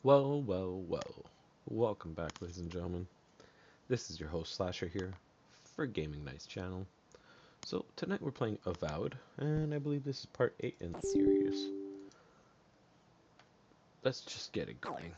Well, well, well. Welcome back, ladies and gentlemen. This is your host Slasher here for Gaming Nights channel. So tonight we're playing Avowed, and I believe this is part 8 in the series. Let's just get it going.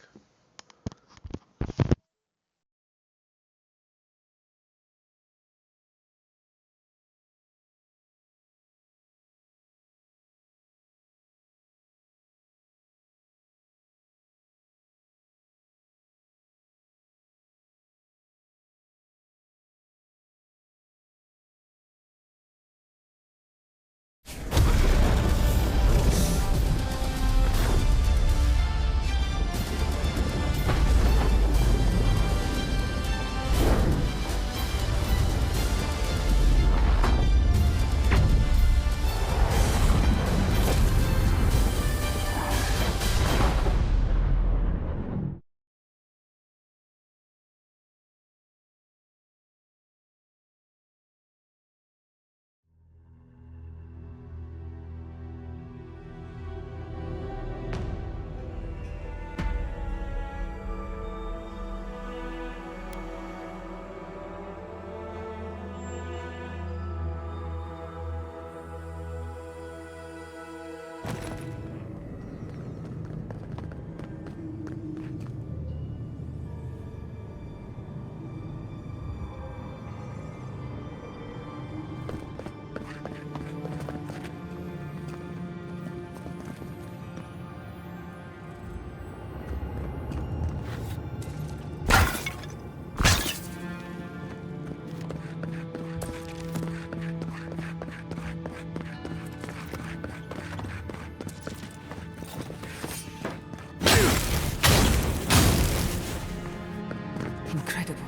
Incredible.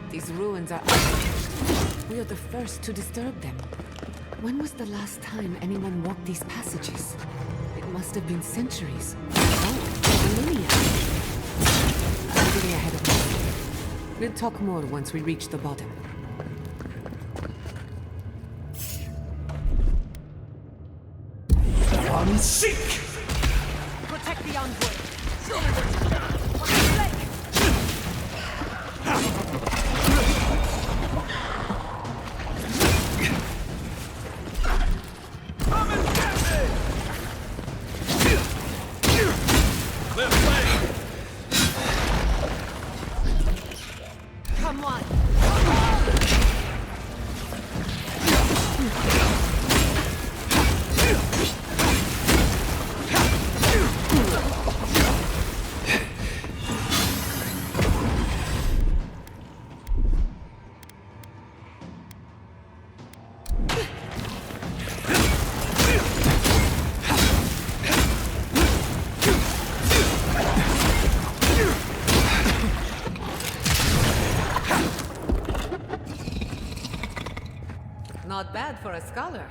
These ruins are untouched. We are the first to disturb them. When was the last time anyone walked these passages? It must have been centuries. Oh, millennia. I'm getting ahead of myself. We'll talk more once we reach the bottom. Unseek! Protect the envoy. Come and get me! Clear way! Come on. Not bad for a scholar.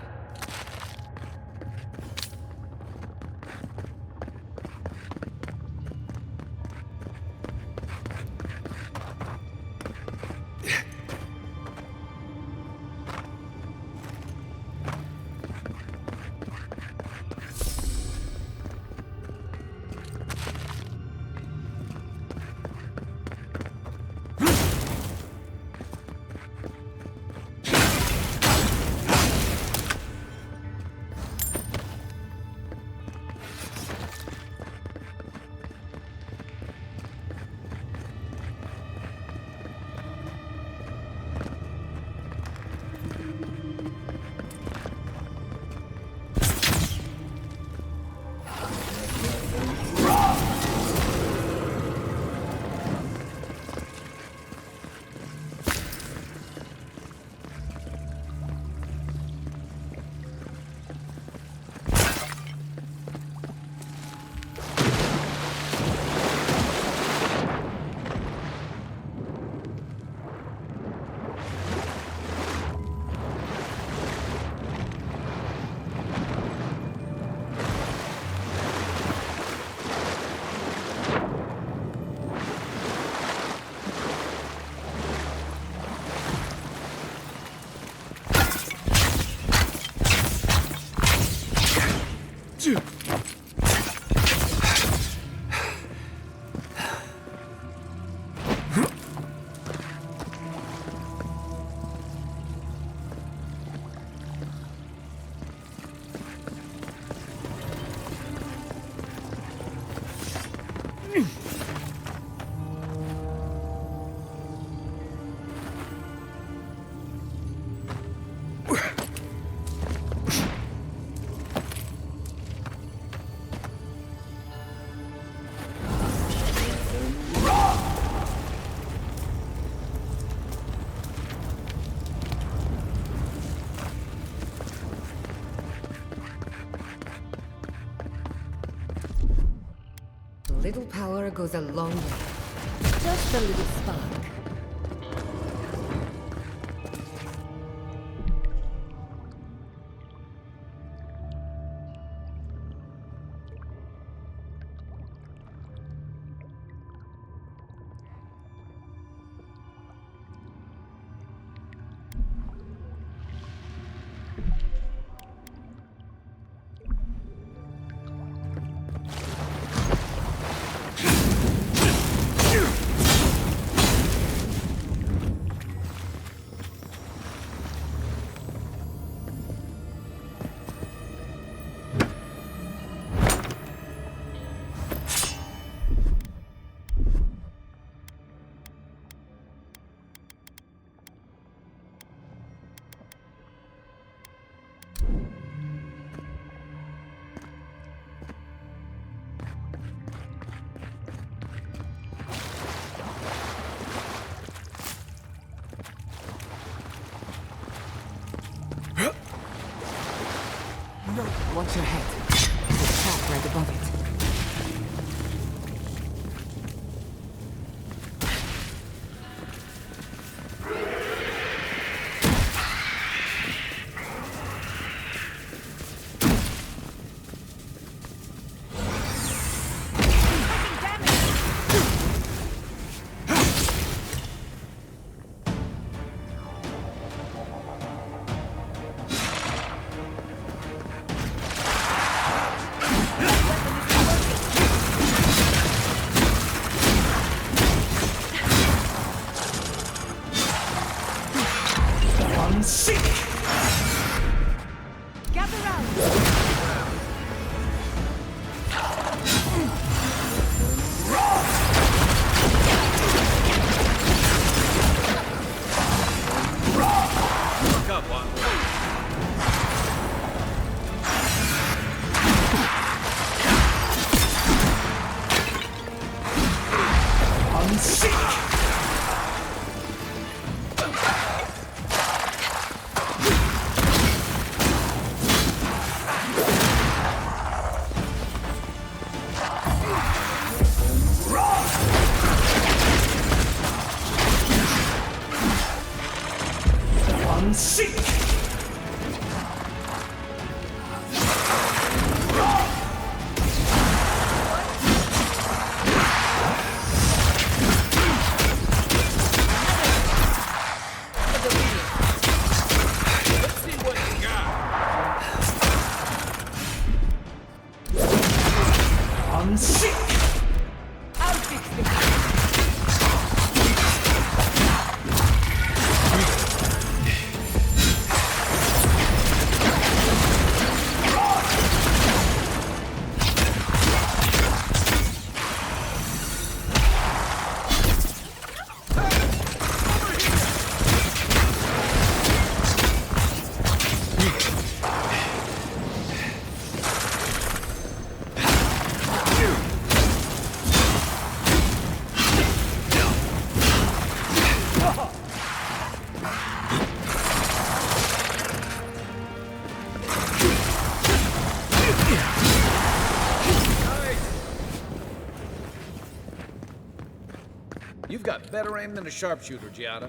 Little power goes a long way. Just a little spark. Watch your head. There's a trap right above it. Gather round. Look up, Envoy. You've got better aim than a sharpshooter, Giada.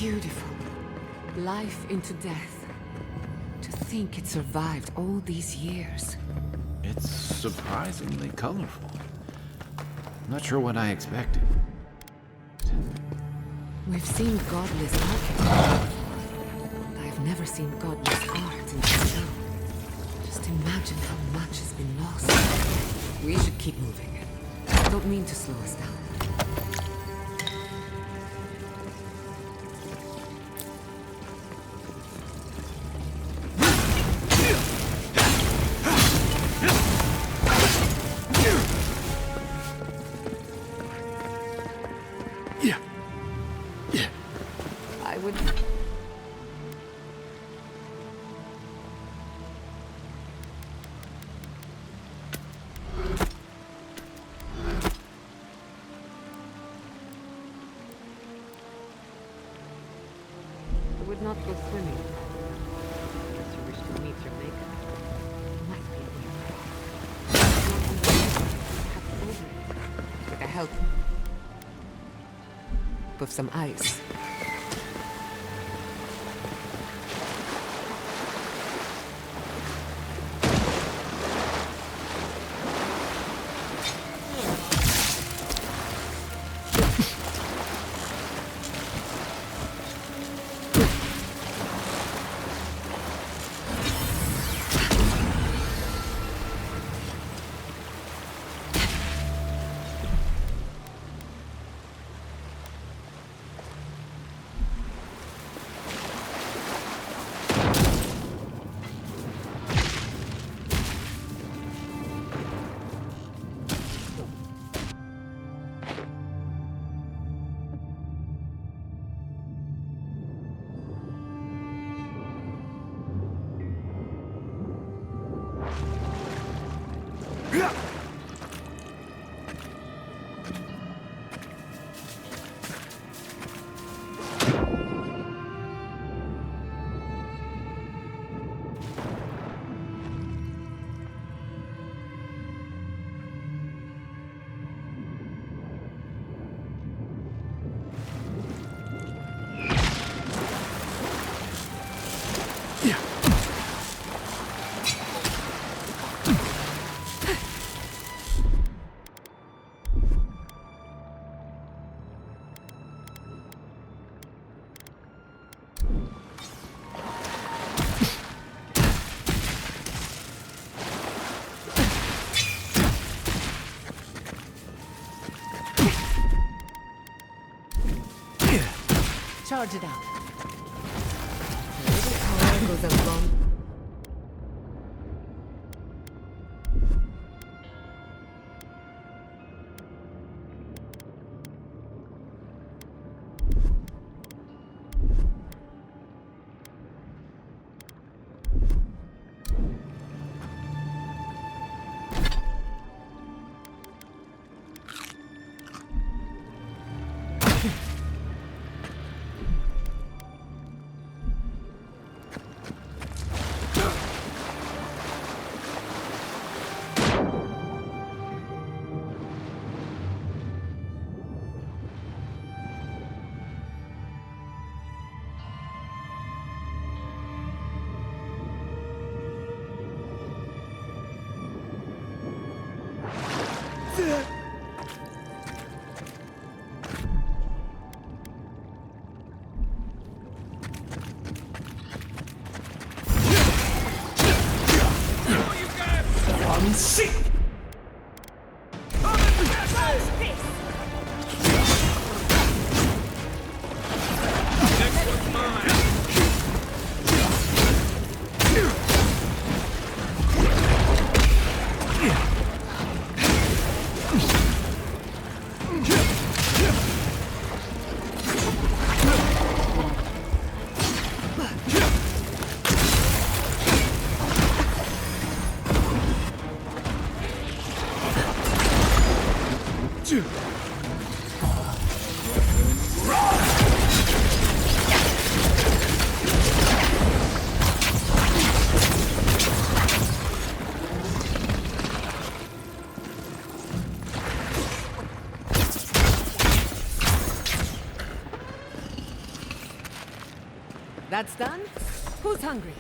Beautiful. Life into death. To think it survived all these years. It's surprisingly colorful. Not sure what I expected. We've seen godless architecture. I've never seen godless art in snow. Just imagine how much has been lost. We should keep moving. I don't mean to slow us down. I would... I would not go swimming. Unless you wish to meet your maker. There must be a way. Perhaps over it. With the help of some ice. Charge it out. A little power goes a long... That's done. Who's hungry?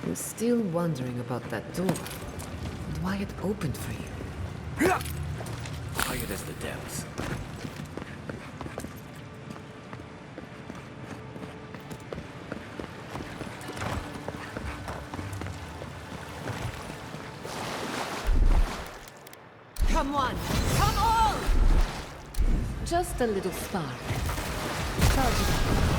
I'm still wondering about that door and why it opened for you. Quiet as the depths. Come on! Come on! Just a little spark. Charge it up.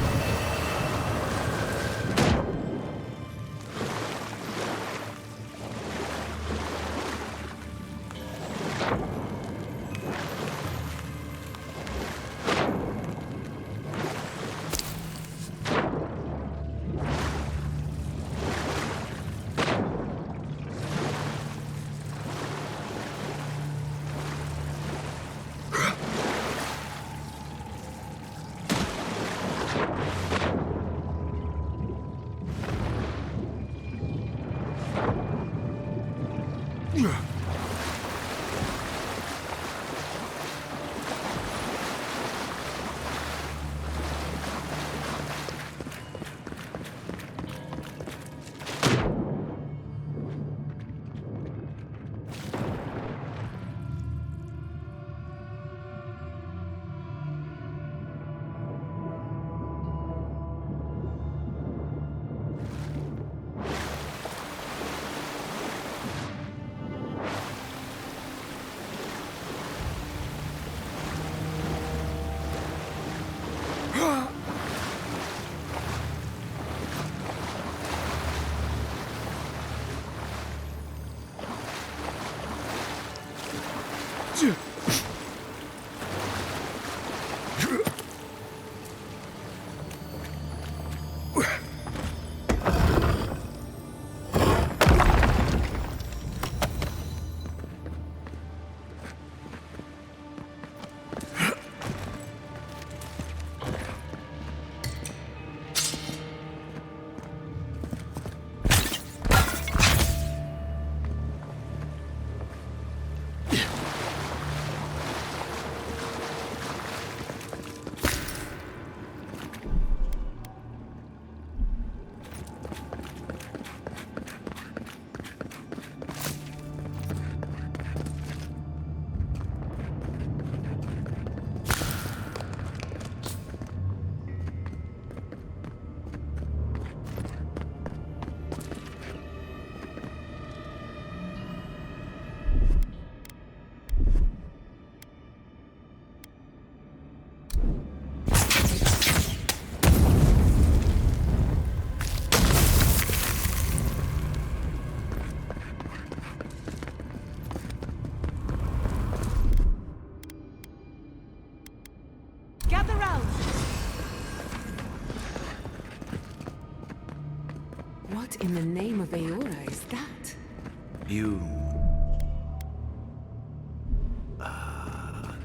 What in the name of Aora is that? You...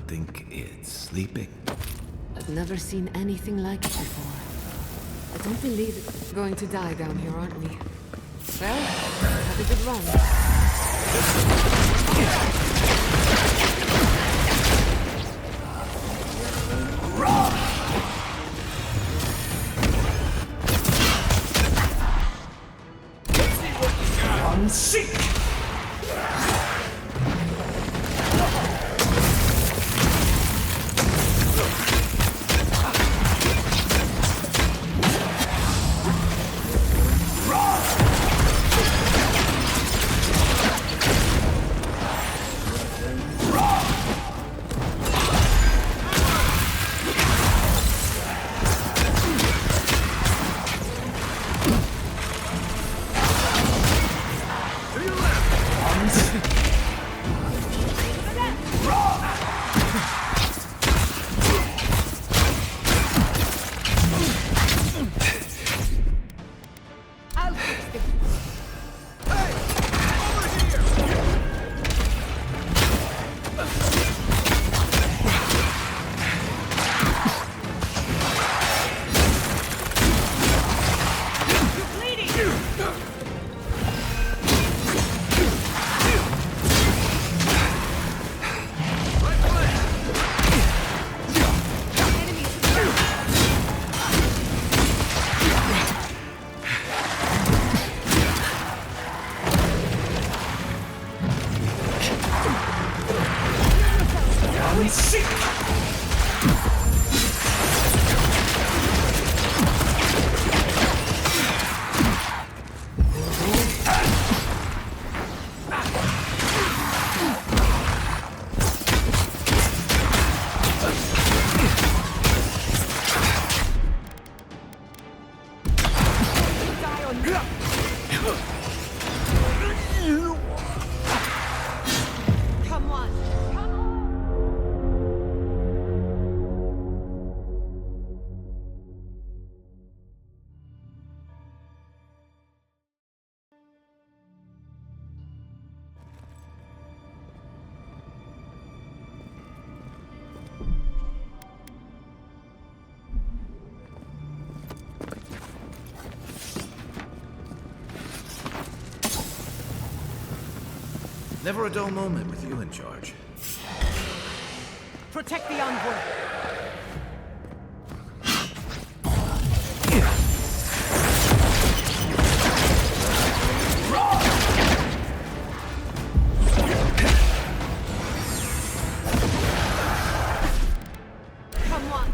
think it's sleeping? I've never seen anything like it before. I don't believe it. Going to die down here, aren't we? Well, have a good run. To your Come on. Never a dull moment with you in charge. Protect the envoy. Come on.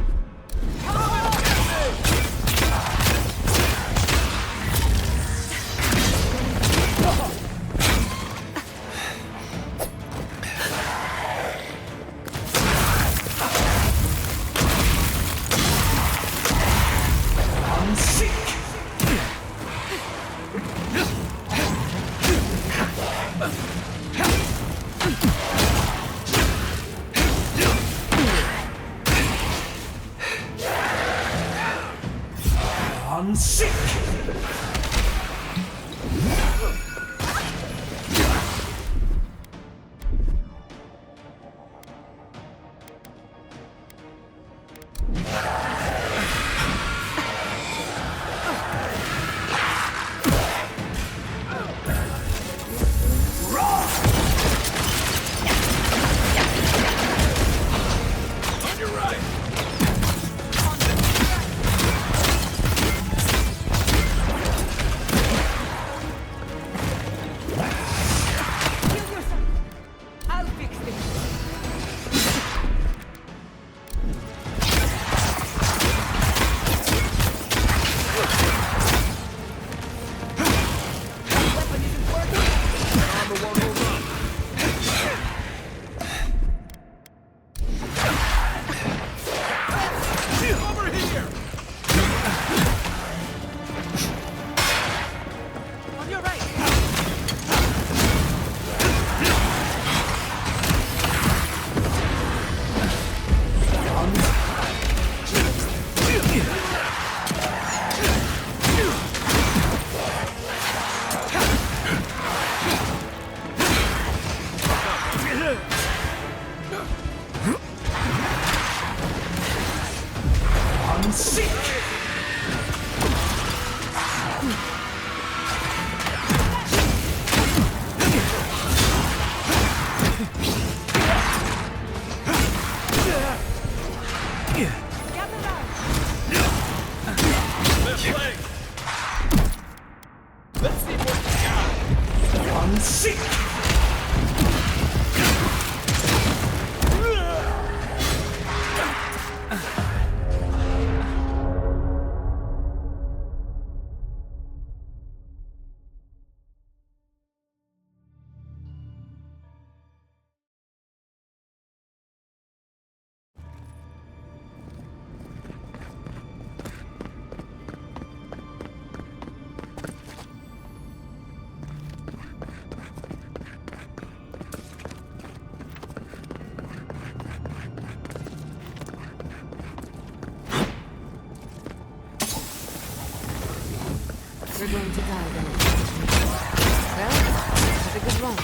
We're going to die then. Well, have a good run.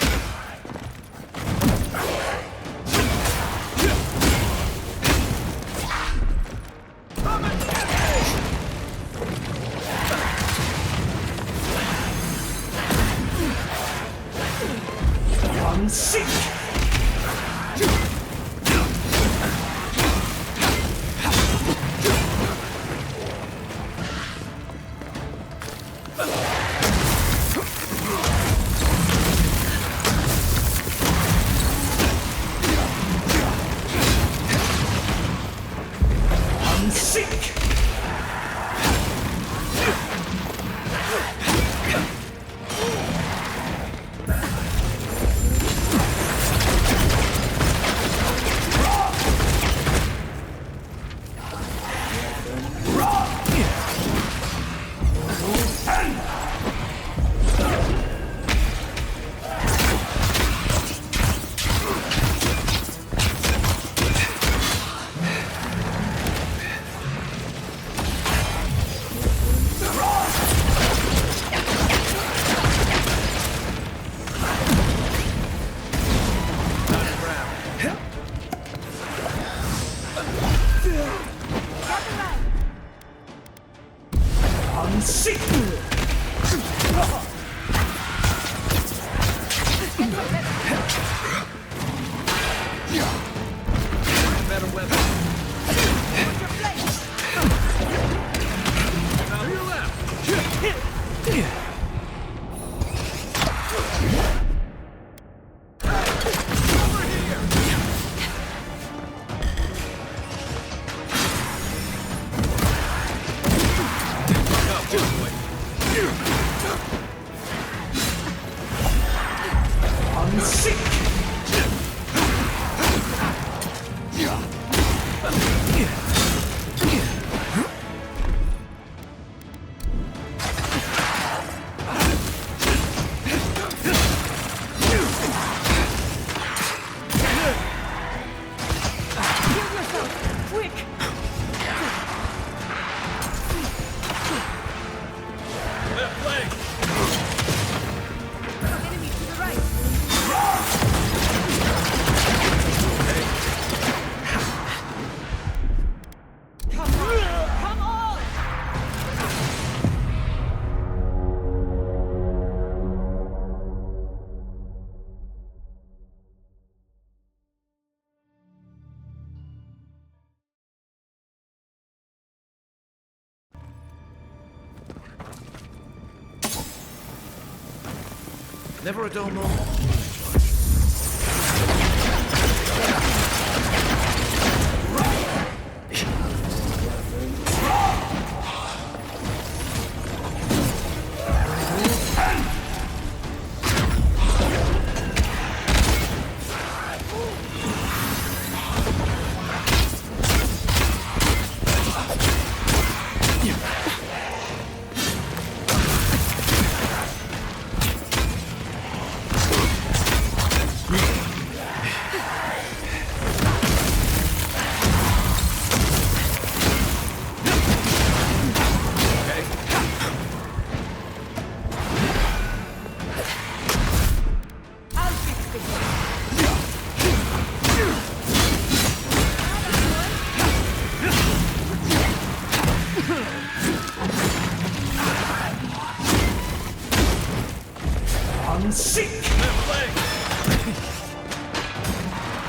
Never a dull moment.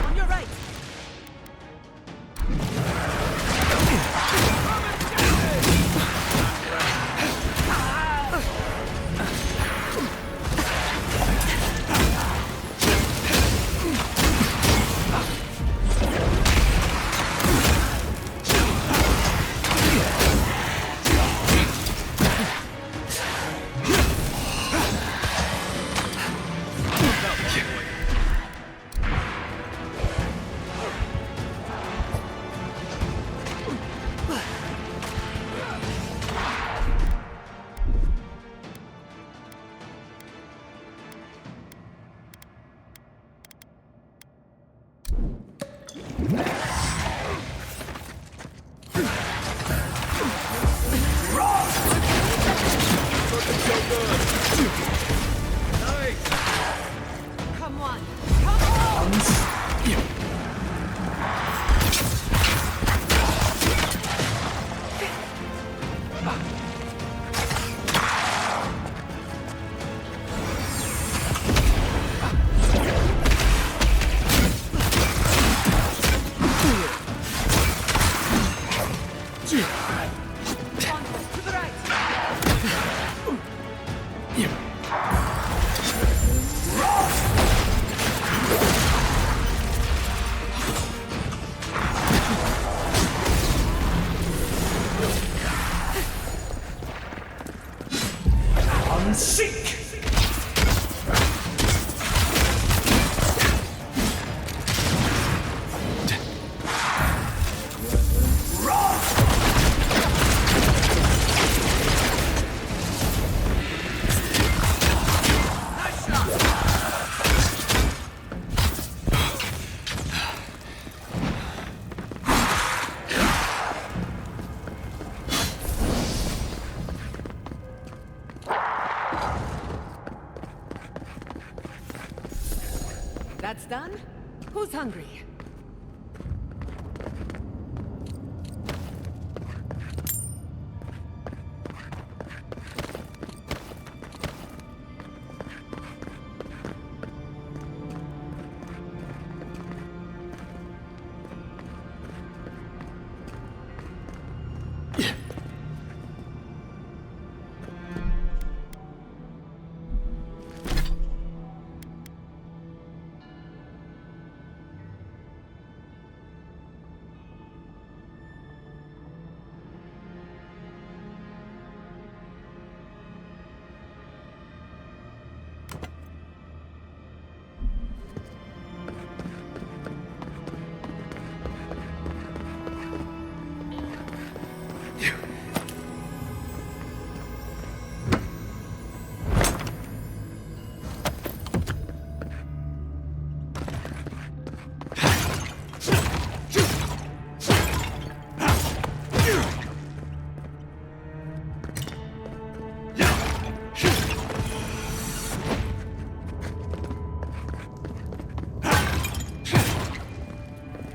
On your right. Come on. Come on. To the right. That's done? Who's hungry?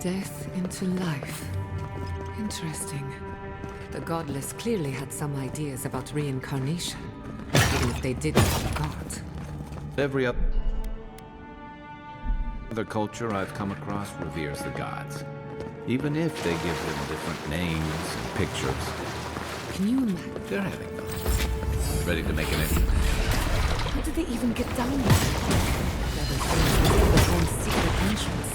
Death into life. Interesting. The godless clearly had some ideas about reincarnation, even if they didn't have a god. Every other culture I've come across reveres the gods, even if they give them different names and pictures. Can you imagine? They're having fun. Ready to make an entry. How did they even get down there? Never seen their own secret entrance.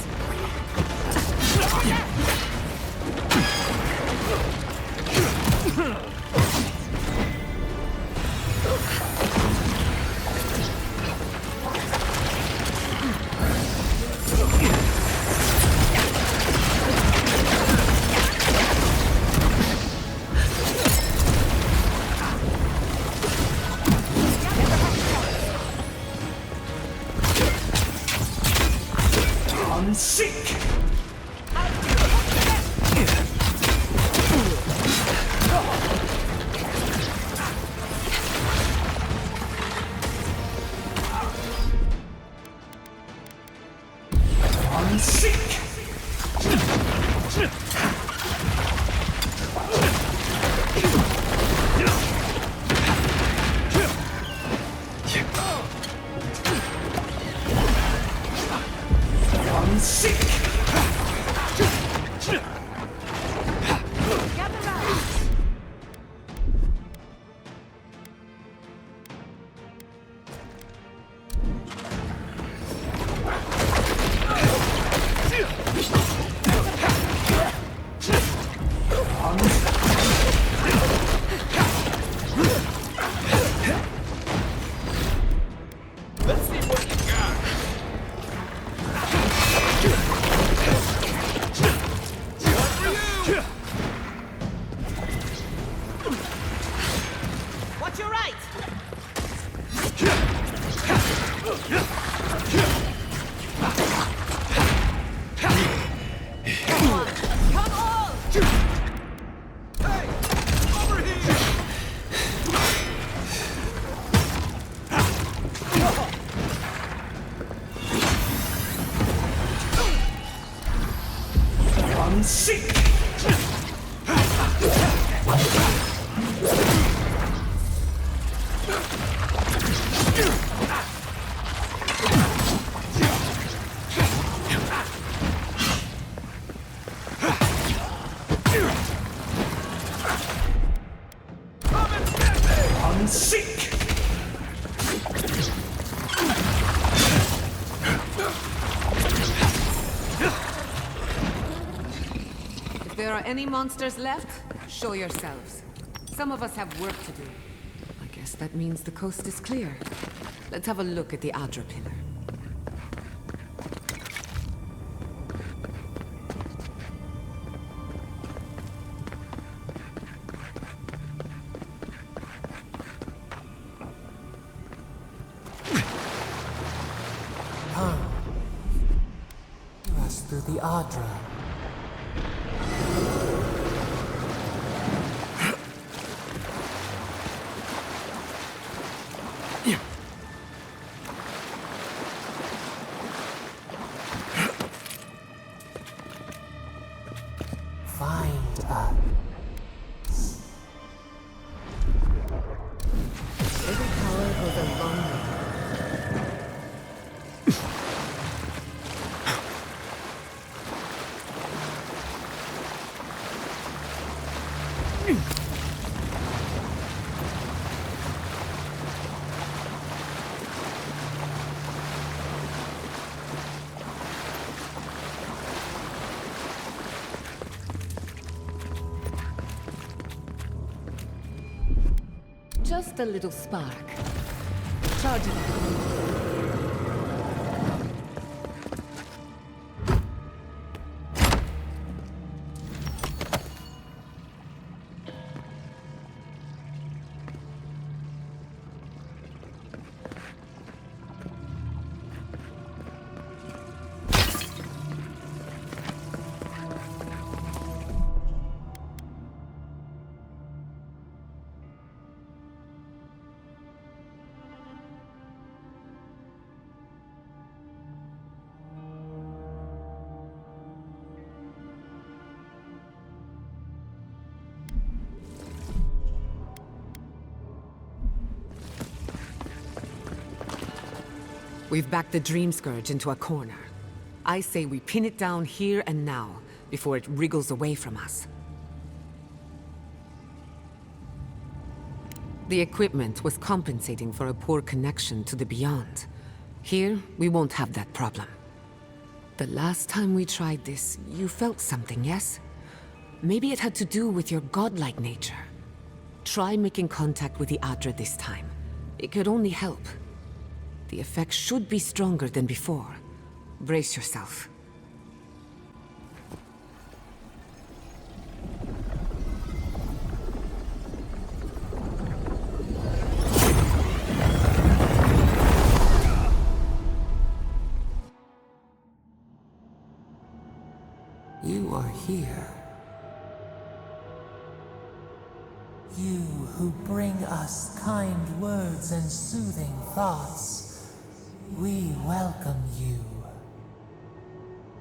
If there are any monsters left, show yourselves. Some of us have work to do. I guess that means the coast is clear. Let's have a look at the Adra pillar. Pass through the Adra. Find us. Every power goes a long way. Just a little spark. Charge it up. We've backed the Dream Scourge into a corner. I say we pin it down here and now, before it wriggles away from us. The equipment was compensating for a poor connection to the Beyond. Here, we won't have that problem. The last time we tried this, you felt something, yes? Maybe it had to do with your godlike nature. Try making contact with the Adra this time. It could only help. The effect should be stronger than before. Brace yourself. You are here. You who bring us kind words and soothing thoughts. We welcome you.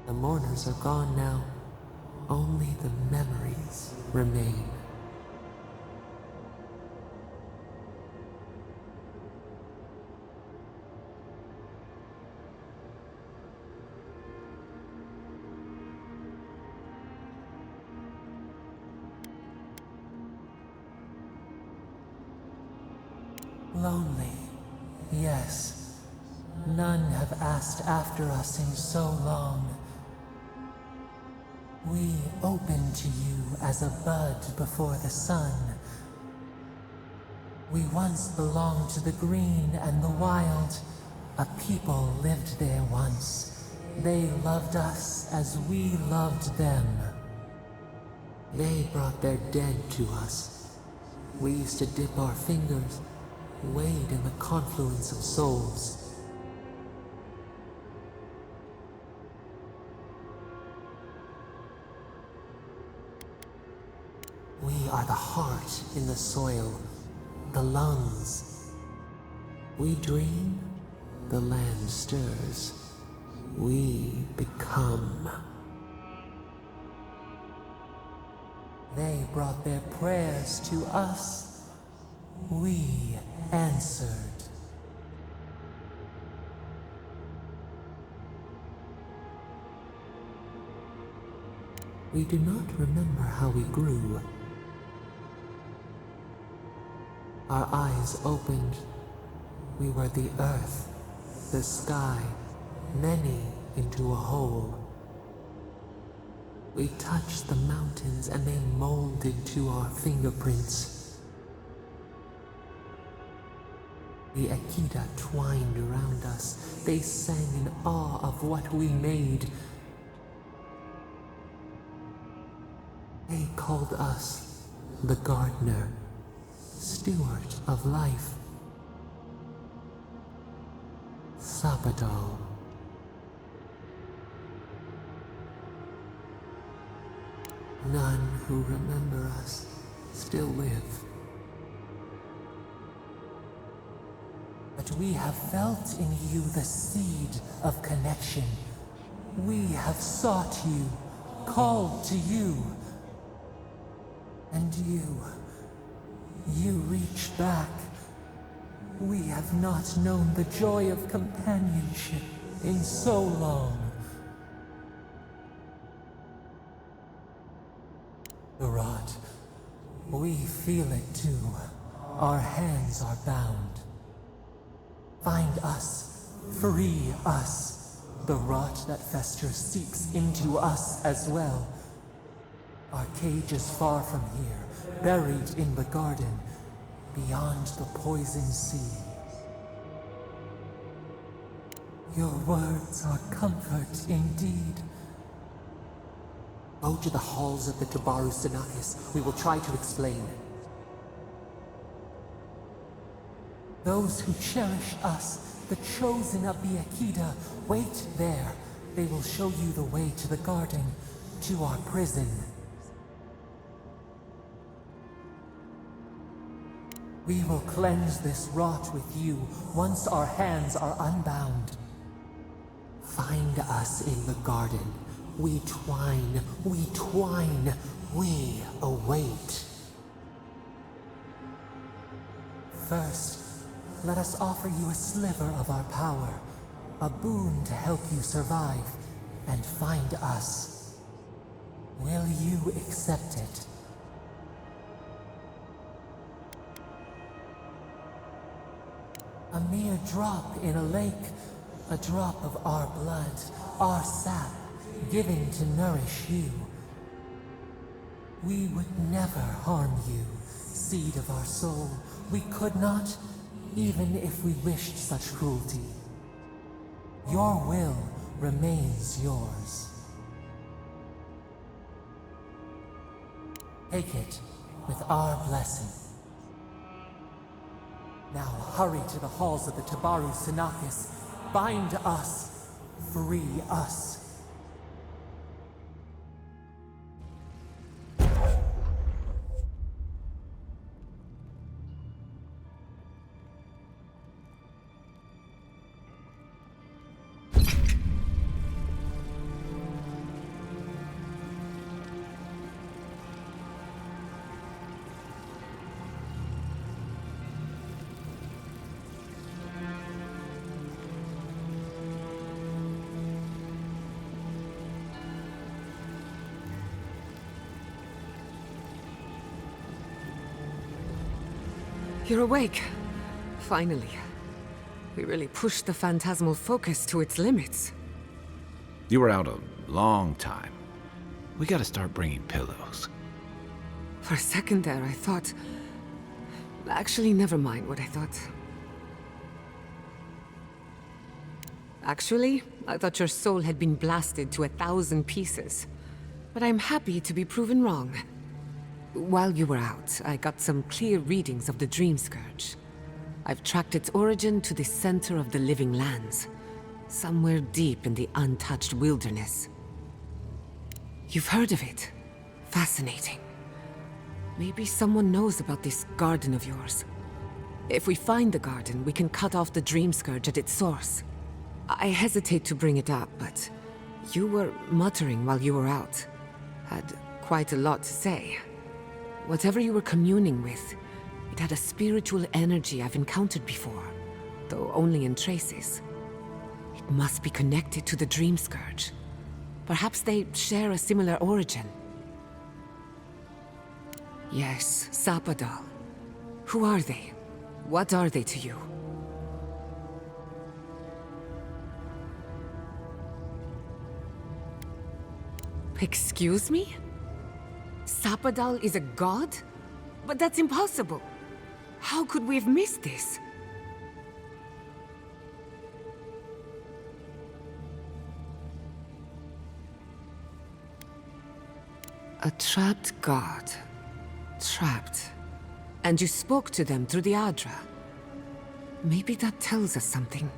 The mourners are gone now. Only the memories remain. Lonely, yes. None have asked after us in so long. We open to you as a bud before the sun. We once belonged to the green and the wild. A people lived there once. They loved us as we loved them. They brought their dead to us. We used to dip our fingers, wade in the confluence of souls. We are the heart in the soil, the lungs. We dream, the land stirs. We become. They brought their prayers to us. We answered. We do not remember how we grew. Our eyes opened. We were the earth, the sky, many into a whole. We touched the mountains and they molded to our fingerprints. The Akita twined around us. They sang in awe of what we made. They called us the gardener, steward of life. Sabadal. None who remember us still live. But we have felt in you the seed of connection. We have sought you, called to you. And you reach back. We have not known the joy of companionship in so long. The rot, we feel it too. Our hands are bound. Find us, free us. The rot that festers seeps into us as well. Our cage is far from here, buried in the garden, beyond the poison sea. Your words are comfort indeed. Go to the halls of the Tabaru Sinakis. We will try to explain. Those who cherish us, the chosen of the Akita, wait there. They will show you the way to the garden, to our prison. We will cleanse this rot with you once our hands are unbound. Find us in the garden. We twine, we await. First, let us offer you a sliver of our power. A boon to help you survive and find us. Will you accept it? A mere drop in a lake, a drop of our blood, our sap, given to nourish you. We would never harm you, seed of our soul. We could not, even if we wished such cruelty. Your will remains yours. Take it with our blessing. Now hurry to the halls of the Tabaru Sinakis. Bind us. Free us. You're awake. Finally. We really pushed the phantasmal focus to its limits. You were out a long time. We gotta start bringing pillows. For a second there, I thought... Actually, never mind what I thought. Actually, I thought your soul had been blasted to 1,000 pieces. But I'm happy to be proven wrong. While you were out, I got some clear readings of the Dream Scourge. I've tracked its origin to the center of the living lands, somewhere deep in the untouched wilderness. You've heard of it. Fascinating. Maybe someone knows about this garden of yours. If we find the garden, we can cut off the Dream Scourge at its source. I hesitate to bring it up, but you were muttering while you were out. Had quite a lot to say. Whatever you were communing with, it had a spiritual energy I've encountered before, though only in traces. It must be connected to the Dream Scourge. Perhaps they share a similar origin. Yes, Sapadal. Who are they? What are they to you? Excuse me? Sapadal is a god? But that's impossible. How could we have missed this? A trapped god. Trapped. And you spoke to them through the Adra. Maybe that tells us something.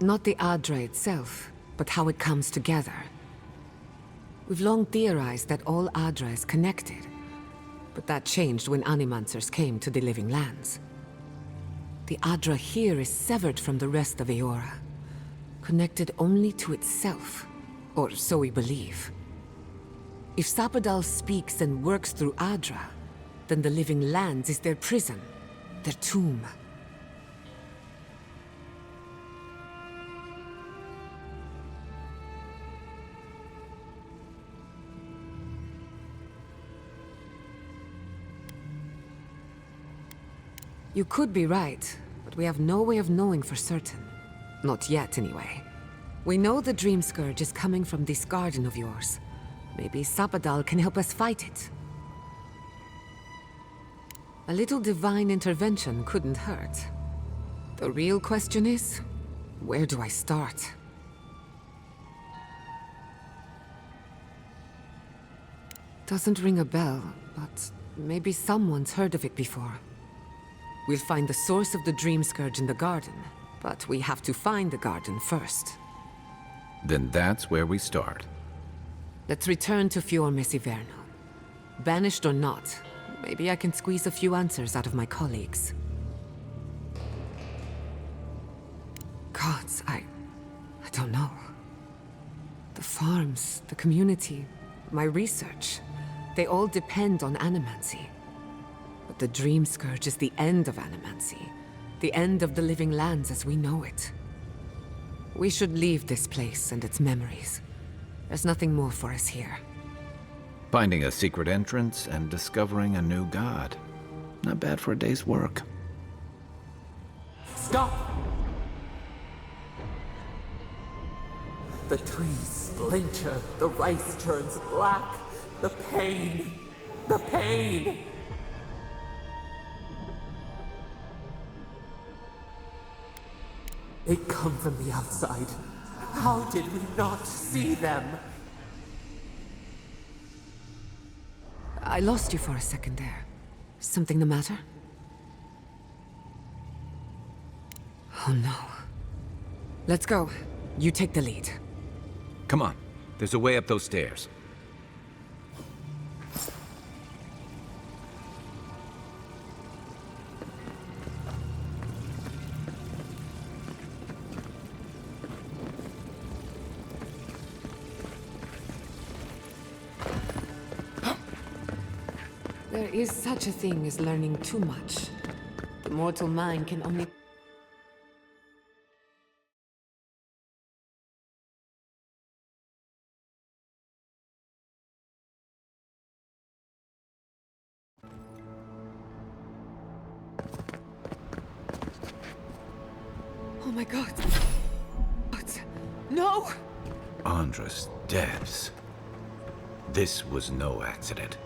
Not the Adra itself, but how it comes together. We've long theorized that all Adra is connected, but that changed when Animancers came to the Living Lands. The Adra here is severed from the rest of Eora, connected only to itself, or so we believe. If Sapadal speaks and works through Adra, then the Living Lands is their prison, their tomb. You could be right, but we have no way of knowing for certain. Not yet, anyway. We know the Dream Scourge is coming from this garden of yours. Maybe Sapadal can help us fight it. A little divine intervention couldn't hurt. The real question is, where do I start? Doesn't ring a bell, but maybe someone's heard of it before. We'll find the source of the Dream Scourge in the garden, but we have to find the garden first. Then that's where we start. Let's return to Fior Messiverno. Banished or not, maybe I can squeeze a few answers out of my colleagues. Gods, I don't know. The farms, the community, my research, they all depend on animancy. But the Dream Scourge is the end of animancy, the end of the living lands as we know it. We should leave this place and its memories. There's nothing more for us here. Finding a secret entrance and discovering a new god. Not bad for a day's work. Stop! The trees splinter, the rice turns black. The pain! The pain! They come from the outside. How did we not see them? I lost you for a second there. Something the matter? Oh no. Let's go. You take the lead. Come on. There's a way up those stairs. There is such a thing as learning too much. The mortal mind can only... Oh my god. What? No! Andra's deaths. This was no accident.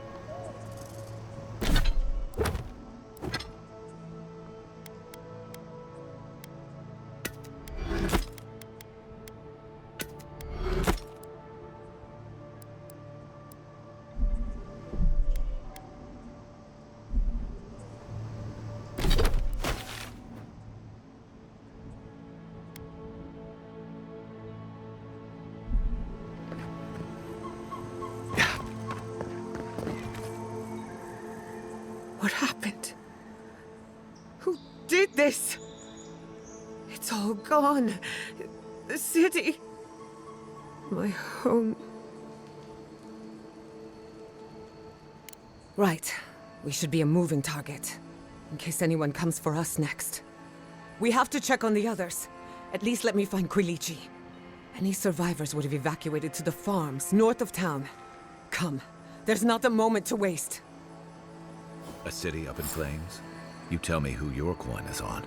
What happened? Who did this? It's all gone. The city. My home. Right. We should be a moving target. In case anyone comes for us next. We have to check on the others. At least let me find Quilichi. Any survivors would have evacuated to the farms north of town. Come. There's not a moment to waste. A city up in flames? You tell me who your coin is on.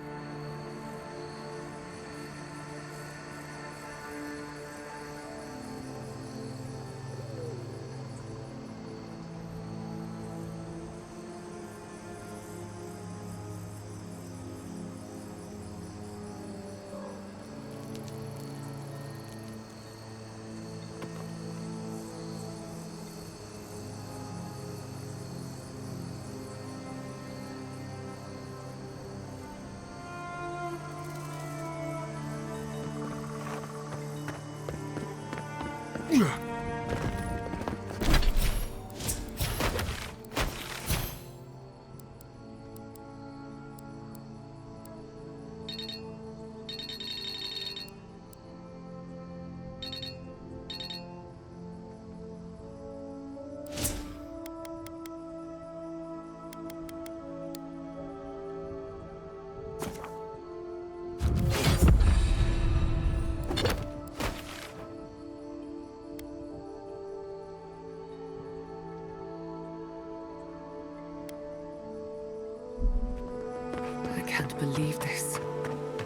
I can't believe this.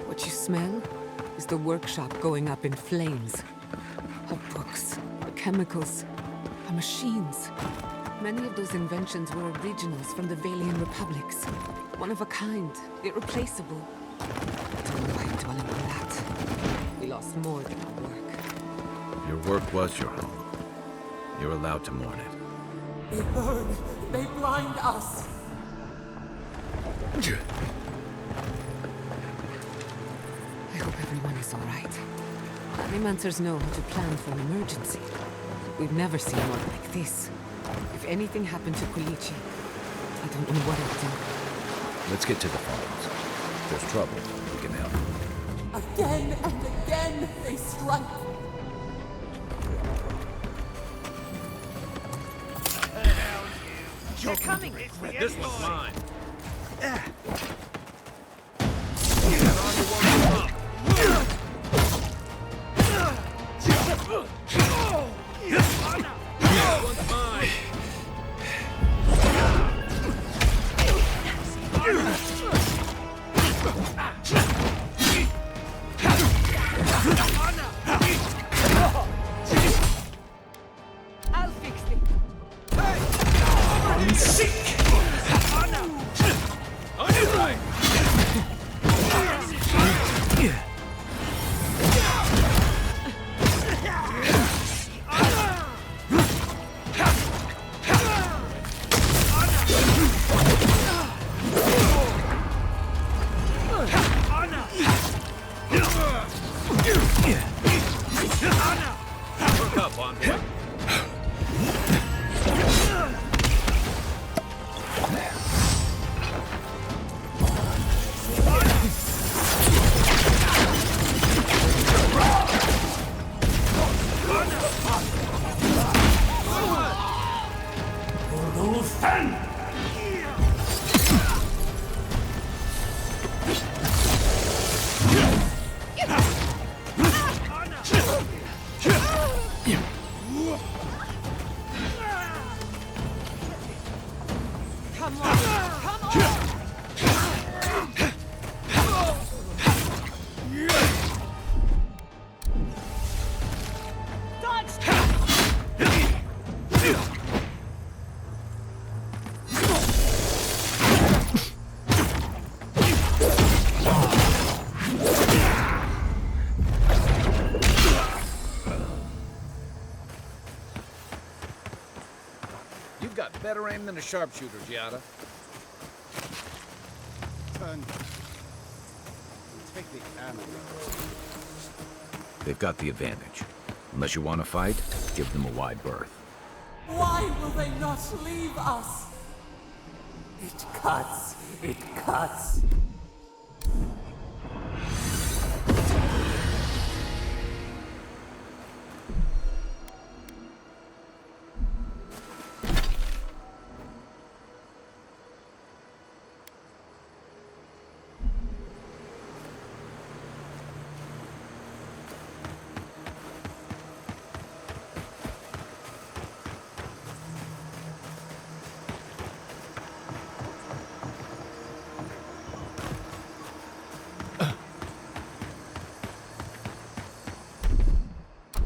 What you smell is the workshop going up in flames. Our books, our chemicals, our machines. Many of those inventions were originals from the Valian republics. One of a kind, irreplaceable. Don't know why I'm dwelling on that. We lost more than our work. Your work was your home. You're allowed to mourn it. They burn! They blind us! I hope everyone is all right. Animancers know how to plan for an emergency. We've never seen one like this. If anything happened to Quilichi, I don't know what I'd do. Let's get to the farms. If there's trouble, we can help. Again and again they strike! They're coming! This one's mine. This one's mine. I'll fix it! On your right. Hook up, envoy. Come on! Come on! Dodge! You've got better aim than a sharpshooter, Giada. Turn. Take the ammo. They've got the advantage. Unless you want to fight, give them a wide berth. Why will they not leave us? It cuts. It cuts.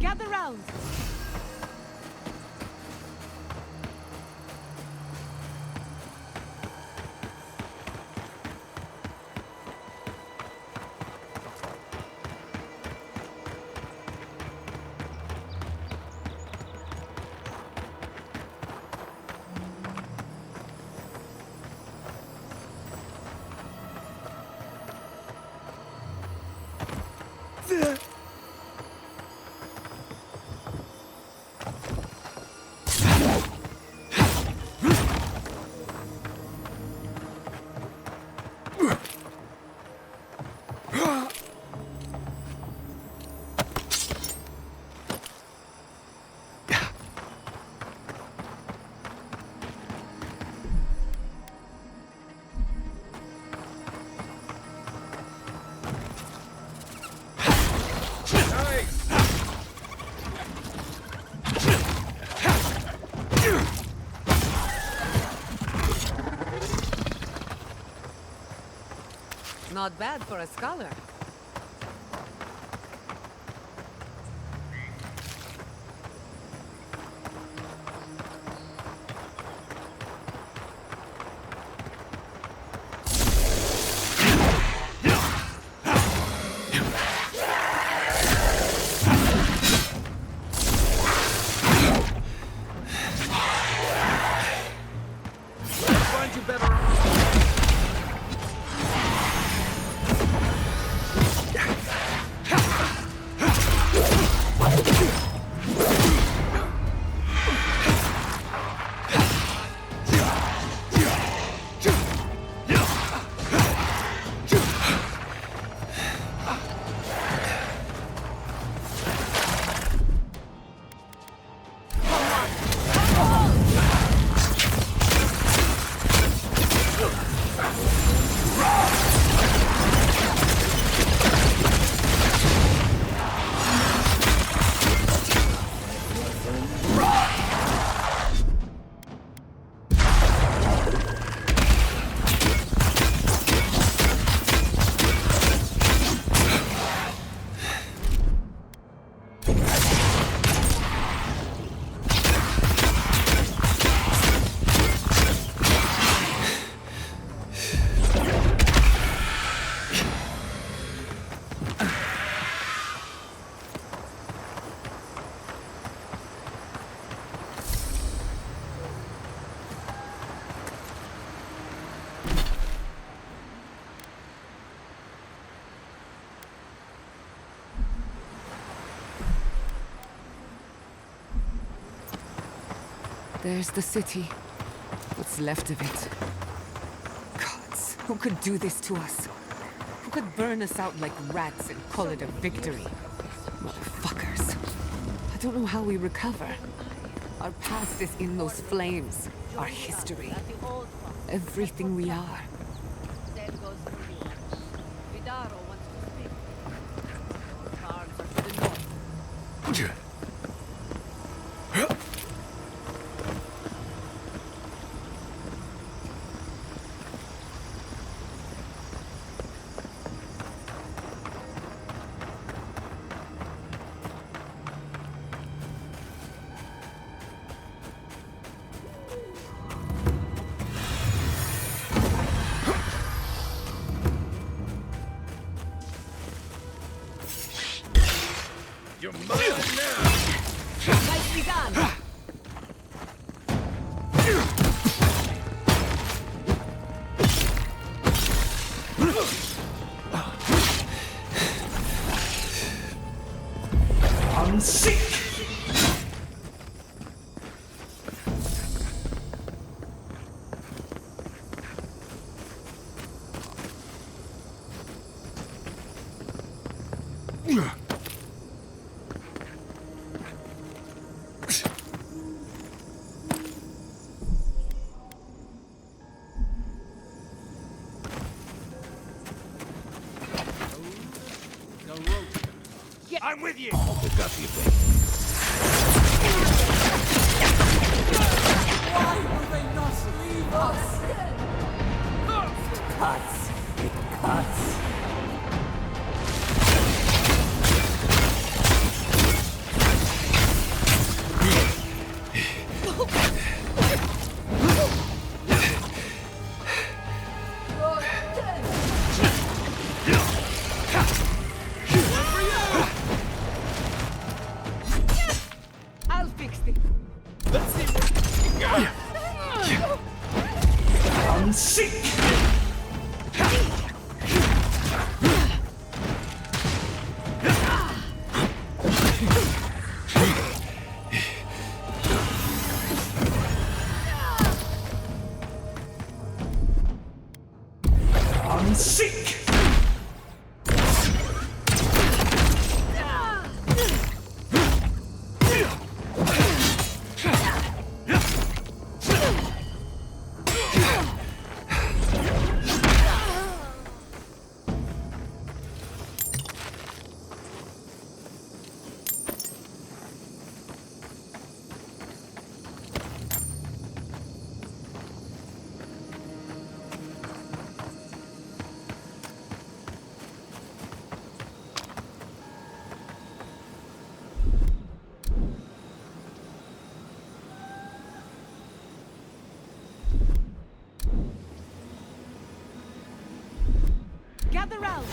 Gather round! Not bad for a scholar. Find you better. There's the city. What's left of it. Gods, who could do this to us? Who could burn us out like rats and call it a victory? Motherfuckers. I don't know how we recover. Our past is in those flames. Our history. Everything we are. Then goes the real. Vidaro wants to speak. Your cards are to the north. You're mine now! Nicely done! I'm sick! I'm with you! They've got the ability. Why will they not leave us? Cuts. It cuts. I'll fix it. I'm sick! I'm sick! Gather round.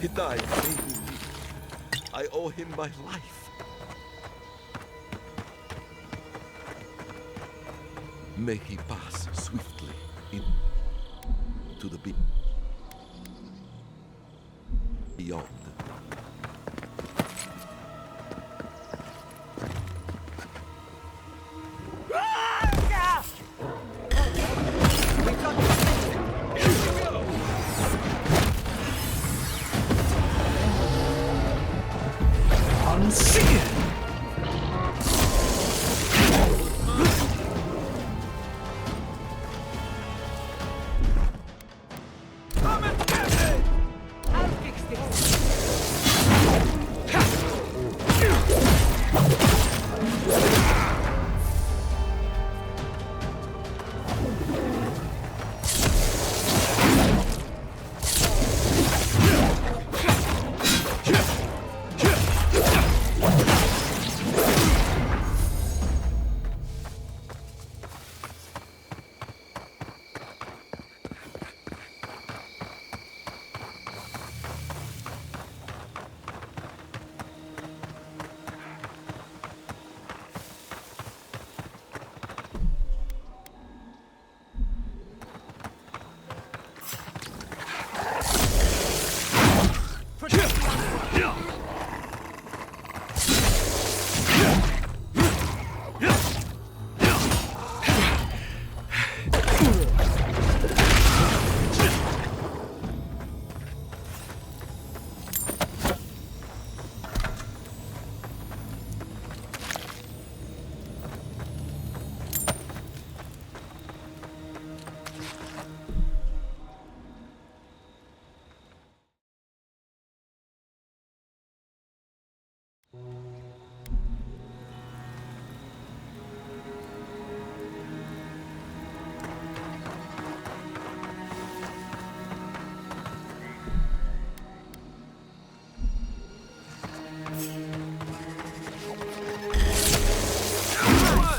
He died saving me. I owe him my life. May he pass swiftly into the beyond. I'm sick! I'll fix this.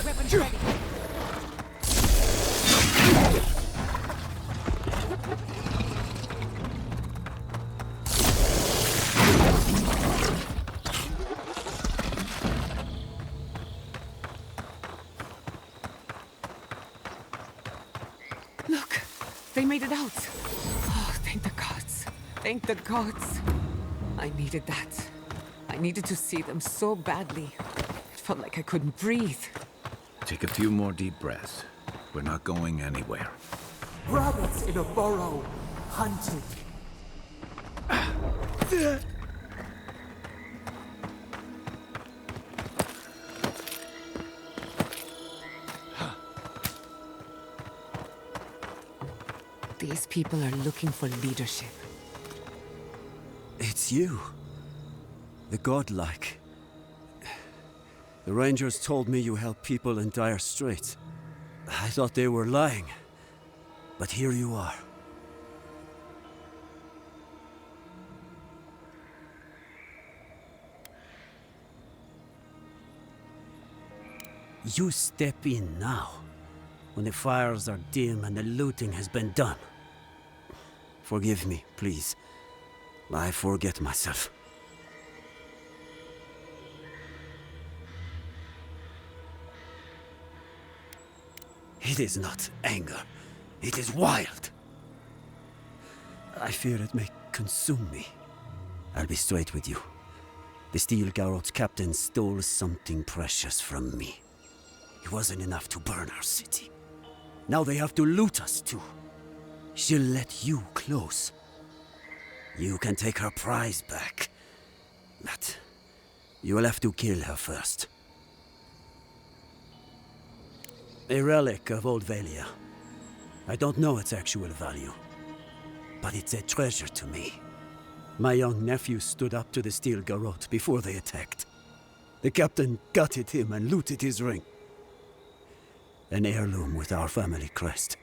Weapons ready. Look, they made it out. Oh, thank the gods. Thank the gods. I needed that. I needed to see them so badly. It felt like I couldn't breathe. Take a few more deep breaths. We're not going anywhere. Rabbits in a burrow, hunted. These people are looking for leadership. It's you. The godlike. The Rangers told me you help people in dire straits. I thought they were lying. But here you are. You step in now, when the fires are dim and the looting has been done. Forgive me, please. I forget myself. It is not anger. It is wild. I fear it may consume me. I'll be straight with you. The Steel Garrot's captain stole something precious from me. It wasn't enough to burn our city. Now they have to loot us too. She'll let you close. You can take her prize back. But you will have to kill her first. A relic of Old Valia. I don't know its actual value, but it's a treasure to me. My young nephew stood up to the Steel Garrot before they attacked. The captain gutted him and looted his ring. An heirloom with our family crest.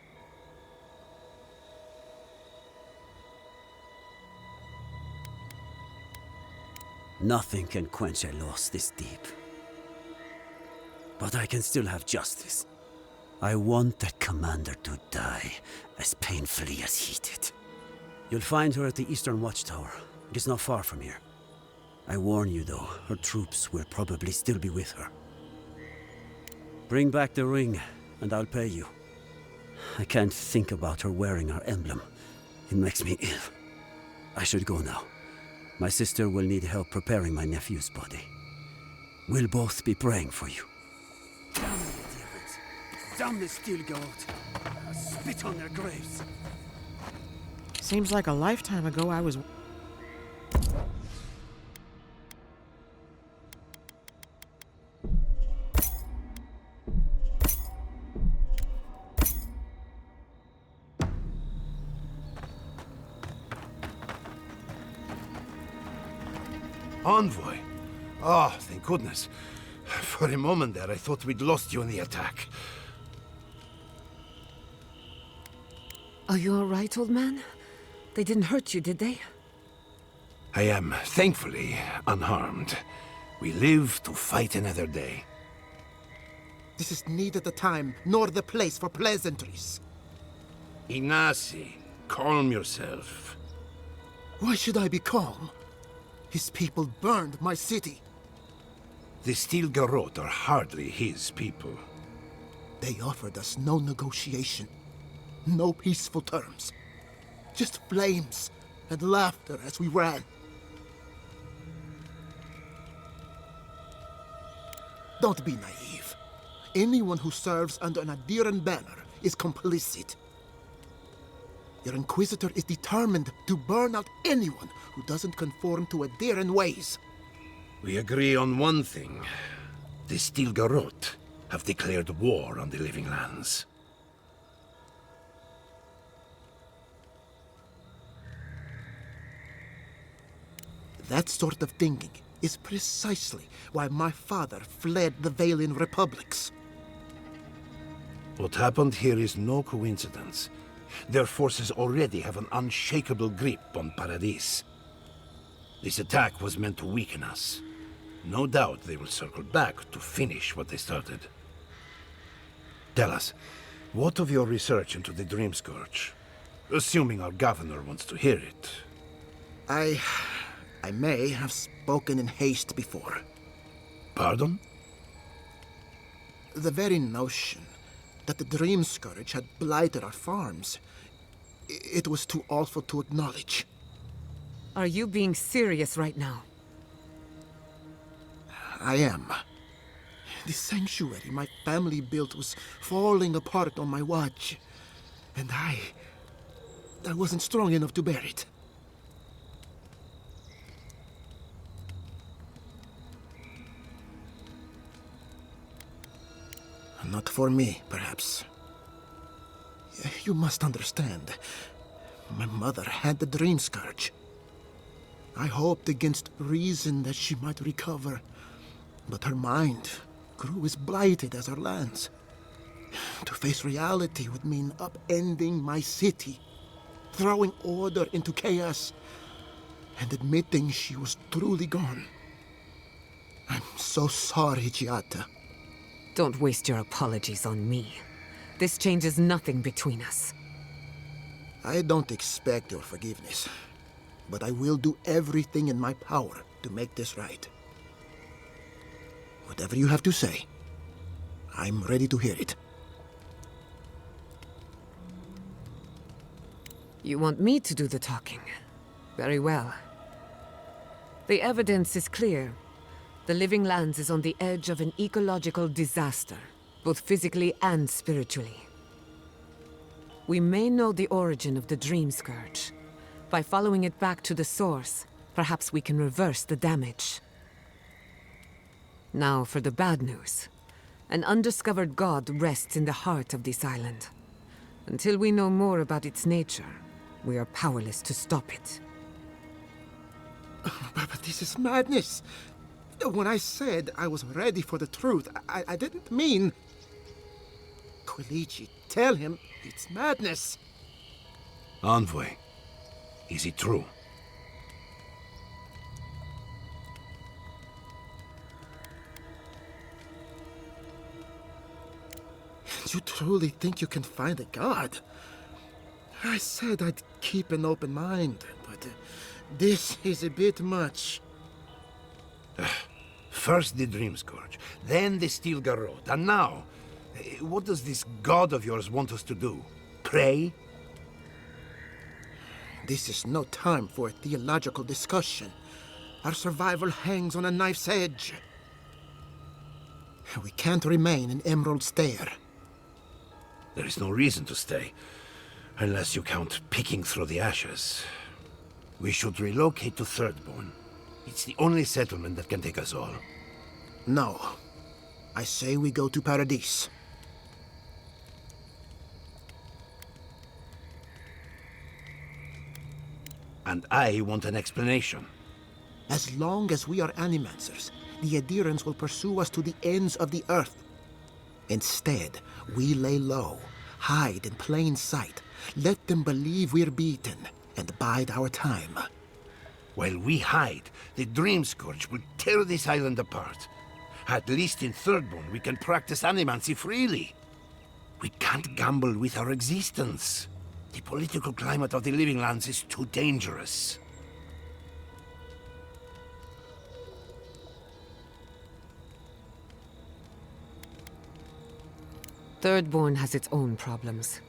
Nothing can quench a loss this deep. But I can still have justice. I want that commander to die as painfully as he did. You'll find her at the Eastern Watchtower. It is not far from here. I warn you though, her troops will probably still be with her. Bring back the ring, and I'll pay you. I can't think about her wearing our emblem. It makes me ill. I should go now. My sister will need help preparing my nephew's body. We'll both be praying for you. Damn the idiots! Damn the Steel Garrot! I'll spit on their graves! Seems like a lifetime ago I was... Envoy? Oh, thank goodness. For a moment there, I thought we'd lost you in the attack. Are you all right, old man? They didn't hurt you, did they? I am, thankfully, unharmed. We live to fight another day. This is neither the time nor the place for pleasantries. Ignacy, calm yourself. Why should I be calm? His people burned my city. The Steel Garrot are hardly his people. They offered us no negotiation, no peaceful terms. Just flames and laughter as we ran. Don't be naive. Anyone who serves under an Adiran banner is complicit. Your Inquisitor is determined to burn out anyone who doesn't conform to Adiran ways. We agree on one thing. The Steel Garrot have declared war on the Living Lands. That sort of thinking is precisely why my father fled the Valian republics. What happened here is no coincidence. Their forces already have an unshakable grip on Paradis. This attack was meant to weaken us, No doubt they will circle back to finish what they started. Tell us, what of your research into the Dream Scourge? Assuming our governor wants to hear it. I may have spoken in haste before. Pardon? The very notion that the Dream Scourge had blighted our farms, it was too awful to acknowledge. Are you being serious right now? I am. The sanctuary my family built was falling apart on my watch, and I wasn't strong enough to bear it. Not for me, perhaps. You must understand. My mother had the Dream Scourge. I hoped against reason that she might recover, but her mind grew as blighted as her lands. To face reality would mean upending my city, throwing order into chaos, and admitting she was truly gone. I'm so sorry, Giata. Don't waste your apologies on me. This changes nothing between us. I don't expect your forgiveness, but I will do everything in my power to make this right. Whatever you have to say, I'm ready to hear it. You want me to do the talking? Very well. The evidence is clear. The Living Lands is on the edge of an ecological disaster, both physically and spiritually. We may know the origin of the Dream Scourge. By following it back to the source, perhaps we can reverse the damage. Now for the bad news. An undiscovered god rests in the heart of this island. Until we know more about its nature, we are powerless to stop it. But this is madness. When I said I was ready for the truth, I didn't mean... Quilici, tell him it's madness. Envoy, is it true? You truly think you can find a god? I said I'd keep an open mind, but this is a bit much. First the Dream Scourge, then the Steel Garrote, and now, what does this god of yours want us to do? Pray? This is no time for a theological discussion. Our survival hangs on a knife's edge. We can't remain in Emerald Stair. There is no reason to stay, unless you count picking through the ashes. We should relocate to Thirdborn. It's the only settlement that can take us all. No. I say we go to Paradise. And I want an explanation. As long as we are Animancers, the adherents will pursue us to the ends of the earth. Instead, we lay low, hide in plain sight, let them believe we're beaten, and bide our time. While we hide, the Dream Scourge will tear this island apart. At least in Thirdborn, we can practice animancy freely. We can't gamble with our existence. The political climate of the Living Lands is too dangerous. Thirdborn has its own problems.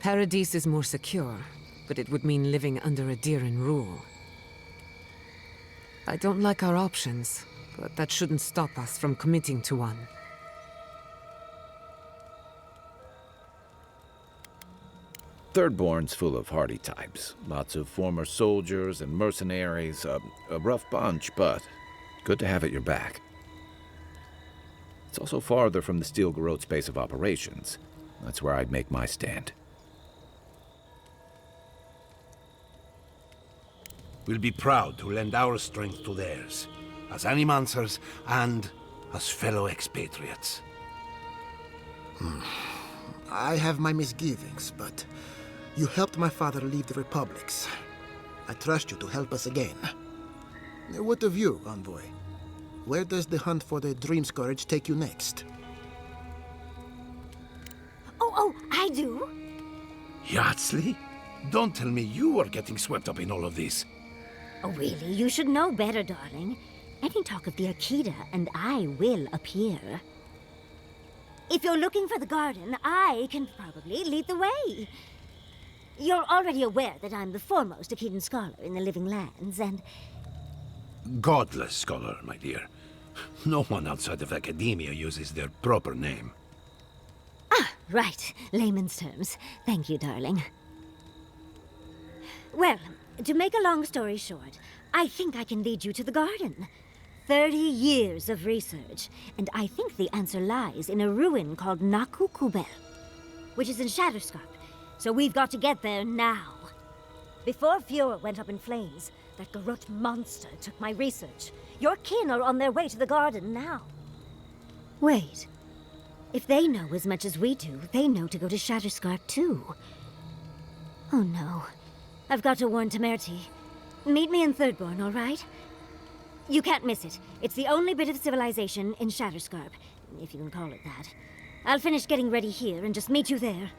Paradise is more secure, but it would mean living under Adiran rule. I don't like our options, but that shouldn't stop us from committing to one. Thirdborn's full of hardy types. Lots of former soldiers and mercenaries. A rough bunch, but good to have at your back. It's also farther from the Steel Garrote's base of operations. That's where I'd make my stand. We'll be proud to lend our strength to theirs, as Animancers and as fellow expatriates. I have my misgivings, but you helped my father leave the Republics. I trust you to help us again. What of you, Envoy? Where does the hunt for the Dream Scourge take you next? Oh, I do. Yardsley? Don't tell me you are getting swept up in all of this. Oh, really? You should know better, darling. Any talk of the Akita, and I will appear. If you're looking for the garden, I can probably lead the way. You're already aware that I'm the foremost Akitan scholar in the Living Lands, and... Godless scholar, my dear. No one outside of academia uses their proper name. Ah, right. Layman's terms. Thank you, darling. Well, to make a long story short, I think I can lead you to the garden. 30 years of research, and I think the answer lies in a ruin called Nakukubel, which is in Shatterscarp, so we've got to get there now. Before Fiora went up in flames, that Garrote monster took my research. Your kin are on their way to the garden now. Wait. If they know as much as we do, they know to go to Shatterscarp too. Oh no. I've got to warn Temerity. Meet me in Thirdborn, all right? You can't miss it. It's the only bit of civilization in Shatterscarp, if you can call it that. I'll finish getting ready here and just meet you there.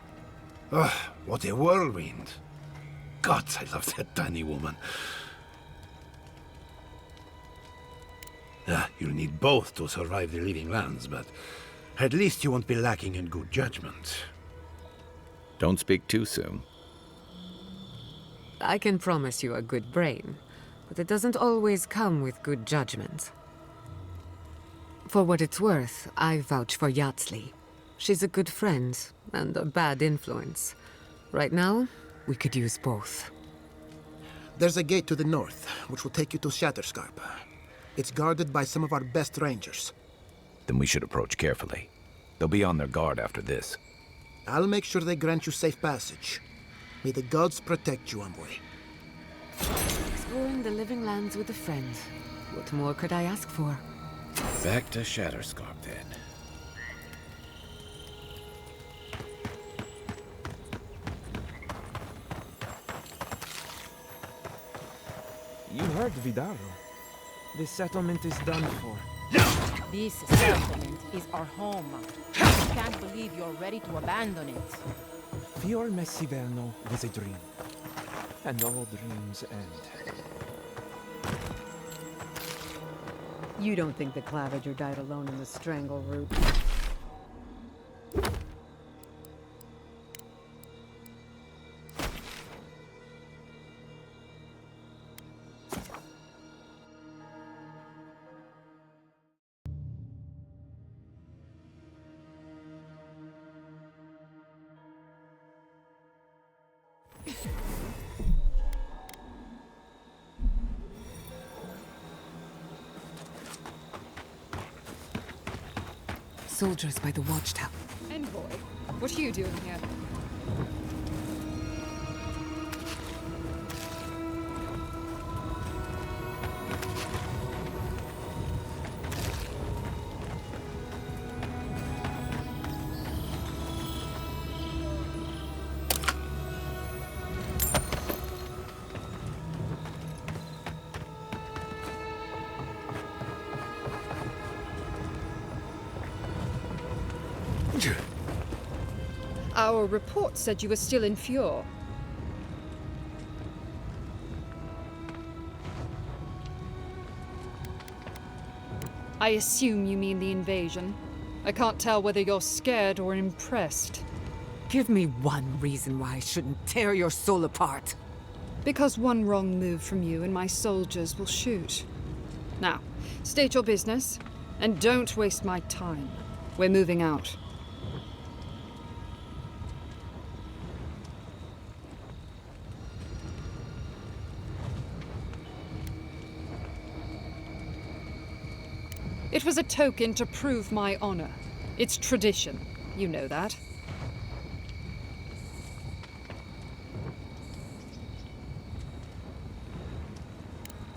Ugh, what a whirlwind. God, I love that tiny woman. You'll need both to survive the Living Lands, but at least you won't be lacking in good judgment. Don't speak too soon. I can promise you a good brain, but it doesn't always come with good judgment. For what it's worth, I vouch for Yardsley. She's a good friend and a bad influence. Right now, we could use both. There's a gate to the north, which will take you to Shatterscarp. It's guarded by some of our best rangers. Then we should approach carefully. They'll be on their guard after this. I'll make sure they grant you safe passage. May the gods protect you, envoy. Exploring the Living Lands with a friend. What more could I ask for? Back to Shatterscarp, then. You heard Vidaro. This settlement is done for. This settlement is our home. I can't believe you're ready to abandon it. Fior Messiverno was a dream. And all dreams end. You don't think the Clavager died alone in the strangle route? Soldiers by the watchtower. Envoy, what are you doing here? Our report said you were still in Fjord. I assume you mean the invasion. I can't tell whether you're scared or impressed. Give me one reason why I shouldn't tear your soul apart. Because one wrong move from you and my soldiers will shoot. Now, state your business, and don't waste my time. We're moving out. It was a token to prove my honor. It's tradition. You know that.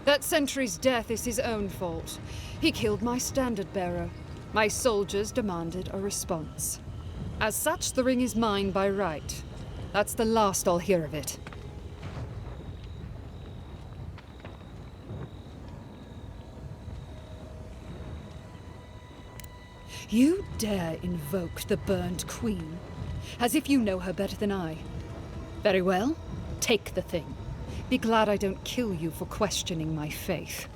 That sentry's death is his own fault. He killed my standard-bearer. My soldiers demanded a response. As such, the ring is mine by right. That's the last I'll hear of it. You dare invoke the burned queen, as if you know her better than I. Very well, take the thing. Be glad I don't kill you for questioning my faith.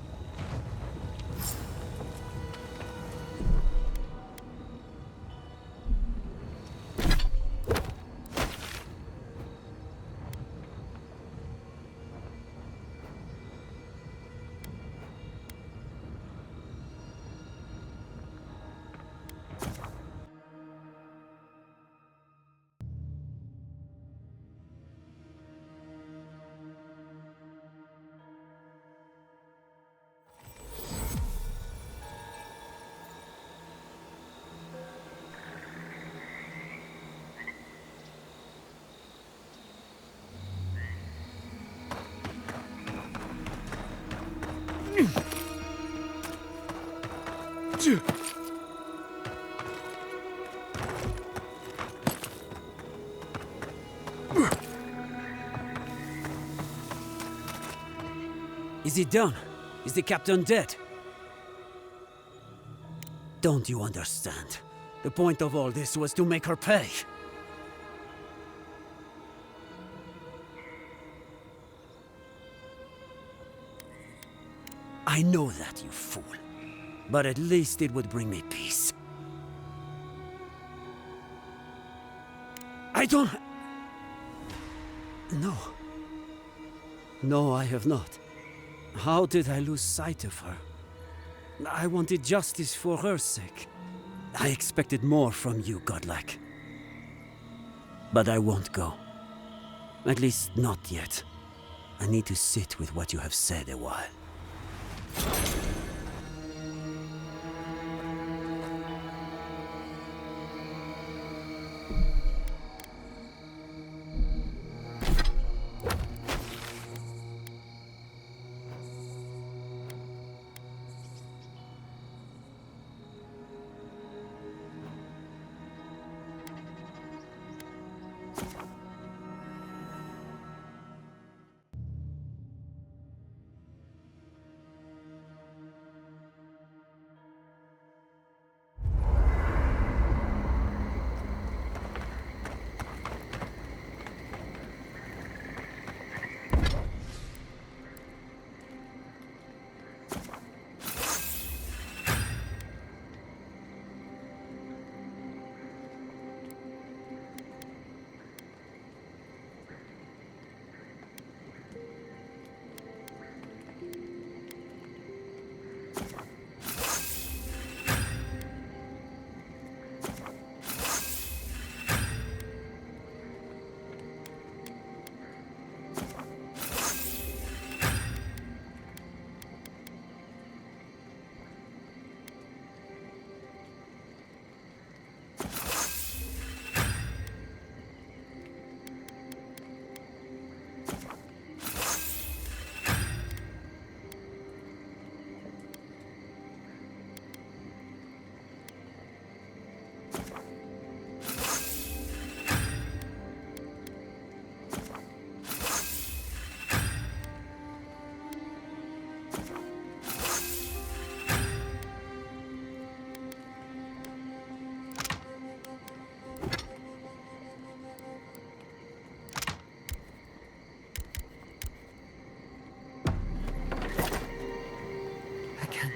Is he done? Is the captain dead? Don't you understand? The point of all this was to make her pay. I know that, you fool. But at least it would bring me peace. I don't... No. No, I have not. How did I lose sight of her? I wanted justice for her sake. I expected more from you, godlike. But I won't go. At least not yet. I need to sit with what you have said a while.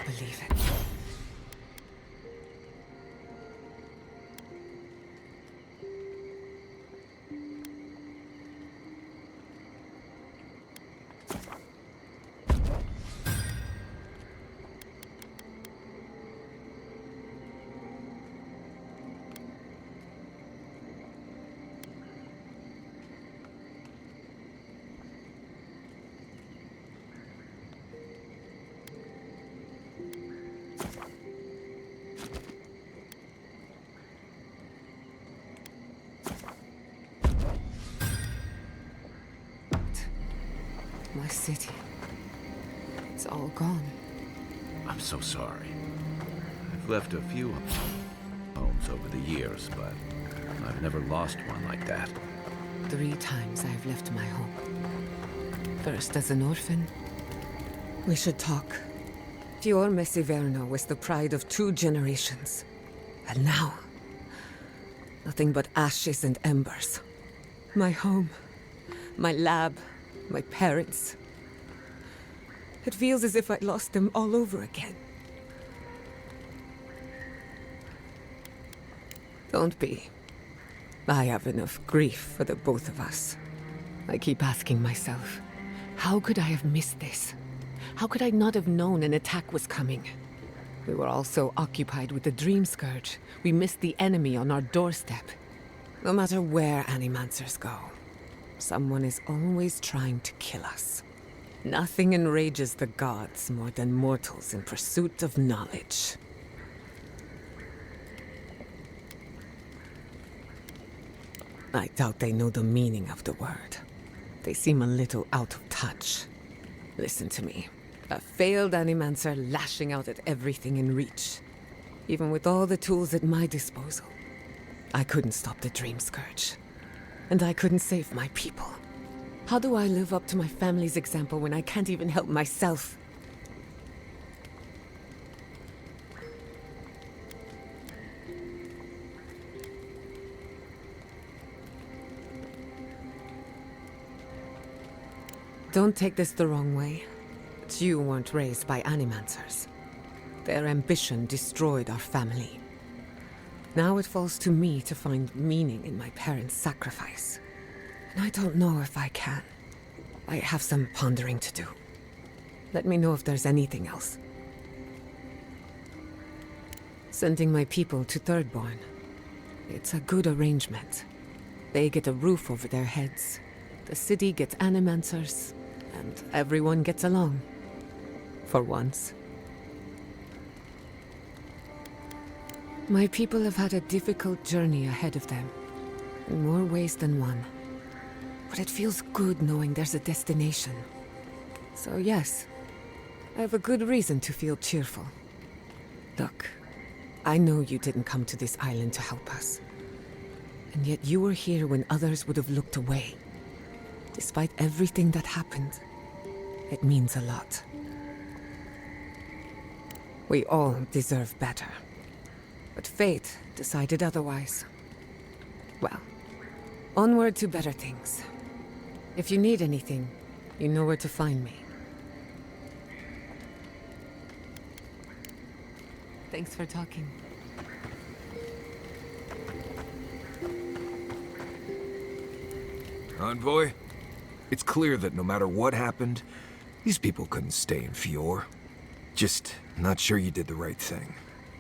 Believe it. My city. It's all gone. I'm so sorry. I've left a few homes over the years, but I've never lost one like that. 3 times I've left my home. First as an orphan. We should talk. Fior Messiverno was the pride of 2 generations. And now, nothing but ashes and embers. My home, my lab, my parents. It feels as if I lost them all over again. Don't be. I have enough grief for the both of us. I keep asking myself, how could I have missed this? How could I not have known an attack was coming? We were all so occupied with the Dream Scourge, we missed the enemy on our doorstep. No matter where Animancers go, someone is always trying to kill us. Nothing enrages the gods more than mortals in pursuit of knowledge. I doubt they know the meaning of the word. They seem a little out of touch. Listen to me. A failed Animancer lashing out at everything in reach. Even with all the tools at my disposal. I couldn't stop the Dream Scourge. And I couldn't save my people. How do I live up to my family's example when I can't even help myself? Don't take this the wrong way, but you weren't raised by Animancers. Their ambition destroyed our family. Now it falls to me to find meaning in my parents' sacrifice. And I don't know if I can. I have some pondering to do. Let me know if there's anything else. Sending my people to Thirdborn. It's a good arrangement. They get a roof over their heads. The city gets Animancers. And everyone gets along. For once. My people have had a difficult journey ahead of them. In more ways than one. But it feels good knowing there's a destination. So yes, I have a good reason to feel cheerful. Look, I know you didn't come to this island to help us. And yet you were here when others would have looked away. Despite everything that happened, it means a lot. We all deserve better. But fate decided otherwise. Well, onward to better things. If you need anything, you know where to find me. Thanks for talking. Envoy, it's clear that no matter what happened, these people couldn't stay in Fior. Just not sure you did the right thing.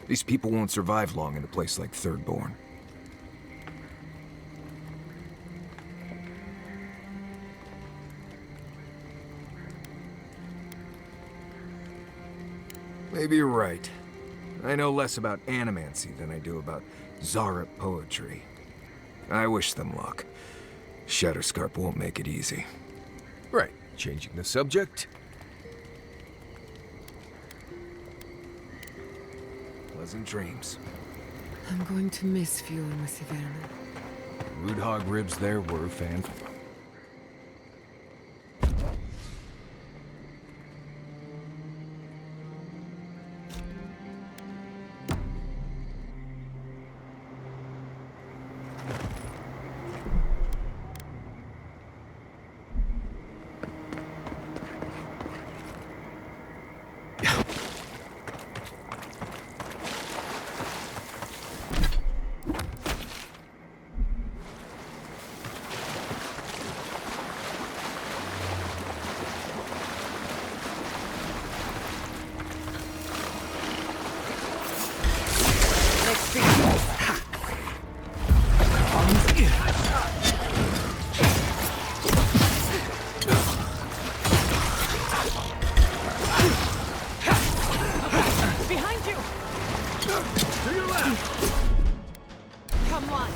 These people won't survive long in a place like Thirdborn. Maybe you're right. I know less about animancy than I do about Zarep poetry. I wish them luck. Shatterscarp won't make it easy. Right, changing the subject. Pleasant dreams. I'm going to miss Fior Massiverno. Rude hog ribs there were fan. Behind you! To your left! Come on!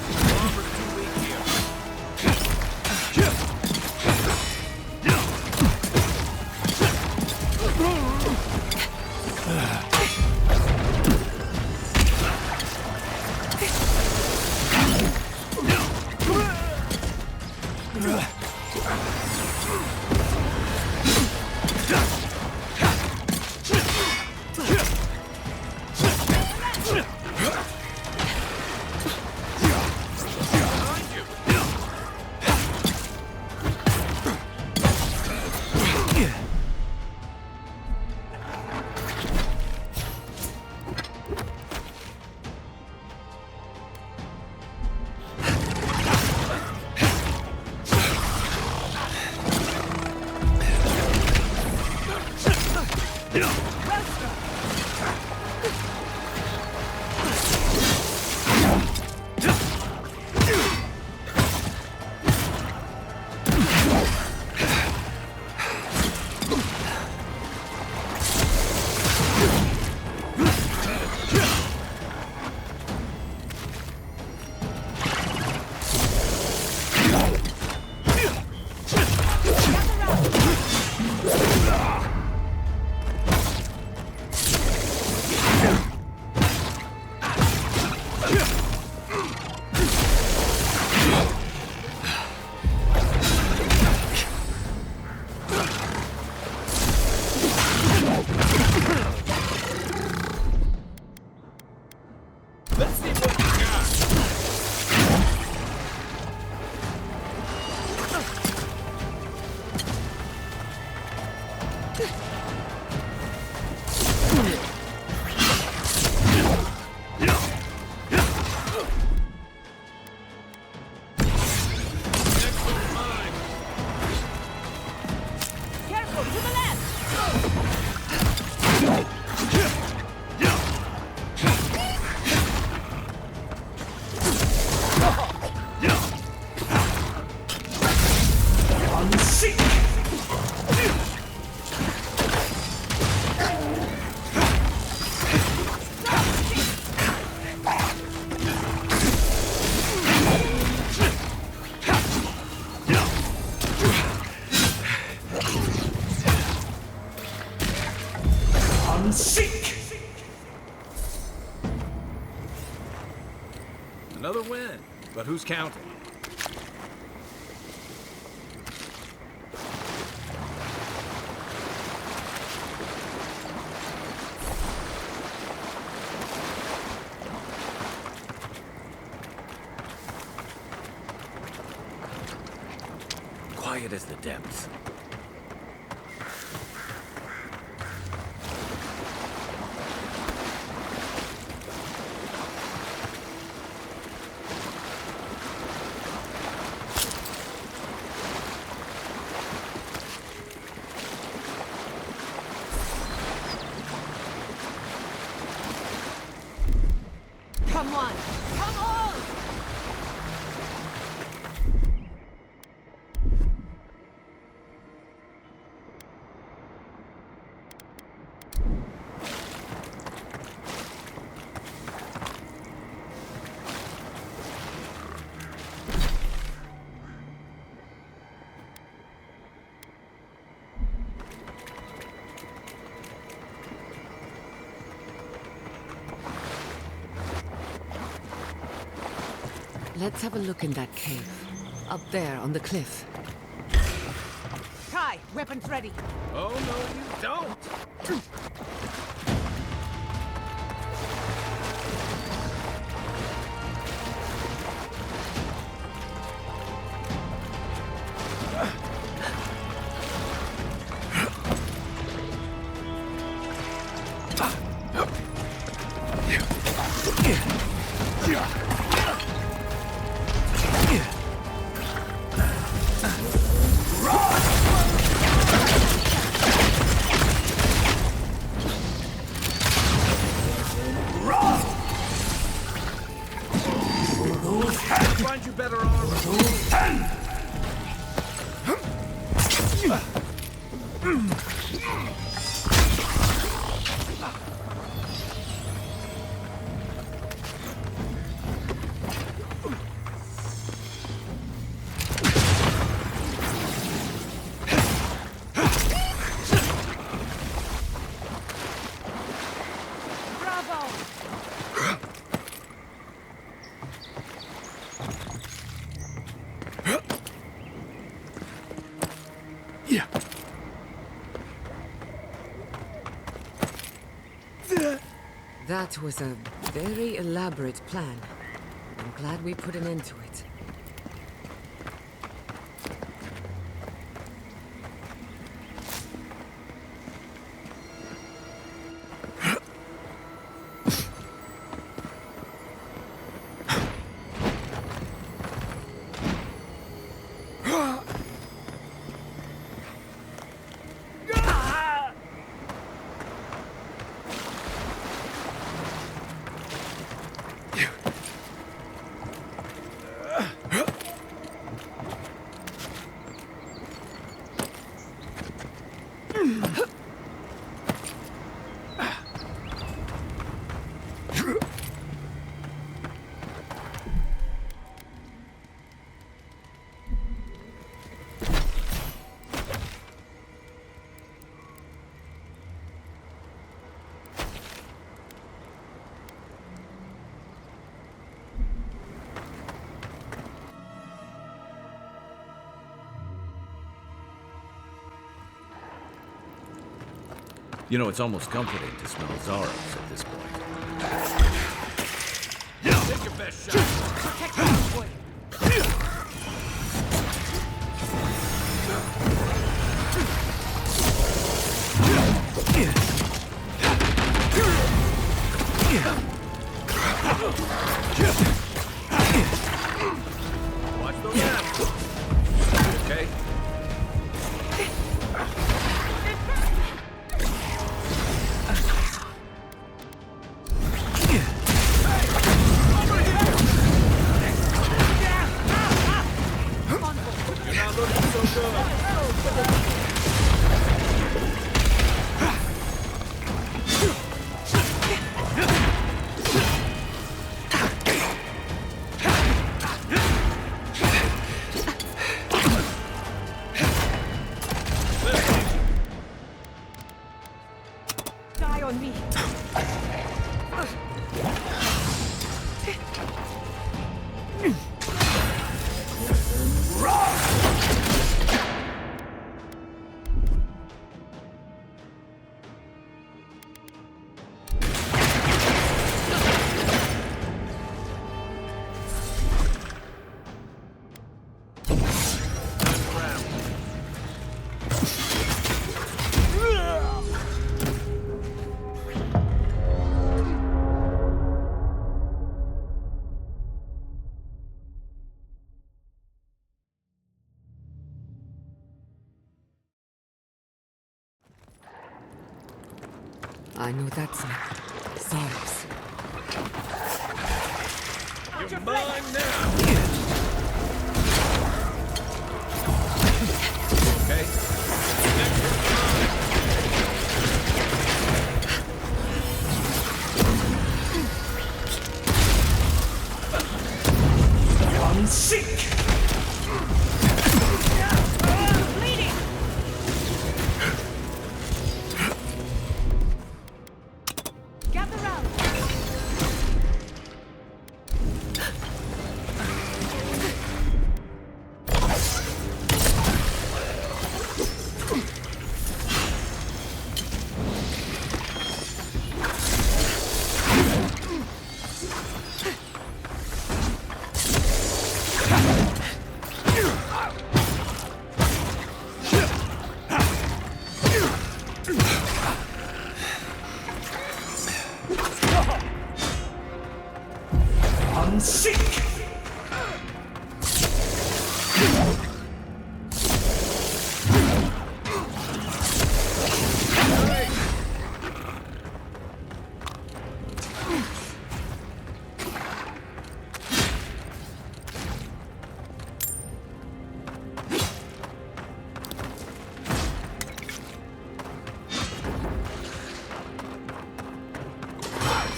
Another win. But who's counting? Quiet as the depths. Come on! Come on! Let's have a look in that cave. Up there on the cliff. Kai, weapons ready. Oh, no, you don't! Find you better armor. That was a very elaborate plan. I'm glad we put an end to it. You know, it's almost comforting to smell Zaros at this point. Take your best shot. Protect the boy. Watch those hands. Okay? I know that's not Zara's. You're mine now! Okay? I'm sick! Gather round. I'm sick!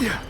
Yeah.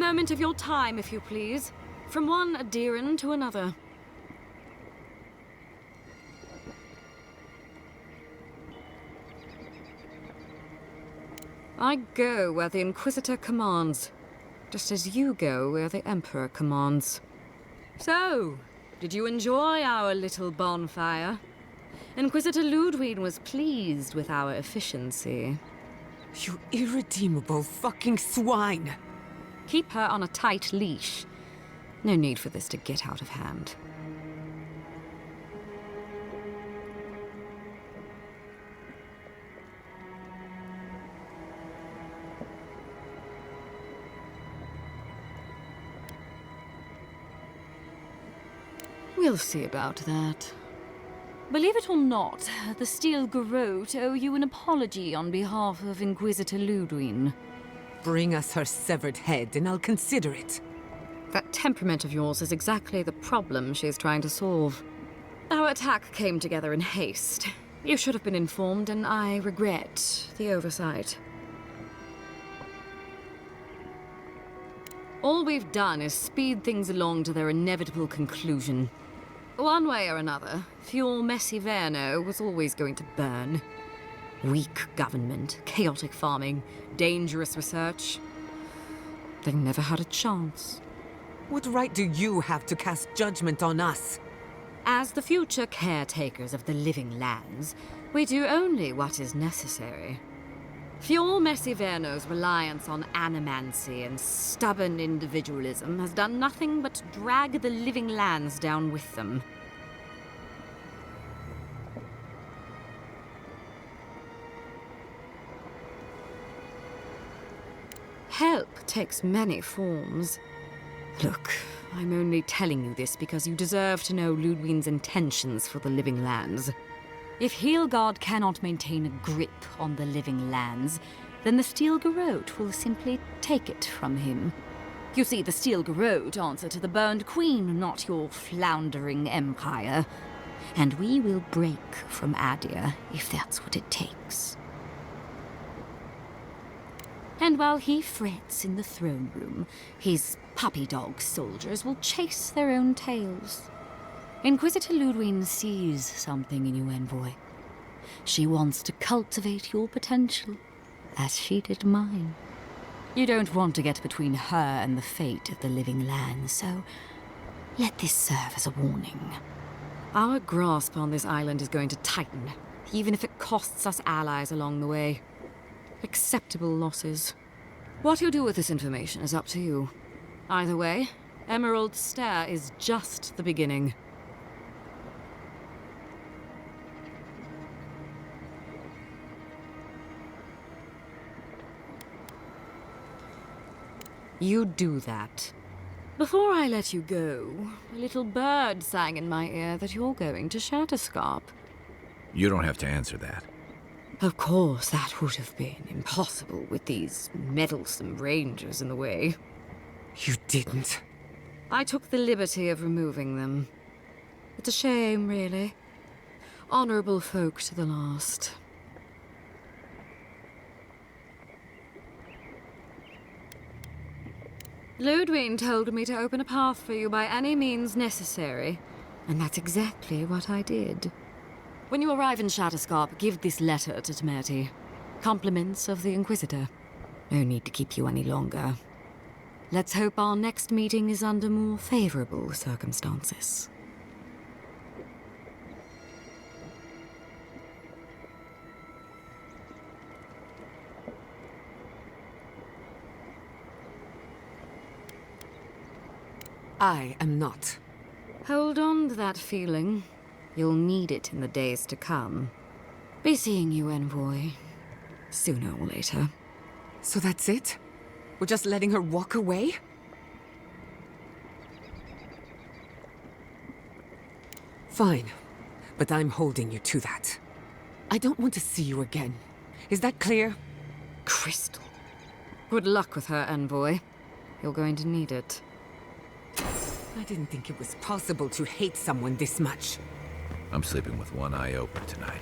moment of your time, if you please. From one Adiran to another. I go where the Inquisitor commands, just as you go where the Emperor commands. So, did you enjoy our little bonfire? Inquisitor Ludwig was pleased with our efficiency. You irredeemable fucking swine! Keep her on a tight leash. No need for this to get out of hand. We'll see about that. Believe it or not, the Steel Garrote owe you an apology on behalf of Inquisitor Ludwig. Bring us her severed head and I'll consider it. That temperament of yours is exactly the problem she's trying to solve. Our attack came together in haste. You should have been informed, and I regret the oversight. All we've done is speed things along to their inevitable conclusion. One way or another, Fuel Messiverno was always going to burn. Weak government, chaotic farming, dangerous research. They never had a chance. What right do you have to cast judgment on us? As the future caretakers of the living lands, we do only what is necessary. Fuel Messiverno's reliance on animancy and stubborn individualism has done nothing but drag the living lands down with them. Help takes many forms. Look, I'm only telling you this because you deserve to know Ludwig's intentions for the living lands. If Heelgard cannot maintain a grip on the living lands, then the Steel Garrote will simply take it from him. You see, the Steel Garrote answer to the Burned Queen, not your floundering empire. And we will break from Adia if that's what it takes. And while he frets in the throne room, his puppy dog soldiers will chase their own tails. Inquisitor Ludwig sees something in you, Envoy. She wants to cultivate your potential, as she did mine. You don't want to get between her and the fate of the living land, so let this serve as a warning. Our grasp on this island is going to tighten, even if it costs us allies along the way. Acceptable losses. What you do with this information is up to you. Either way, Emerald Stair is just the beginning. You do that. Before I let you go, a little bird sang in my ear that you're going to Shatterscarp. You don't have to answer that. Of course, that would have been impossible with these meddlesome rangers in the way. You didn't. I took the liberty of removing them. It's a shame, really. Honorable folk to the last. Ludwig told me to open a path for you by any means necessary, and that's exactly what I did. When you arrive in Shatterscarp, give this letter to Temerty. Compliments of the Inquisitor. No need to keep you any longer. Let's hope our next meeting is under more favorable circumstances. I am not. Hold on to that feeling. You'll need it in the days to come. Be seeing you, Envoy. Sooner or later. So that's it? We're just letting her walk away? Fine. But I'm holding you to that. I don't want to see you again. Is that clear? Crystal. Good luck with her, Envoy. You're going to need it. I didn't think it was possible to hate someone this much. I'm sleeping with one eye open tonight.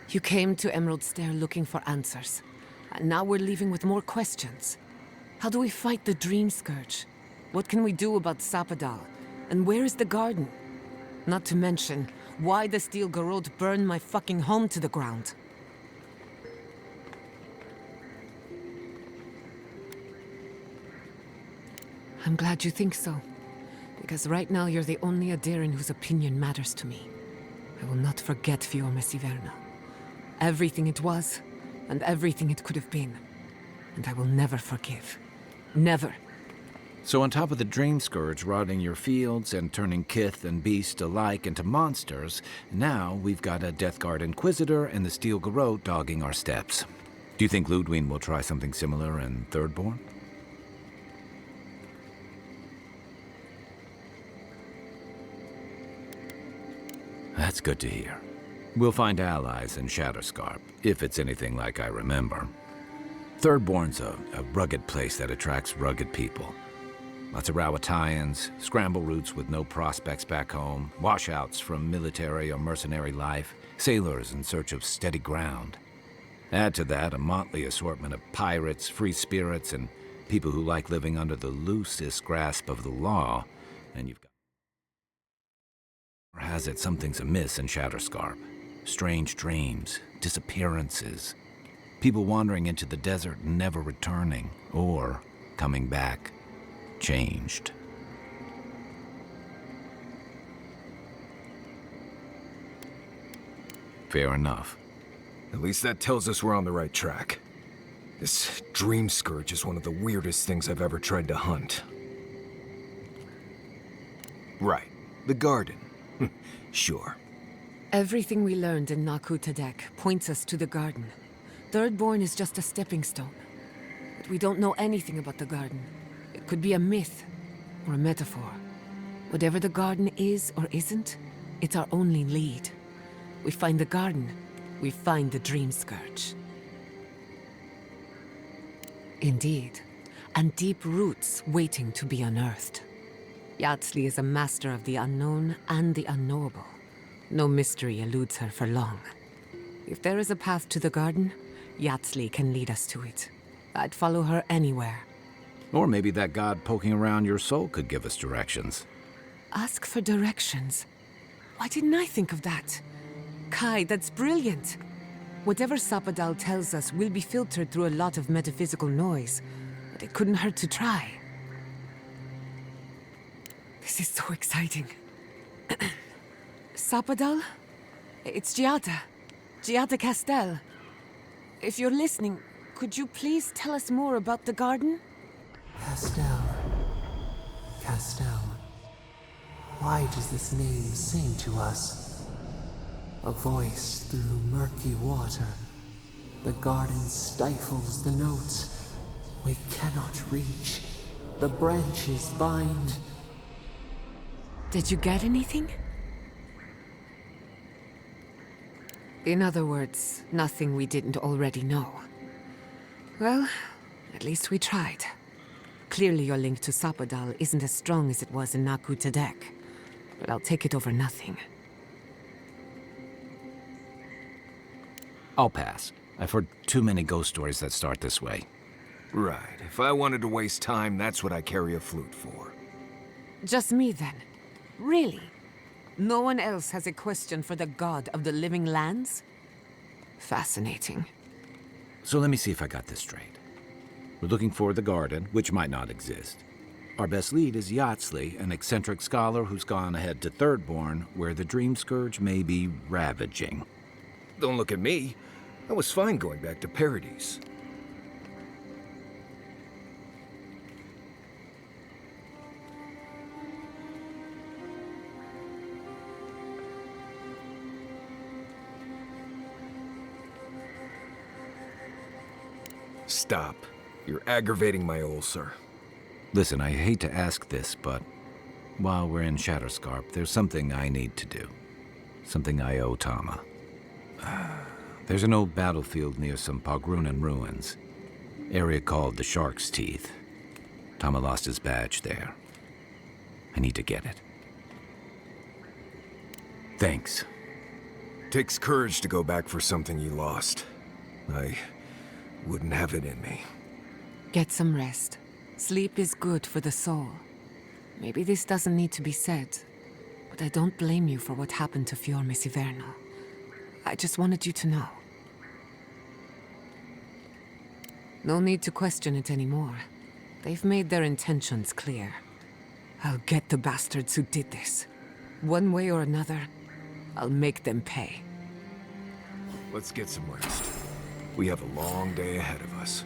You came to Emerald Stair looking for answers. And now we're leaving with more questions. How do we fight the Dream Scourge? What can we do about Sapadal? And where is the garden? Not to mention, why the Steel Garrote burned my fucking home to the ground. I'm glad you think so. Because right now you're the only Adairan whose opinion matters to me. I will not forget Fior Messiverna. Everything it was, and everything it could have been. And I will never forgive. Never. So on top of the Dream Scourge rotting your fields and turning kith and beast alike into monsters, now we've got a Death Guard Inquisitor and the Steel Garrote dogging our steps. Do you think Ludwig will try something similar in Thirdborn? That's good to hear. We'll find allies in Shatterscarp, if it's anything like I remember. Thirdborn's a rugged place that attracts rugged people. Lots of Rawatayans, scramble routes with no prospects back home, washouts from military or mercenary life, sailors in search of steady ground. Add to that a motley assortment of pirates, free spirits, and people who like living under the loosest grasp of the law, and you've got... Or has it something's amiss in Shatterscarp? Strange dreams, disappearances, people wandering into the desert and never returning, or coming back, changed. Fair enough. At least that tells us we're on the right track. This Dream Scourge is one of the weirdest things I've ever tried to hunt. Right, the garden. Sure. Everything we learned in Naku Tadek points us to the garden. Thirdborn is just a stepping stone. But we don't know anything about the garden. It could be a myth, or a metaphor. Whatever the garden is or isn't, it's our only lead. We find the garden, we find the Dream Scourge. Indeed, and deep roots waiting to be unearthed. Yatsley is a master of the unknown and the unknowable. No mystery eludes her for long. If there is a path to the garden, Yatsley can lead us to it. I'd follow her anywhere. Or maybe that god poking around your soul could give us directions. Ask for directions? Why didn't I think of that? Kai, that's brilliant. Whatever Sapadal tells us will be filtered through a lot of metaphysical noise, but it couldn't hurt to try. This is so exciting. Sapadal? It's Giada. Giada Castel. If you're listening, could you please tell us more about the garden? Castel. Castel. Why does this name sing to us? A voice through murky water. The garden stifles the notes. We cannot reach. The branches bind. Did you get anything? In other words, nothing we didn't already know. Well, at least we tried. Clearly your link to Sapadal isn't as strong as it was in Naku Tadek, but I'll take it over nothing. I'll pass. I've heard too many ghost stories that start this way. Right. If I wanted to waste time, that's what I carry a flute for. Just me, then? Really? No one else has a question for the god of the living lands? Fascinating. So let me see if I got this straight. We're looking for the garden, which might not exist. Our best lead is Yatsley, an eccentric scholar who's gone ahead to Thirdborn, where the Dream Scourge may be ravaging. Don't look at me. I was fine going back to Paradise. Stop. You're aggravating my ulcer. Listen, I hate to ask this, but while we're in Shatterscarp, there's something I need to do. Something I owe Tama. There's an old battlefield near some Pogrunan ruins. Area called the Shark's Teeth. Tama lost his badge there. I need to get it. Thanks. Takes courage to go back for something you lost. I wouldn't have it in me. Get some rest. Sleep is good for the soul. Maybe this doesn't need to be said, but I don't blame you for what happened to Fior Mesiverno. I just wanted you to know. No need to question it anymore. They've made their intentions clear. I'll get the bastards who did this. One way or another, I'll make them pay. Let's get some rest. We have a long day ahead of us.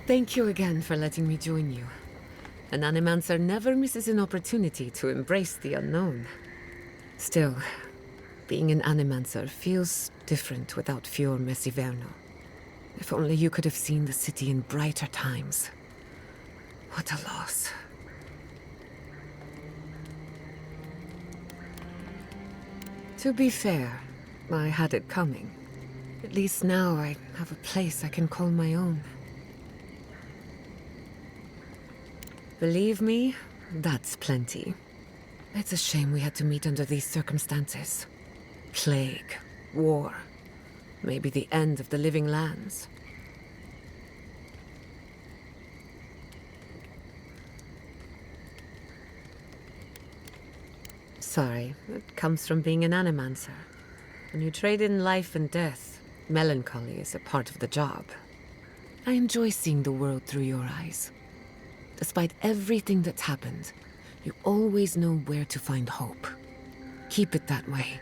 Thank you again for letting me join you. An Animancer never misses an opportunity to embrace the unknown. Still, being an Animancer feels different without Fior Mesiverno. If only you could have seen the city in brighter times. What a loss. To be fair, I had it coming. At least now I have a place I can call my own. Believe me, that's plenty. It's a shame we had to meet under these circumstances. Plague, war, maybe the end of the living lands. Sorry, it comes from being an Animancer. When you trade in life and death, melancholy is a part of the job. I enjoy seeing the world through your eyes. Despite everything that's happened, you always know where to find hope. Keep it that way.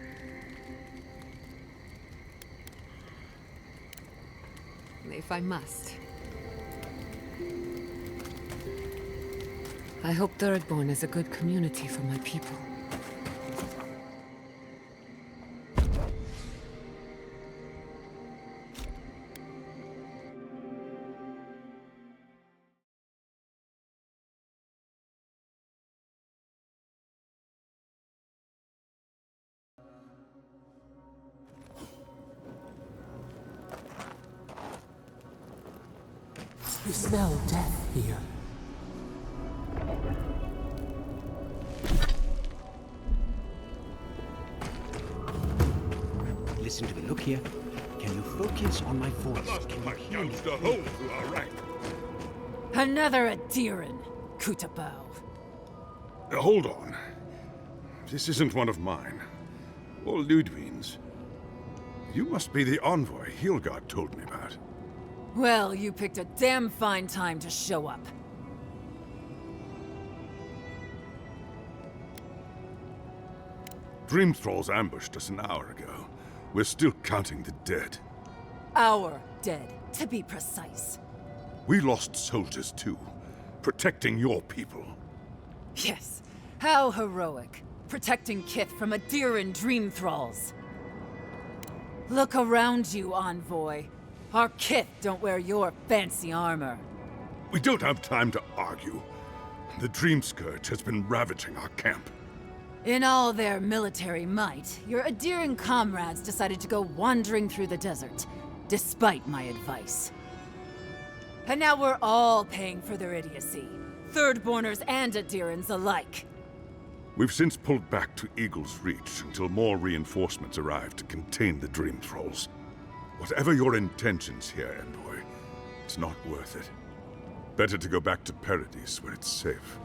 If I must. I hope Thirdborn is a good community for my people. You smell death here. Listen to me. Look here. Can you focus on my voice? Must my youngster hold through our rank. Another Adiran, Kutabao. Hold on. This isn't one of mine. Or Ludwig's. You must be the envoy Hilgard told me about. Well, you picked a damn fine time to show up. Dream Thralls ambushed us an hour ago. We're still counting the dead. Our dead, to be precise. We lost soldiers too, protecting your people. Yes, how heroic. Protecting Kith from Adiran Dream Thralls. Look around you, envoy. Our Kith don't wear your fancy armor. We don't have time to argue. The Dream Scourge has been ravaging our camp. In all their military might, your Adiran comrades decided to go wandering through the desert, despite my advice. And now we're all paying for their idiocy. Thirdborners and Adirans alike. We've since pulled back to Eagle's Reach until more reinforcements arrive to contain the Dream Thralls. Whatever your intentions here, Envoy, it's not worth it. Better to go back to Paradise where it's safe.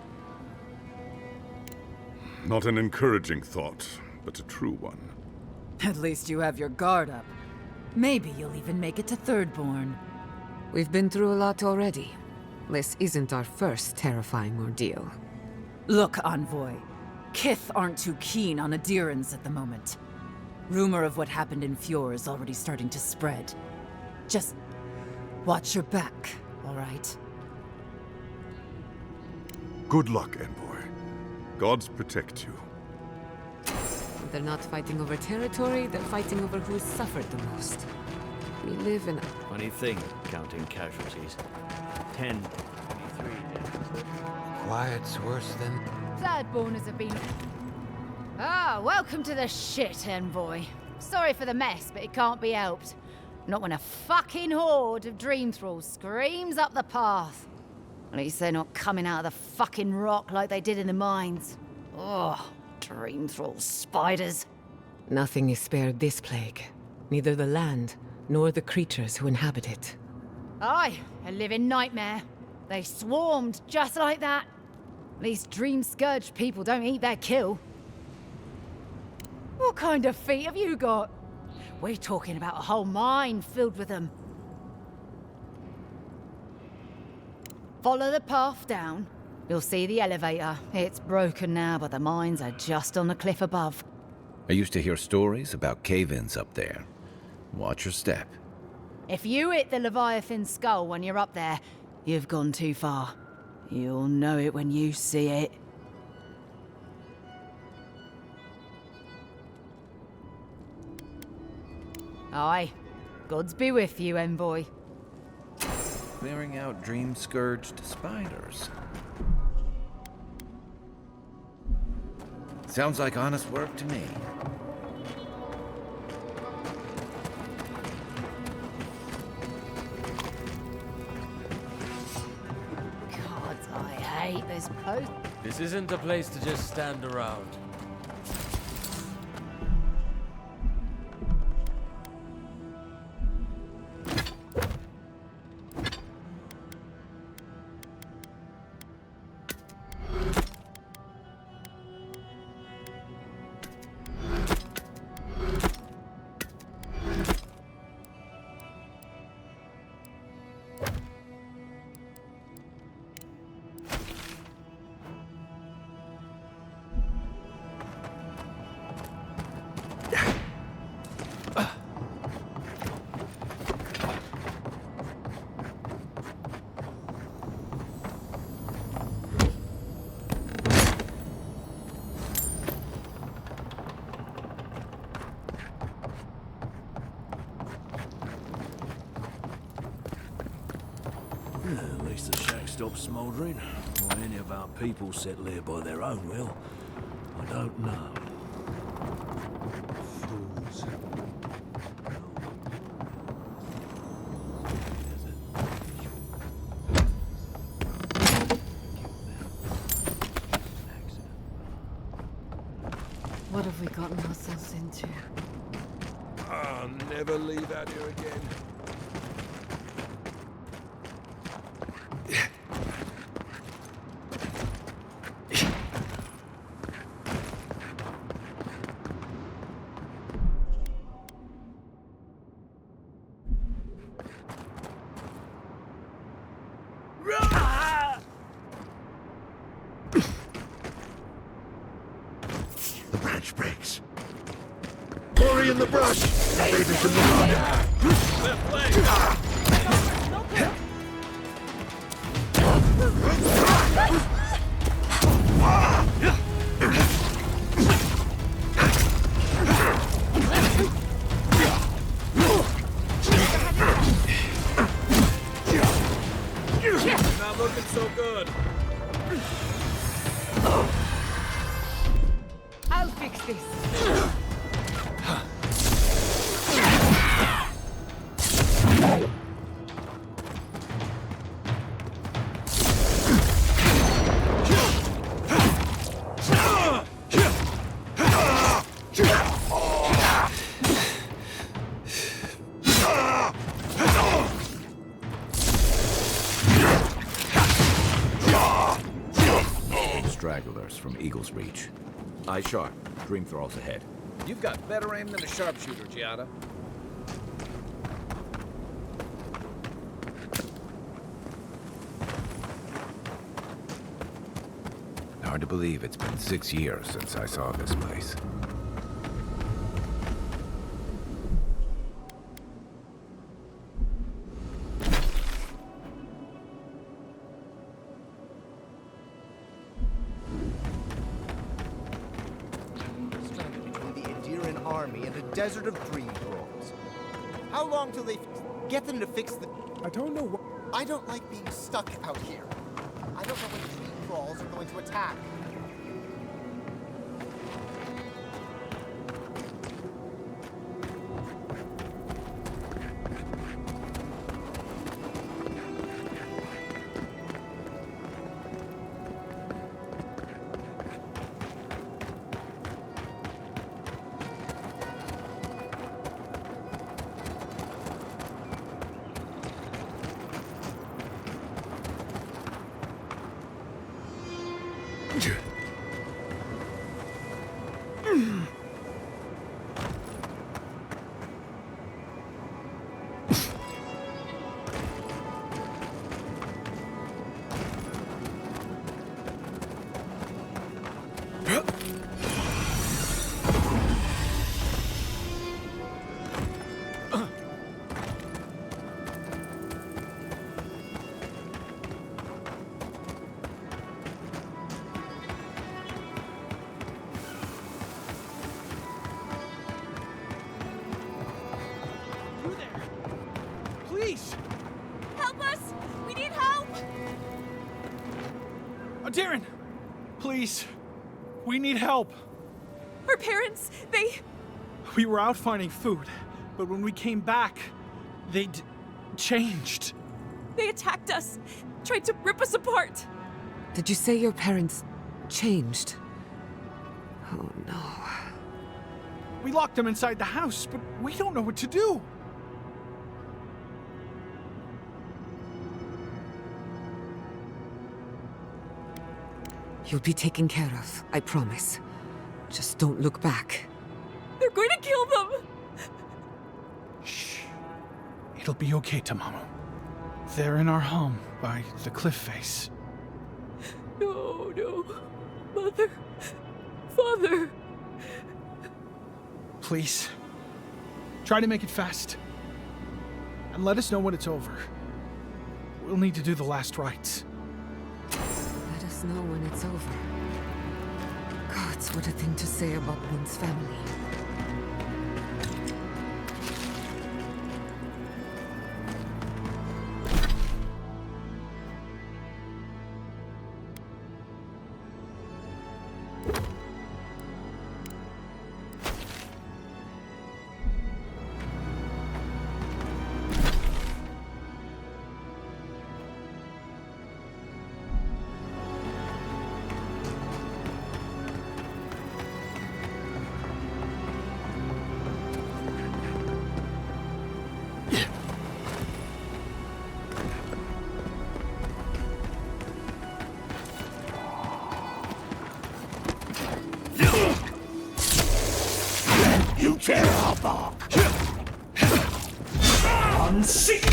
Not an encouraging thought, but a true one. At least you have your guard up. Maybe you'll even make it to Thirdborn. We've been through a lot already. This isn't our first terrifying ordeal. Look, envoy. Kith aren't too keen on Adirans at the moment. Rumor of what happened in Fjord is already starting to spread. Just watch your back, all right? Good luck, Envoy. Gods protect you. They're not fighting over territory, they're fighting over who's suffered the most. We live in a... Funny thing, counting casualties. 10, 23 dead. Quiet's worse than... Thirdborners have been... Ah, welcome to the shit, Envoy. Sorry for the mess, but it can't be helped. Not when a fucking horde of dream thralls screams up the path. At least they're not coming out of the fucking rock like they did in the mines. Ugh, dream thrall spiders. Nothing is spared this plague. Neither the land, nor the creatures who inhabit it. Aye, a living nightmare. They swarmed just like that. These dream scourge people don't eat their kill. What kind of feet have you got? We're talking about a whole mine filled with them. Follow the path down. You'll see the elevator. It's broken now, but the mines are just on the cliff above. I used to hear stories about cave-ins up there. Watch your step. If you hit the Leviathan skull when you're up there, you've gone too far. You'll know it when you see it. Aye. Gods be with you, envoy. Clearing out dream-scourged spiders. Sounds like honest work to me. God, I hate this post. This isn't the place to just stand around. At least the shack stopped smouldering. Why any of our people settle here by their own will, I don't know. Fools. What have we gotten ourselves into? I'll never leave out here again. The branch breaks. Glory in the brush! Save it in the Not looking so good. I'll fix this. Stragglers from Eagle's Reach. Eye sharp. Dream thralls ahead. You've got better aim than a sharpshooter, Giada. Hard to believe it's been 6 years since I saw this place. Army and a desert of dream thralls. How long till they get them to fix the... I don't know what... I don't like being stuck out here. I don't know when dream thralls are going to attack. Please! Help us! We need help! Darren! Please! We need help! Our parents, We were out finding food, but when we came back, they'd changed. They attacked us, tried to rip us apart. Did you say your parents changed? Oh no. We locked them inside the house, but we don't know what to do. You'll be taken care of, I promise. Just don't look back. They're going to kill them! Shh. It'll be okay, Tamamo. They're in our home, by the cliff face. No, no. Mother. Father. Please. Try to make it fast. And let us know when it's over. We'll need to do the last rites. Let us know when it's over. Gods, what a thing to say about one's family. You tear our bark! Unseek!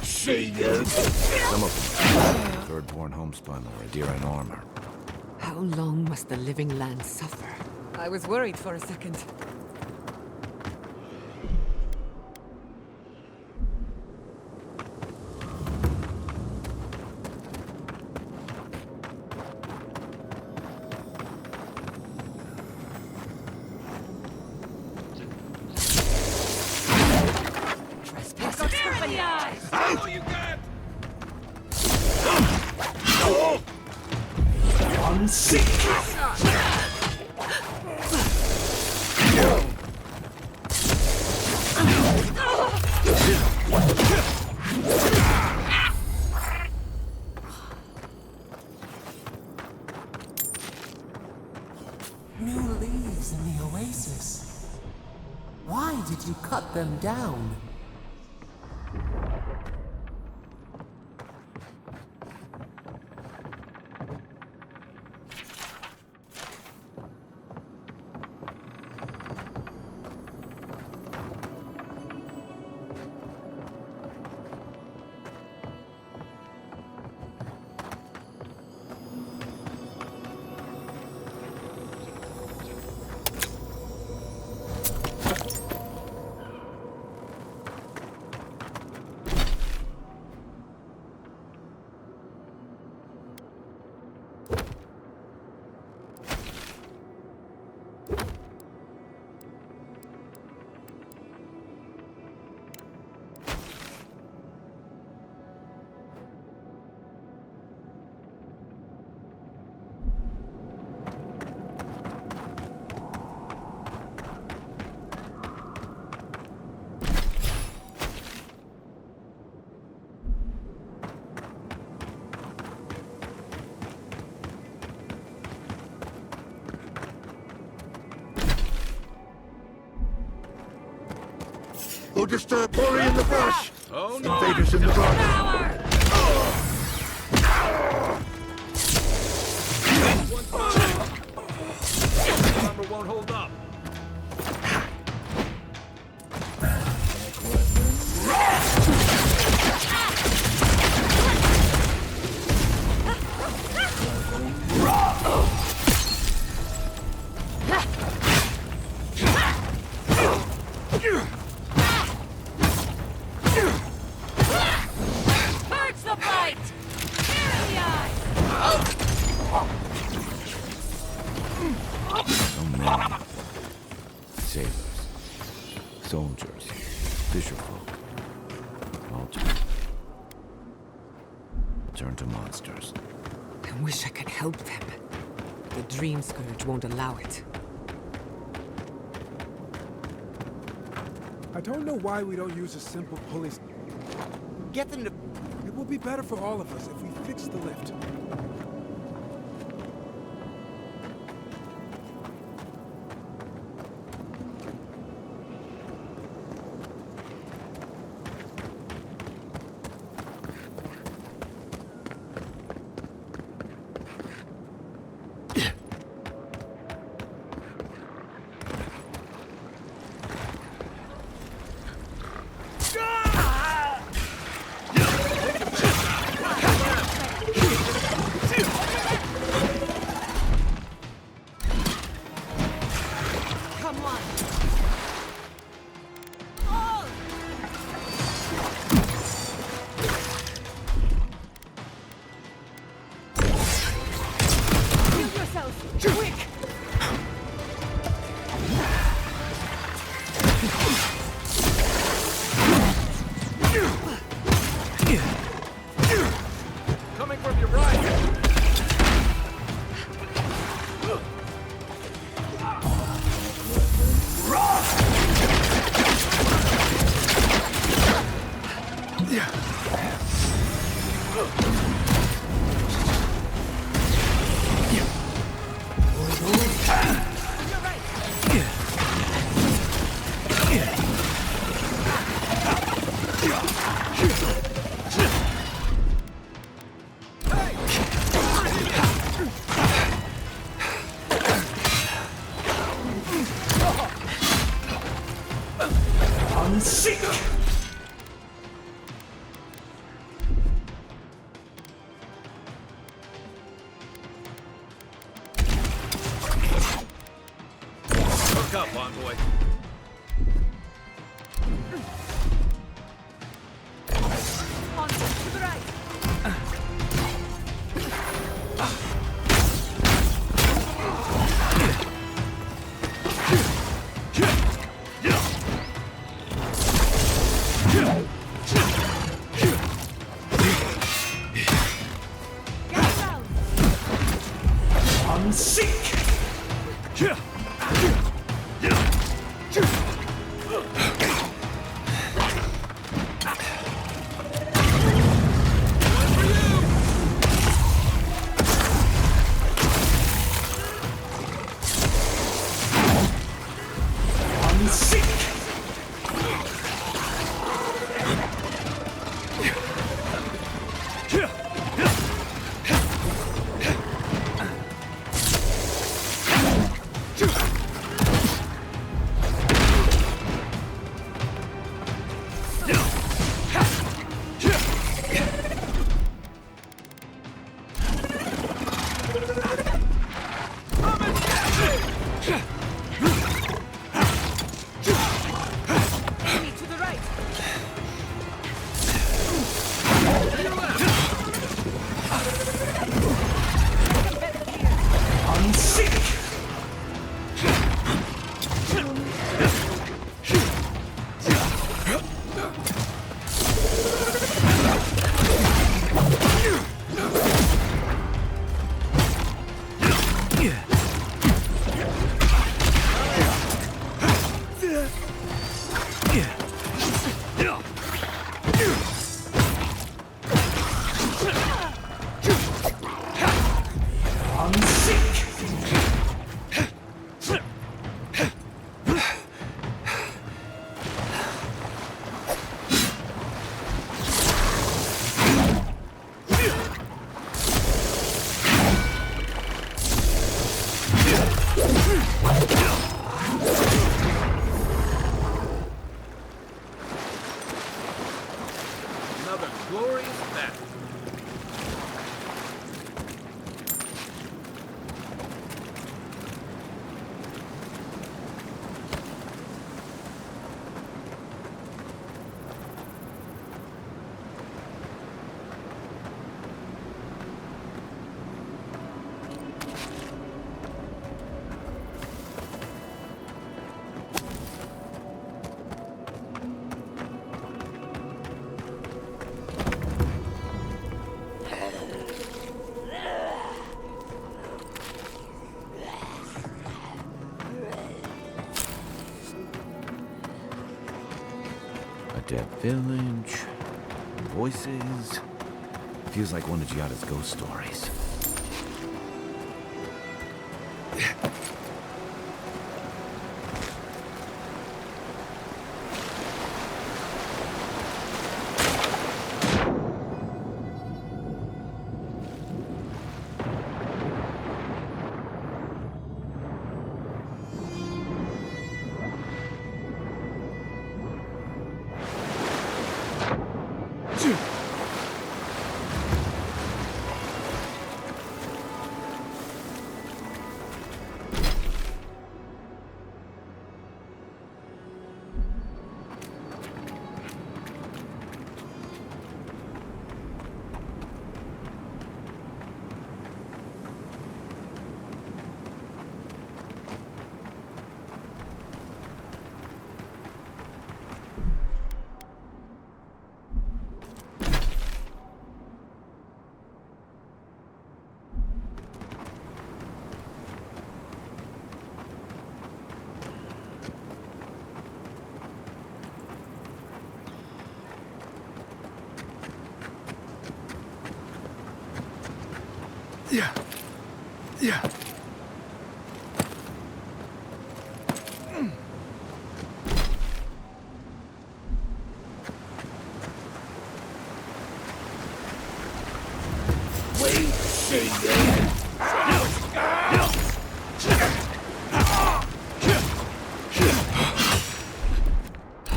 See you! Some of them third-born homespun or a deer in armor. How long must the living land suffer? I was worried for a second. New leaves in the oasis. Why did you cut them down? Who disturbed Ori in the brush? Oh no! Invaders in the dark. sniper won't hold up. Purge the fight! Here in the eyes! So many. Sailors, soldiers, fisherfolk. All turn to monsters. I wish I could help them. The Dream Scourge won't allow it. I don't know why we don't use a simple pulley. Get them to... It will be better for all of us if we fix the lift. Come on! Heal yourselves! Quick! Coming from your right! Look up, envoy. On to the right! A dead village. Voices. Feels like one of Giada's ghost stories. Yeah. Yeah.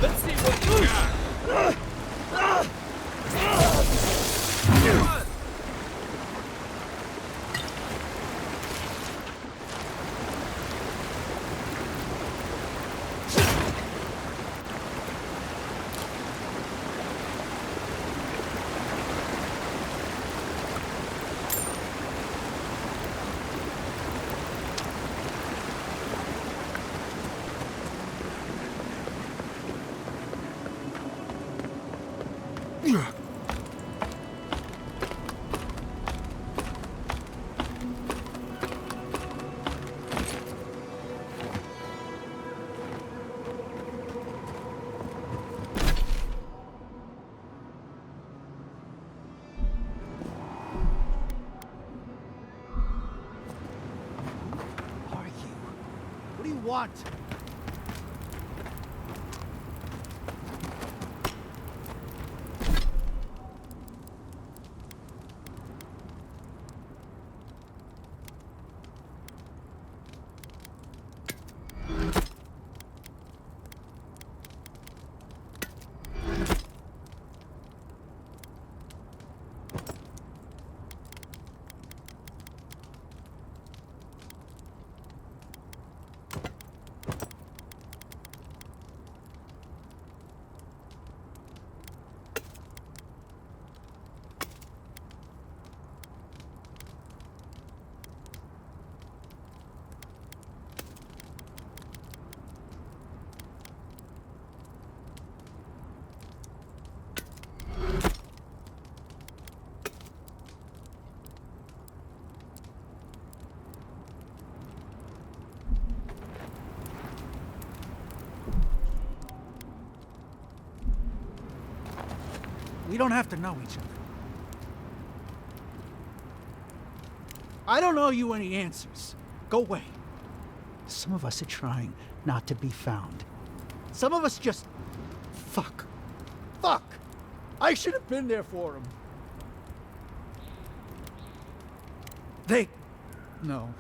Let's see what you got. What do you want? We don't have to know each other. I don't owe you any answers. Go away. Some of us are trying not to be found. Some of us just... Fuck. Fuck! I should have been there for him. No.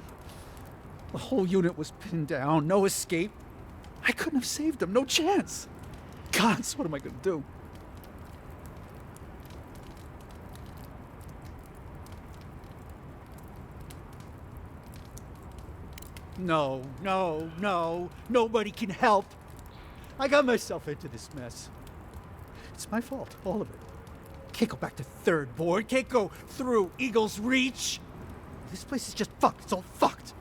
The whole unit was pinned down, no escape. I couldn't have saved them, no chance. Gods, what am I gonna do? No, no, no. Nobody can help. I got myself into this mess. It's my fault, all of it. Can't go back to Third Board. Can't go through Eagle's Reach. This place is just fucked. It's all fucked.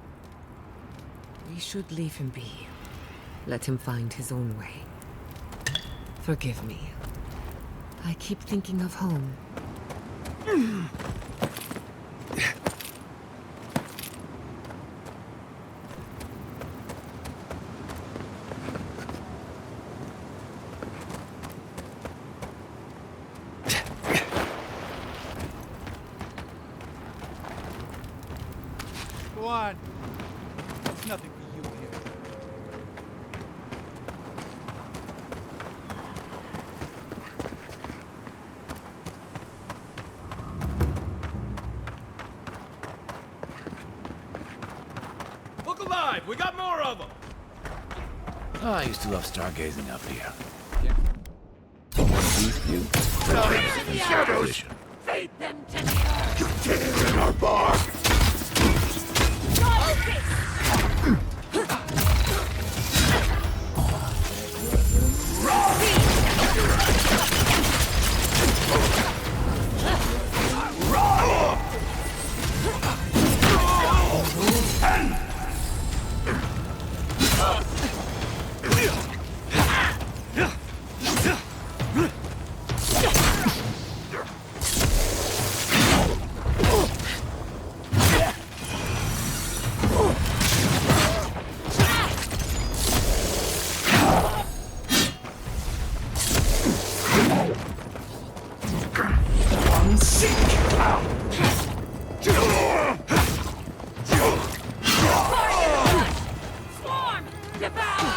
We should leave him be. Let him find his own way. Forgive me. I keep thinking of home. Go on. There's nothing for you here. Look alive! We got more of them! I used to love stargazing up here. One of these views. Shadows! Fade them to the earth! You tear in our bark! Swarm! Devour!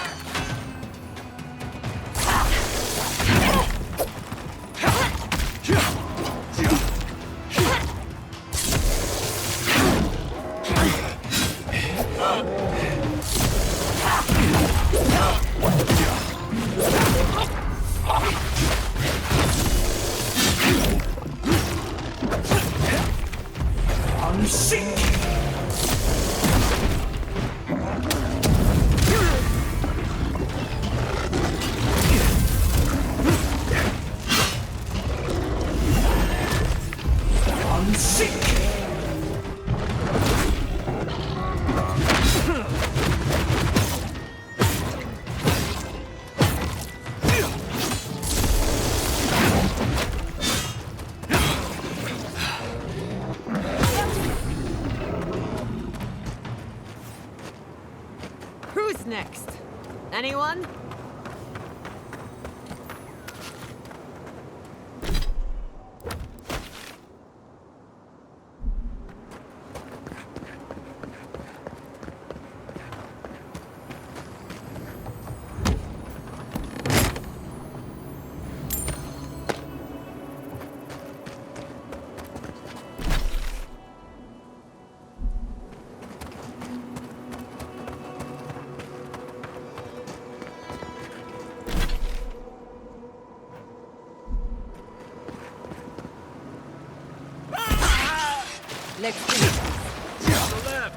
Who's next? Anyone? Let's do it. To the left!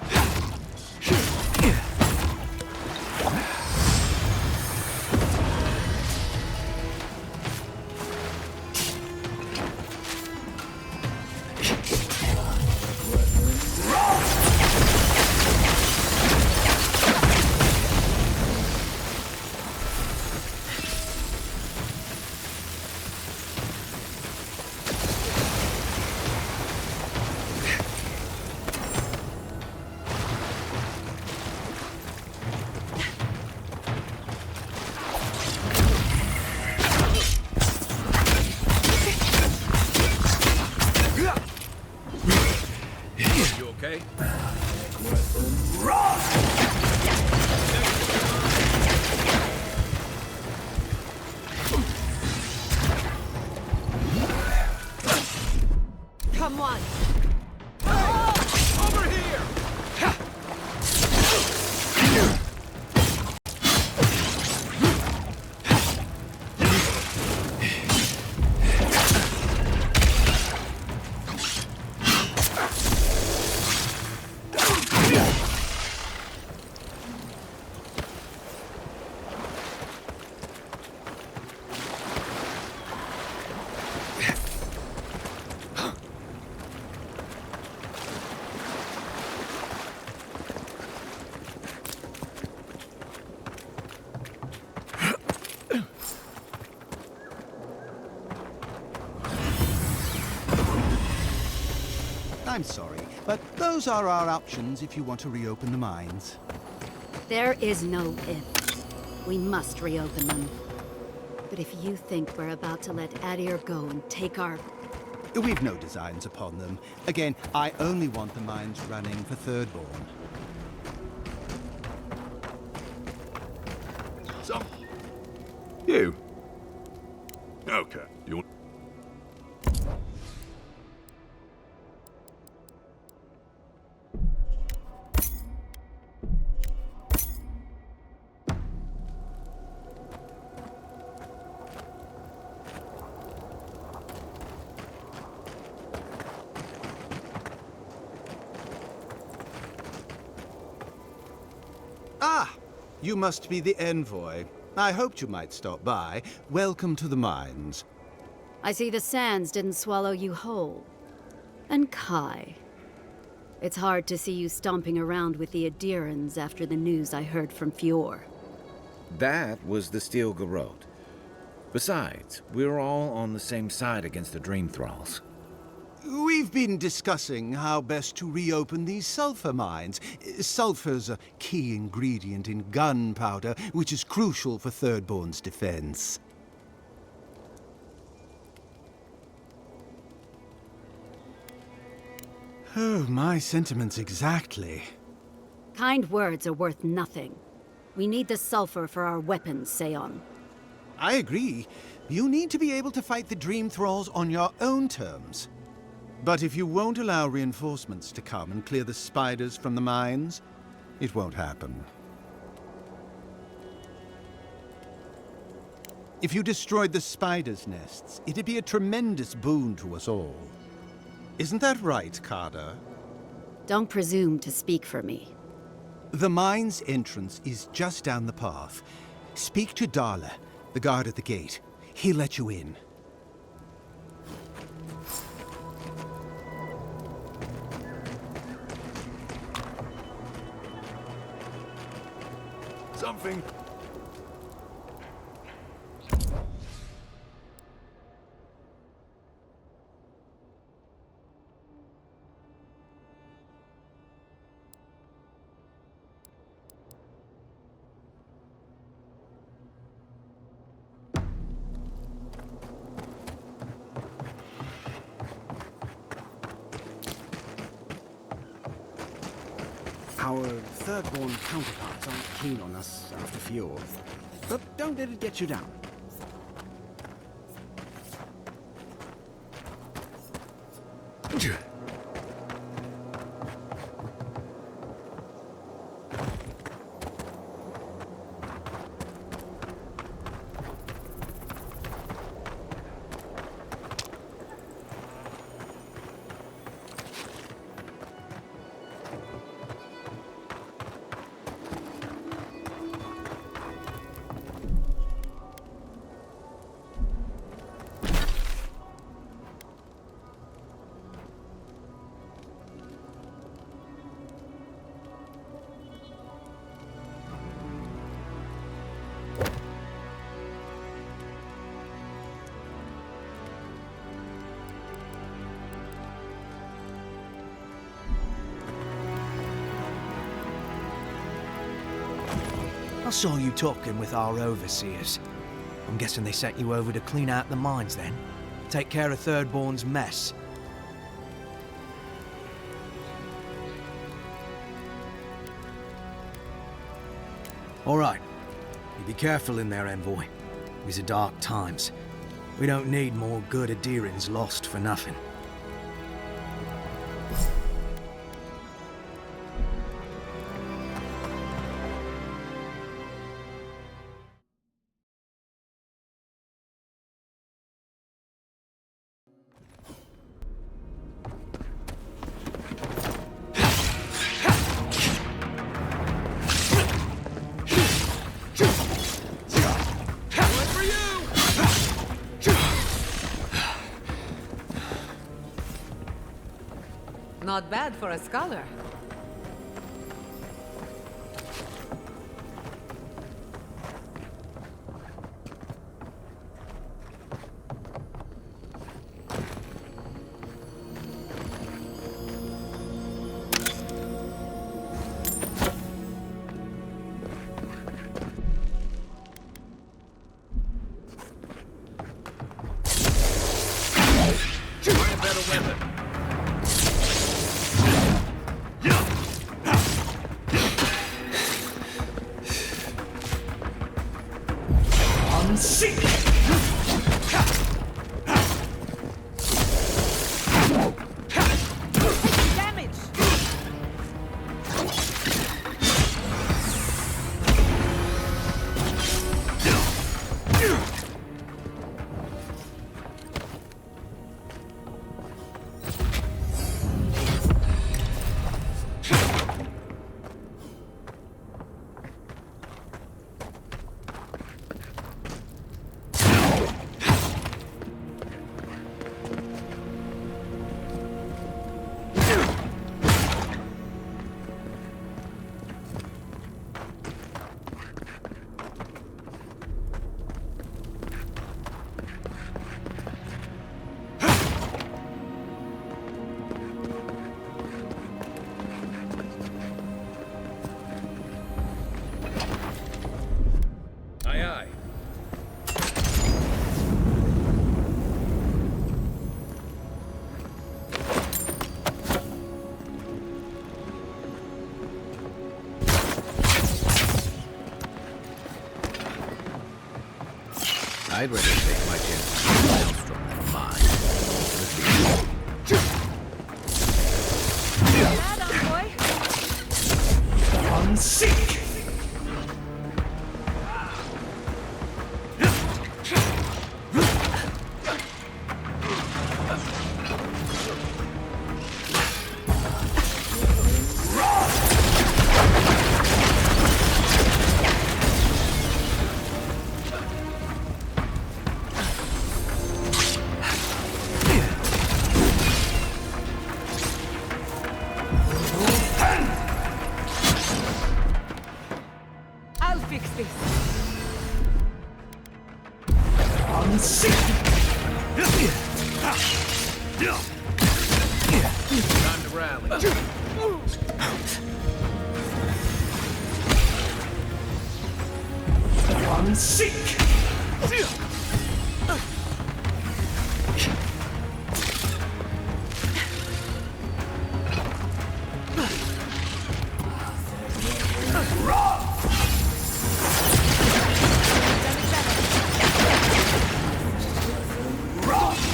You okay? Come on. Over here! I'm sorry, but those are our options if you want to reopen the mines. There is no if. We must reopen them. But if you think we're about to let Adir go and take our... We've no designs upon them. Again, I only want the mines running for Thirdborn. Some... You. Okay, you... Ah! You must be the envoy. I hoped you might stop by. Welcome to the mines. I see the sands didn't swallow you whole. And Kai. It's hard to see you stomping around with the Adirans after the news I heard from Fior. That was the Steel Garrote. Besides, we're all on the same side against the Dream Thralls. We've been discussing how best to reopen these sulfur mines. Sulfur's a key ingredient in gunpowder, which is crucial for Thirdborn's defense. Oh, my sentiments exactly. Kind words are worth nothing. We need the sulfur for our weapons, Seon. I agree. You need to be able to fight the Dream Thralls on your own terms. But if you won't allow reinforcements to come and clear the spiders from the mines, it won't happen. If you destroyed the spiders' nests, it'd be a tremendous boon to us all. Isn't that right, Kada? Don't presume to speak for me. The mine's entrance is just down the path. Speak to Darla, the guard at the gate. He'll let you in. Something... Our Thirdborn counterparts aren't keen on us after Fjord. But don't let it get you down. I saw you talking with our overseers. I'm guessing they sent you over to clean out the mines then? Take care of Thirdborn's mess. All right. You be careful in there, envoy. These are dark times. We don't need more good Adirans lost for nothing. Not bad for a scholar. I'd rather take my chances with Maelstrom than mine. Let's be That envoy? Unseek! I'll fix this. Time to rally. Unseek!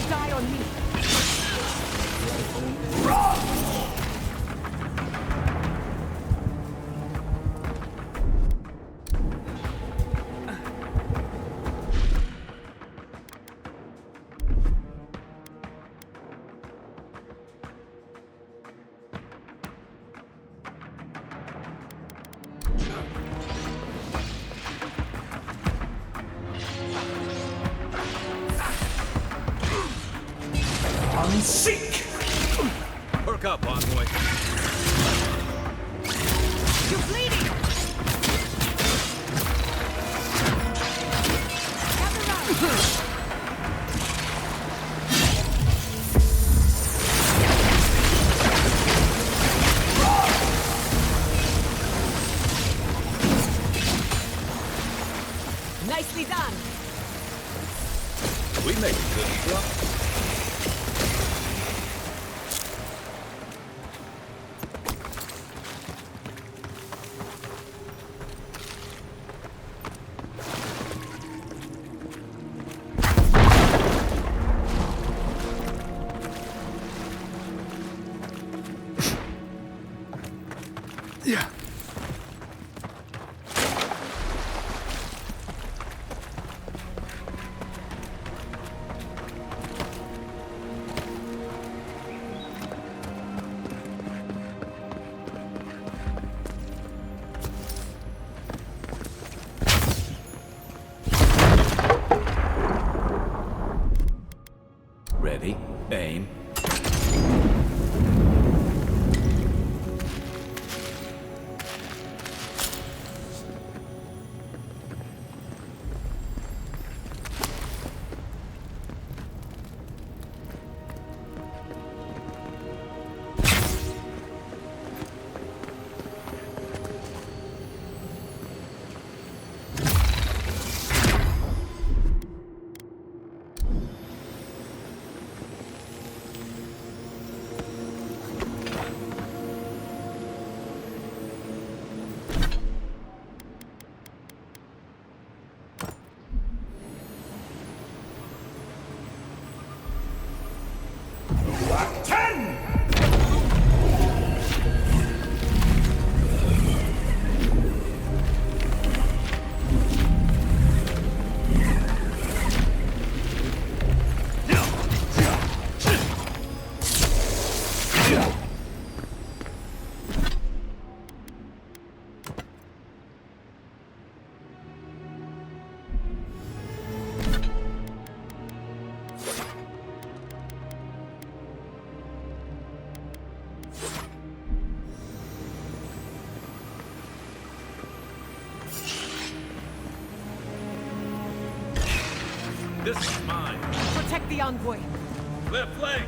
Die on me. Unseek! Perk up, envoy. You're bleeding. Nicely done. We make good stuff. Yeah. ready, aim. This is mine. Protect the envoy. Left flank.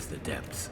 is the depths.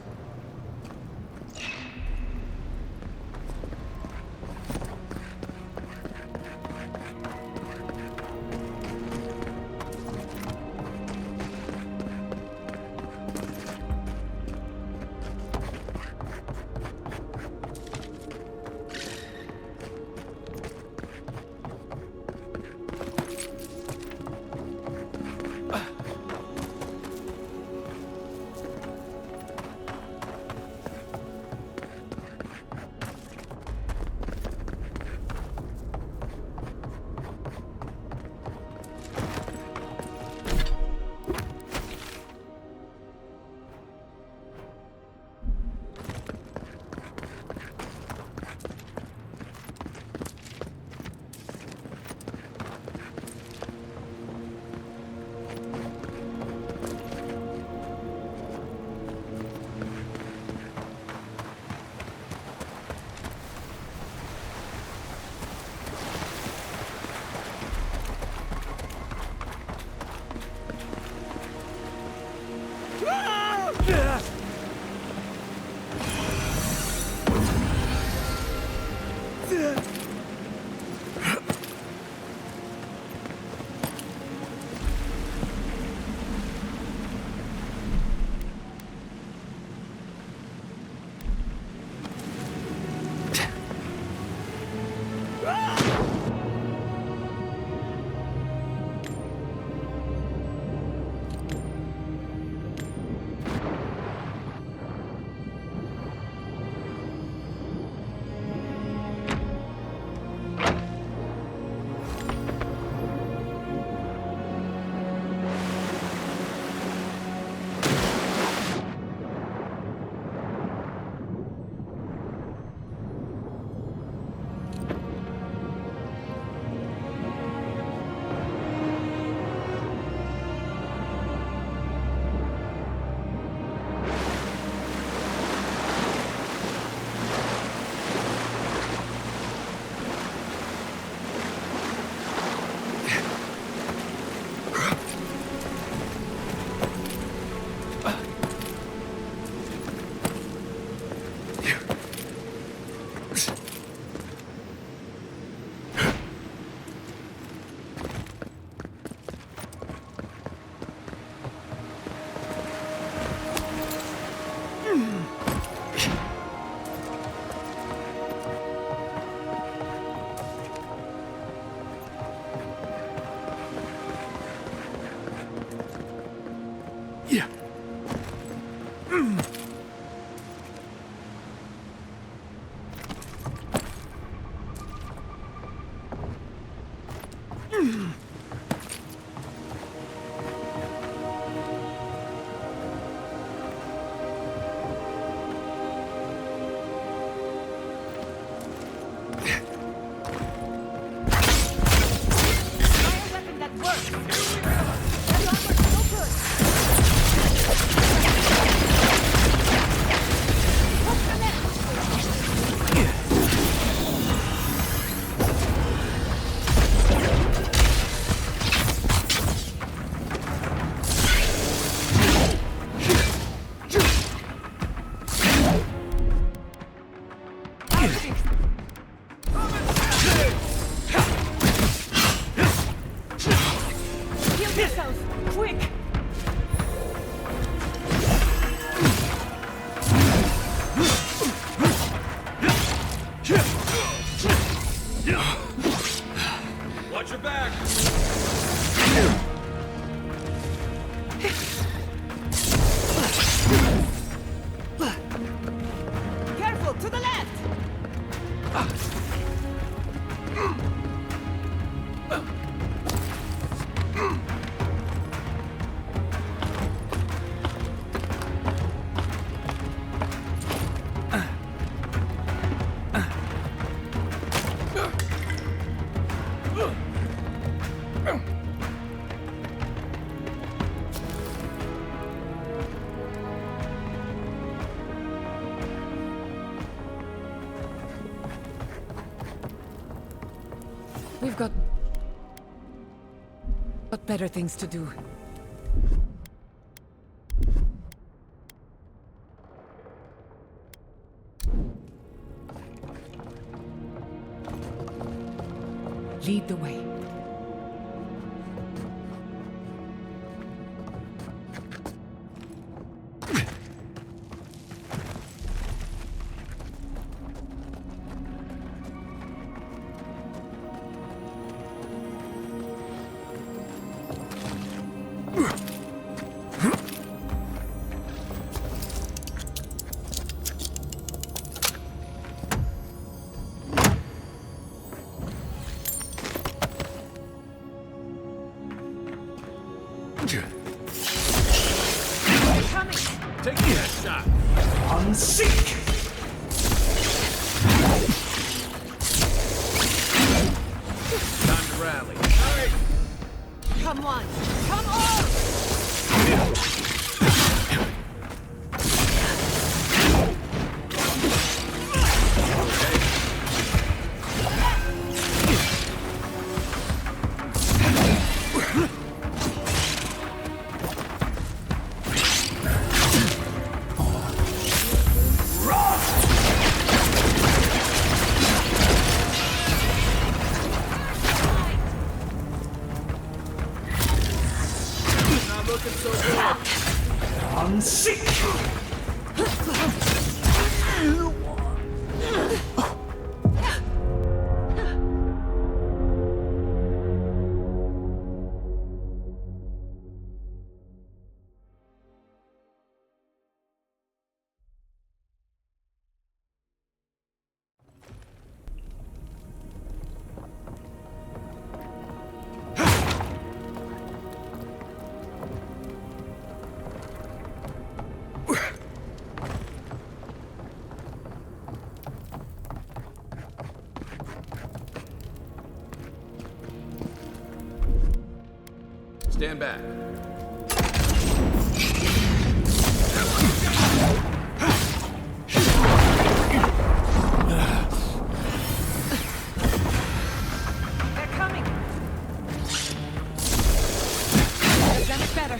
We've got better things to do. Lead the way. Take that shot. Unseek! Time to rally. Come on! Come on! Not looking so good. Unseek! Stand back. They're coming! That's better.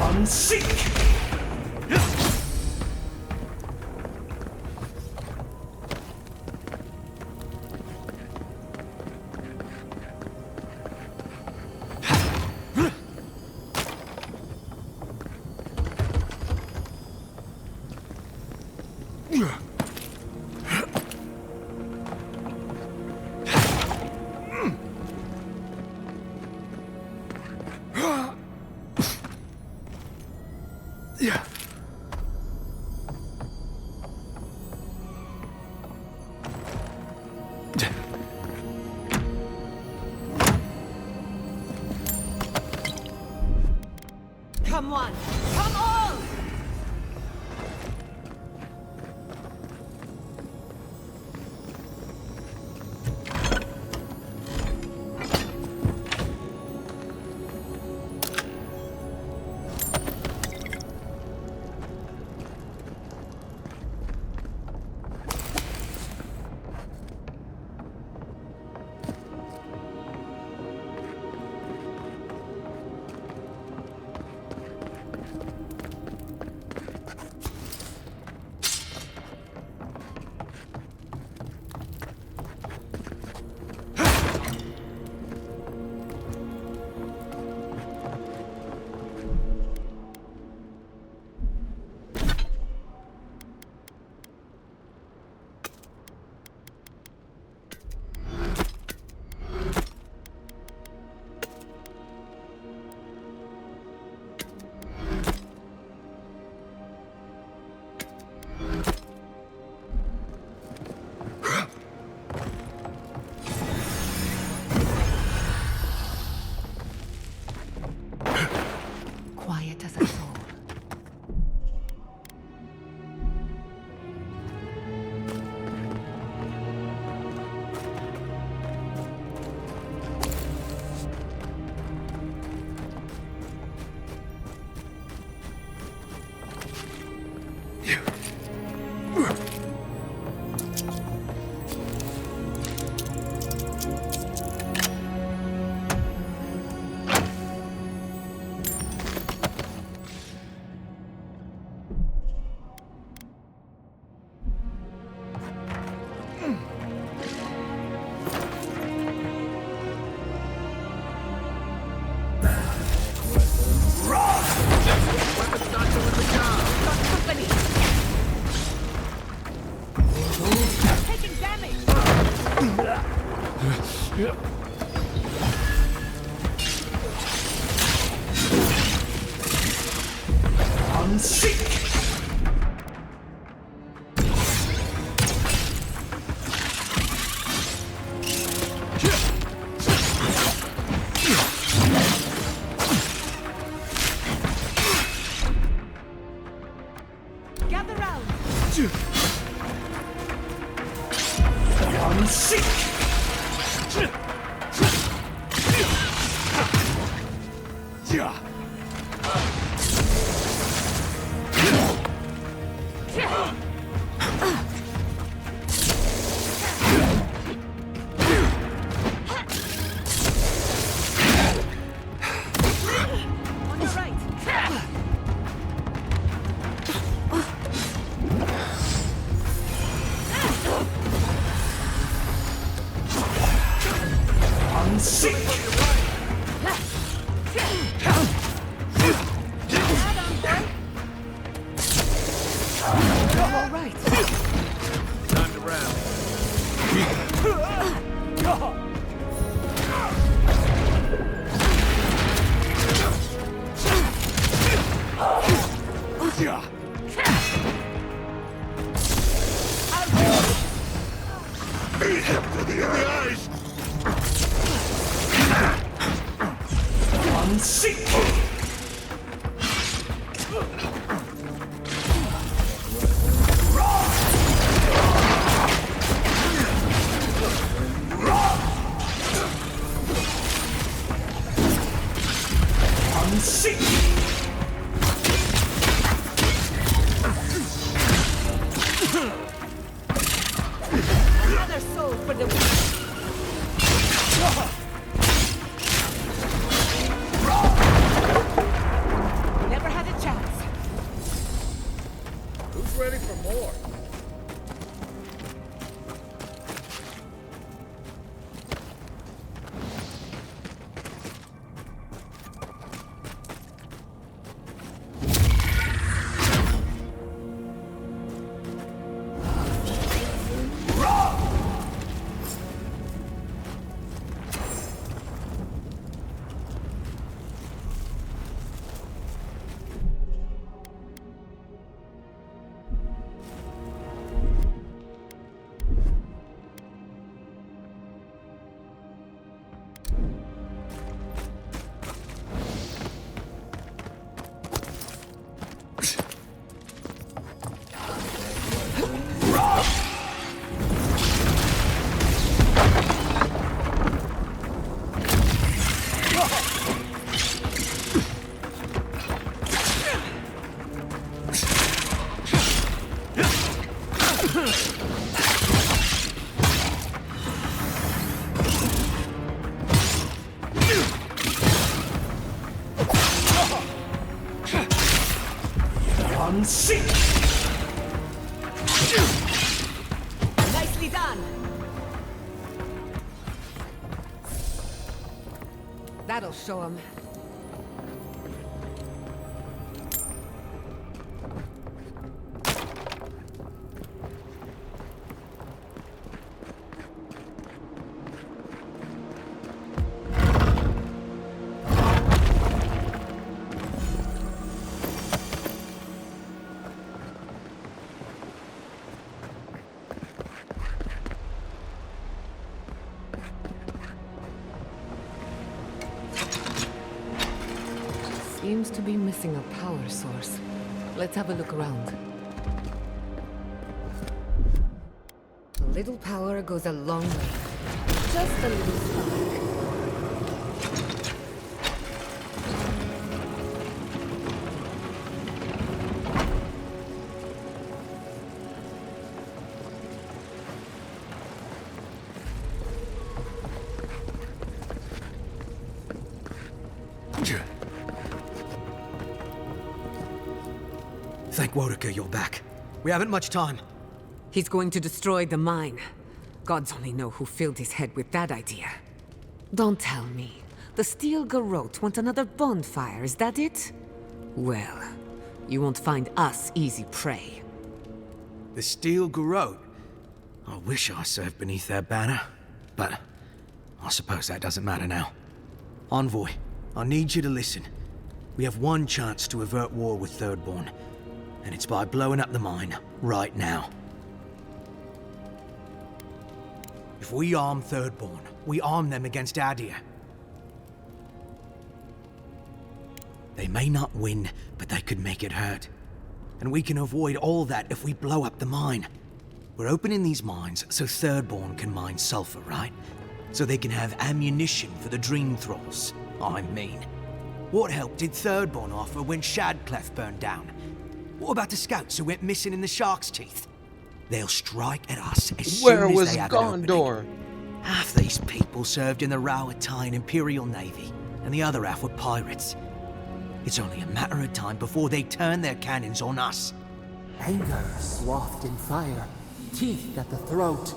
Unseek! Yeah. Come on! Come on! Quiet as a soul. the job! Got company! Taking damage! Unseek! Gather round! Unseek! Yeah. On your right! Unseek! All right. Time to rally. Yeah. In the eyes! Unseek! Unseek! Another soul for the never had a chance. Who's ready for more? Unseek! Nicely done. That'll show him. Seems to be missing a power source. Let's have a look around. A little power goes a long way. Just a little spark. Thank Wodeker you're back. We haven't much time. He's going to destroy the mine. Gods only know who filled his head with that idea. Don't tell me. The Steel Garrote want another bonfire, is that it? Well, You won't find us easy prey. The Steel Garrote? I wish I served beneath their banner, but I suppose that doesn't matter now. Envoy, I need you to listen. We have one chance to avert war with Thirdborn, and it's by blowing up the mine right now. If we arm Thirdborn, we arm them against Adir. They may not win, but they could make it hurt. And we can avoid all that if we blow up the mine. We're opening these mines so Thirdborn can mine sulfur, right? So they can have ammunition for the Dream Thralls. I mean, what help did Thirdborn offer when Shadclef burned down? What about the scouts who went missing in the Shark's Teeth? They'll strike at us as Where soon as was they have an Gondor? opening. Half these people served in the Rowatine Imperial Navy, and the other half were pirates. It's only a matter of time before they turn their cannons on us. Anger swathed in fire, teeth at the throat.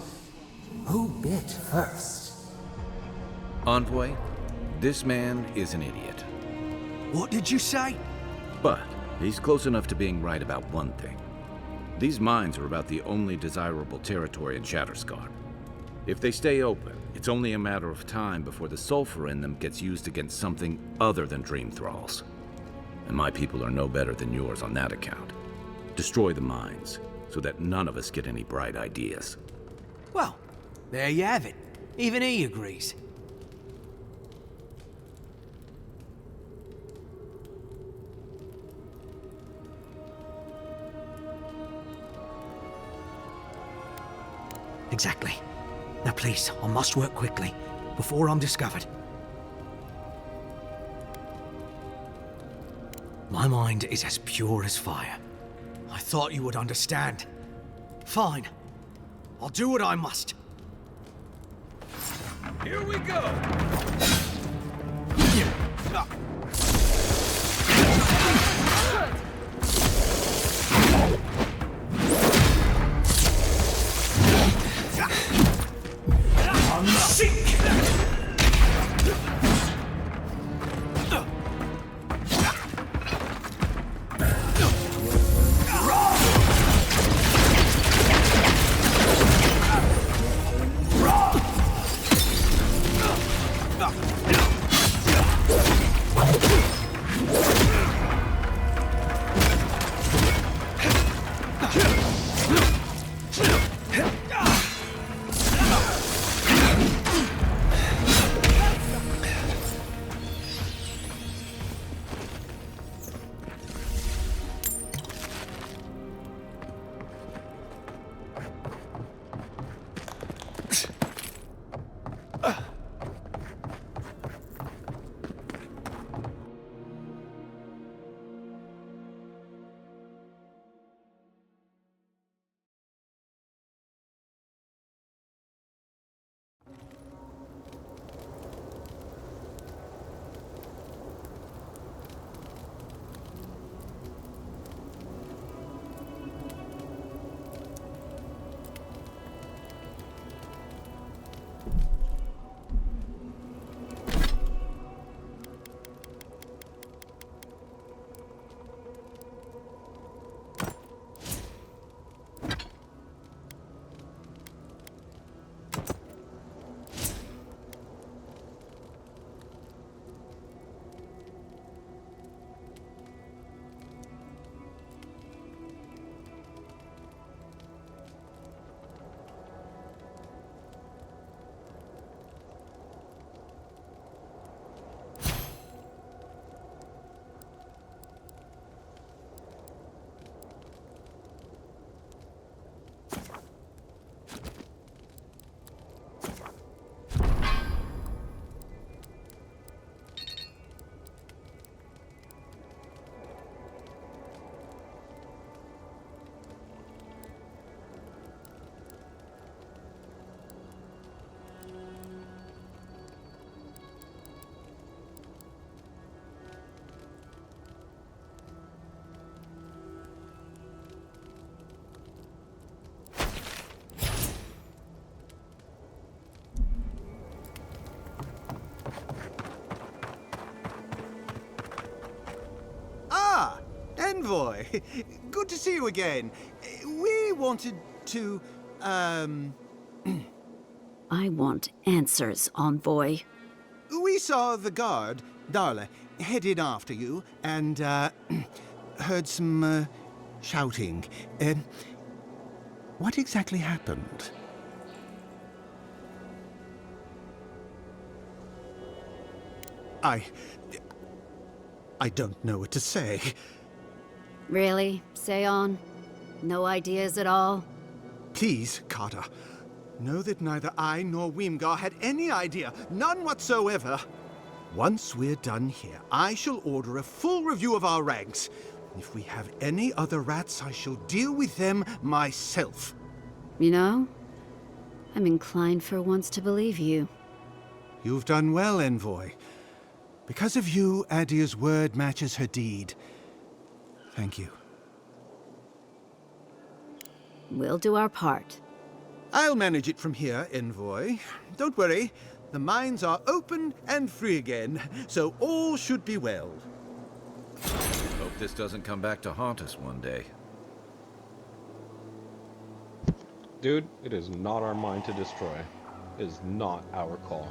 Who bit first? Envoy, this man is an idiot. What did you say? But he's close enough to being right about one thing. These mines are about the only desirable territory in Shatterscar. If they stay open, it's only a matter of time before the sulfur in them gets used against something other than Dream Thralls. And my people are no better than yours on that account. Destroy the mines, so that none of us get any bright ideas. Well, there you have it. Even he agrees. Exactly. Now please, I must work quickly, before I'm discovered. My mind is as pure as fire. I thought you would understand. Fine. I'll do what I must. Here we go! Envoy! Good to see you again. We wanted to, I want answers, Envoy. We saw the guard, Darla, headed after you, and, heard some, shouting. What exactly happened? I don't know what to say. Really? Say on? No ideas at all? Please, Carter. Know that neither I nor Weemgar had any idea. None whatsoever. Once we're done here, I shall order a full review of our ranks. If we have any other rats, I shall deal with them myself. You know, I'm inclined for once to believe you. You've done well, Envoy. Because of you, Adia's word matches her deed. Thank you. We'll do our part. I'll manage it from here, Envoy. Don't worry. The mines are open and free again, so all should be well. Hope this doesn't come back to haunt us one day. Dude, it is not our mine to destroy. It is not our call.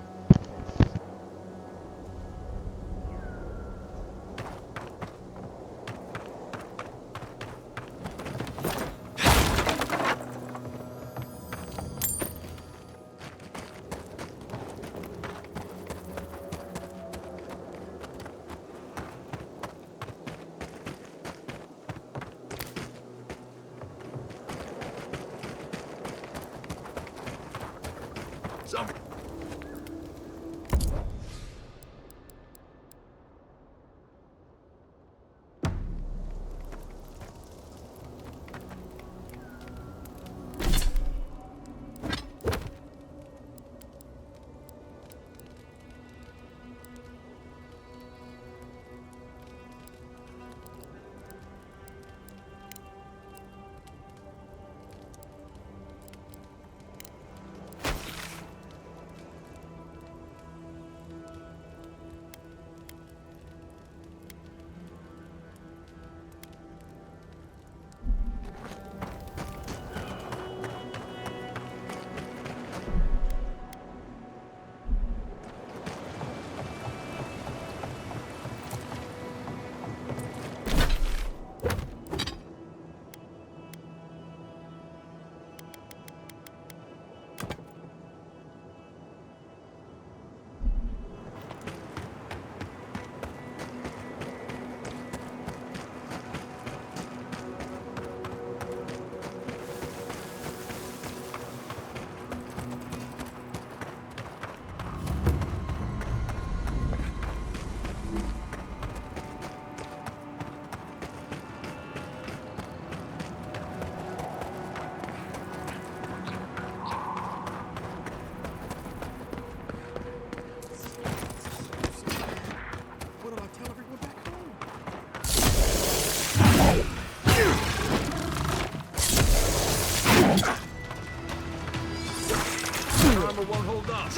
Armor won't hold up.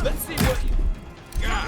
Let's see what you got.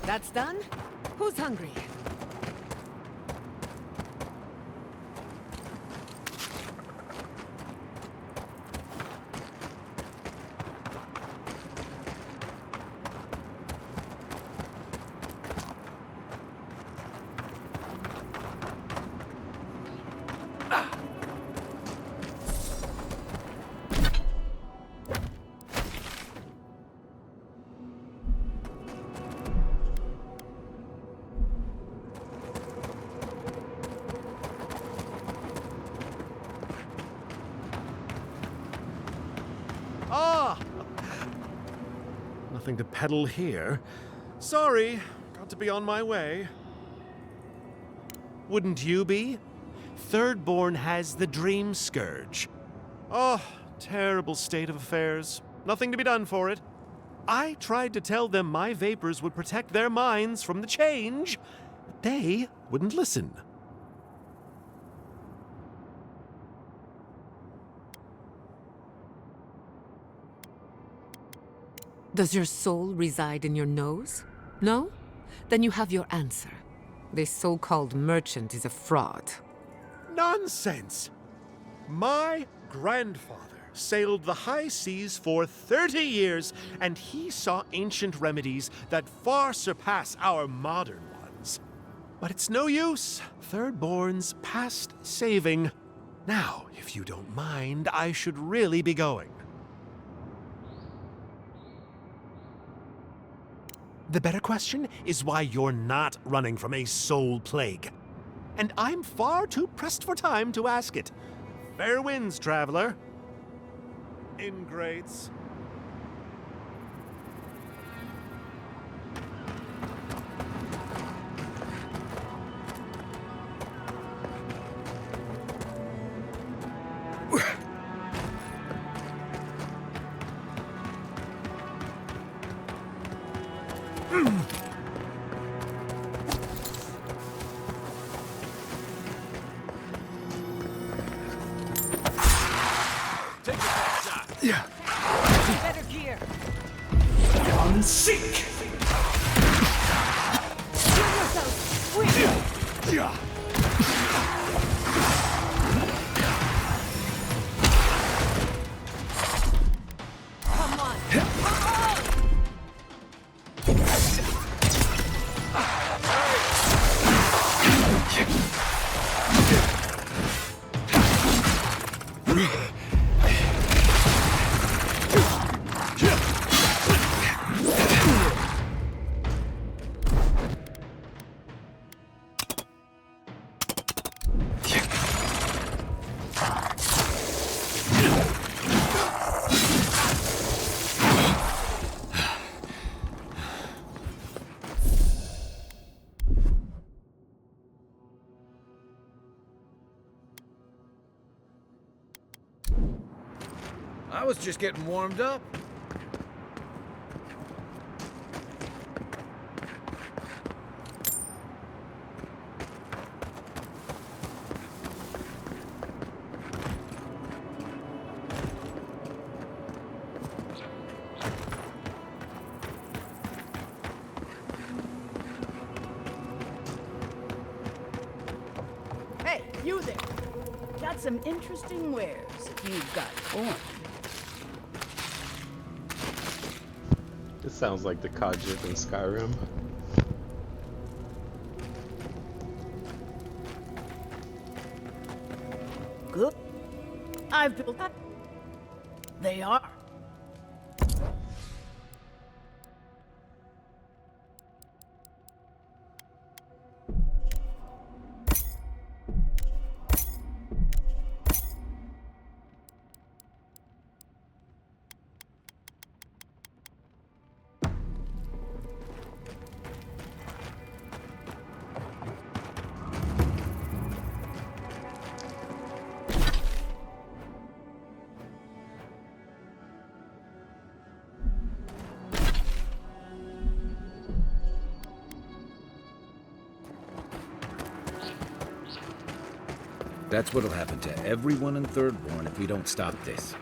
That's done? Who's hungry? Ah! Nothing to peddle here. Sorry, got to be on my way. Wouldn't you be? Thirdborn has the Dream Scourge. Oh, terrible state of affairs. Nothing to be done for it. I tried to tell them my vapors would protect their minds from the change, but they wouldn't listen. Does your soul reside in your nose? No? Then you have your answer. This so-called merchant is a fraud. Nonsense! My grandfather sailed the high seas for 30 years, and he saw ancient remedies that far surpass our modern ones. But it's no use. Thirdborn's past saving. Now, if you don't mind, I should really be going. The better question is why you're not running from a soul plague. And I'm far too pressed for time to ask it. Fair winds, traveler. Ingrates. Take your backside. Yeah. Better gear. On seek. Give yourself. Quick. Yeah. Come on. I was just getting warmed up. Hey, you there. Got some interesting wares if you've got form. This sounds like the Khajiit in Skyrim. Good. I've built up. They are. That's what'll happen to everyone in Thirdborn if we don't stop this.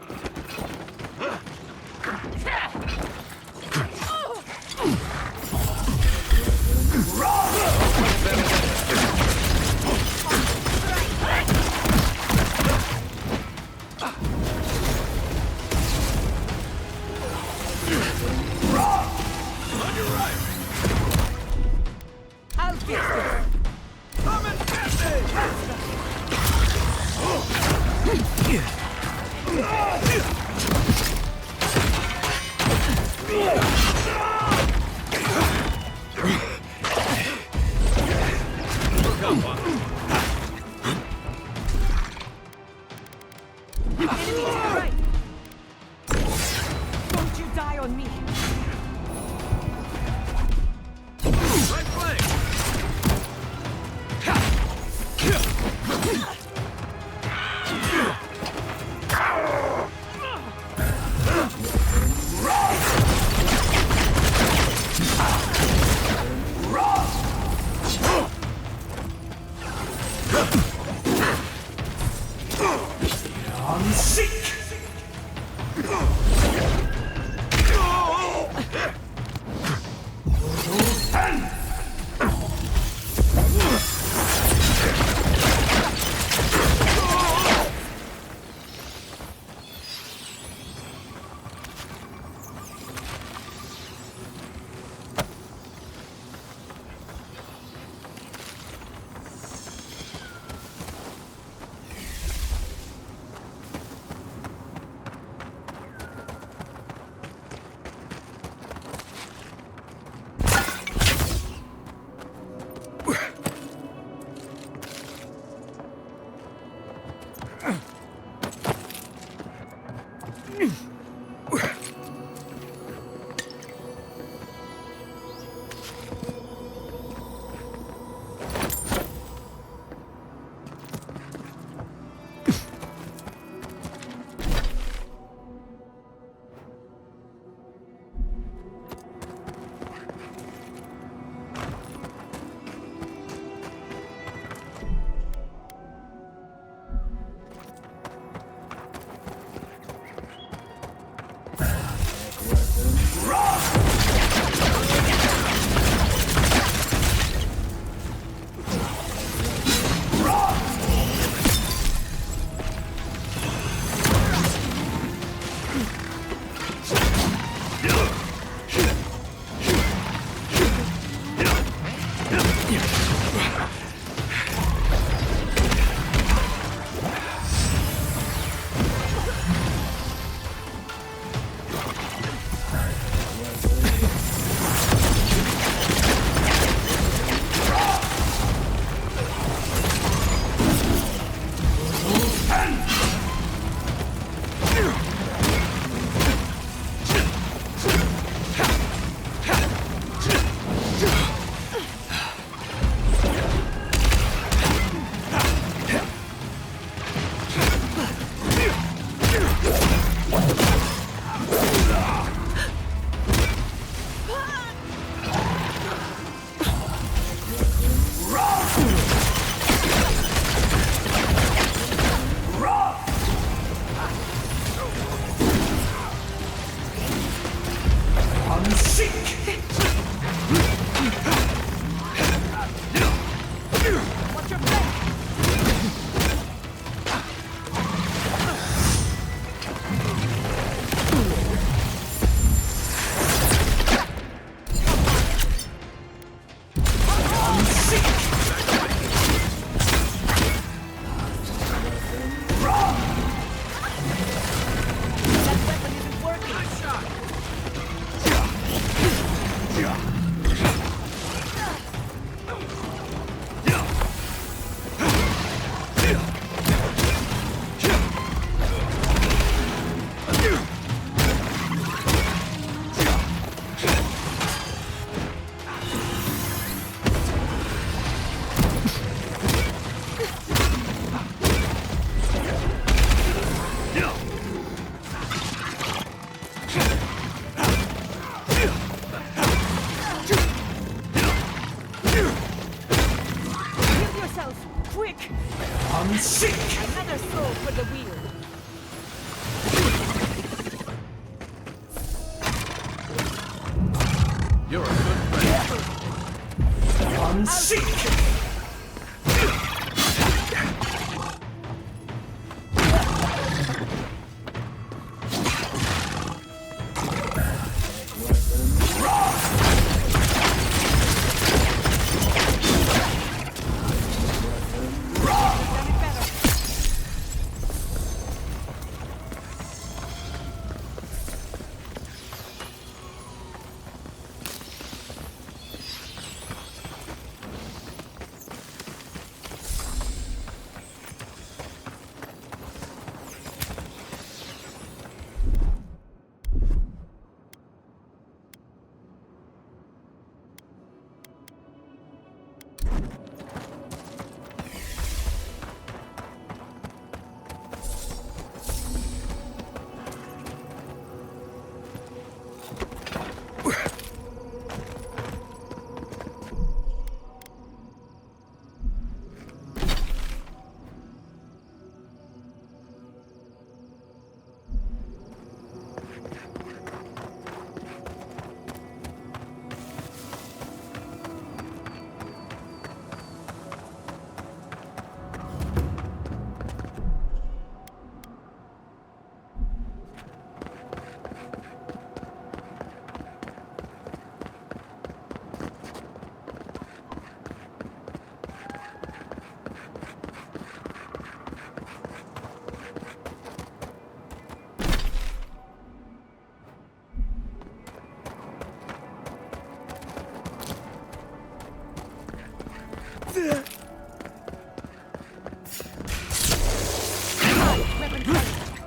Beyond seek!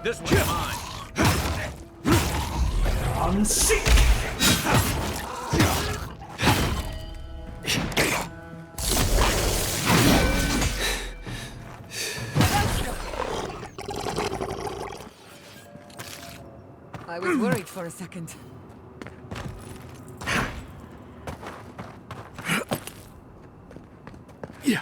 This one's mine. On seek! I was worried for a second. Yeah.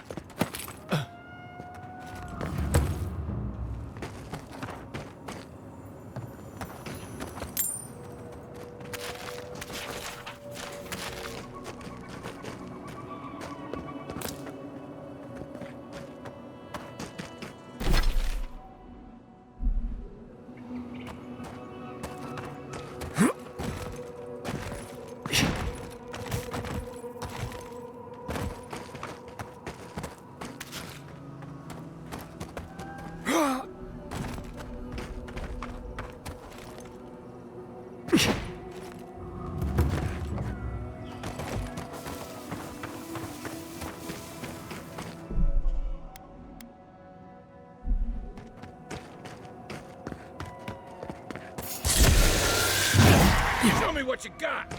Show me what you got!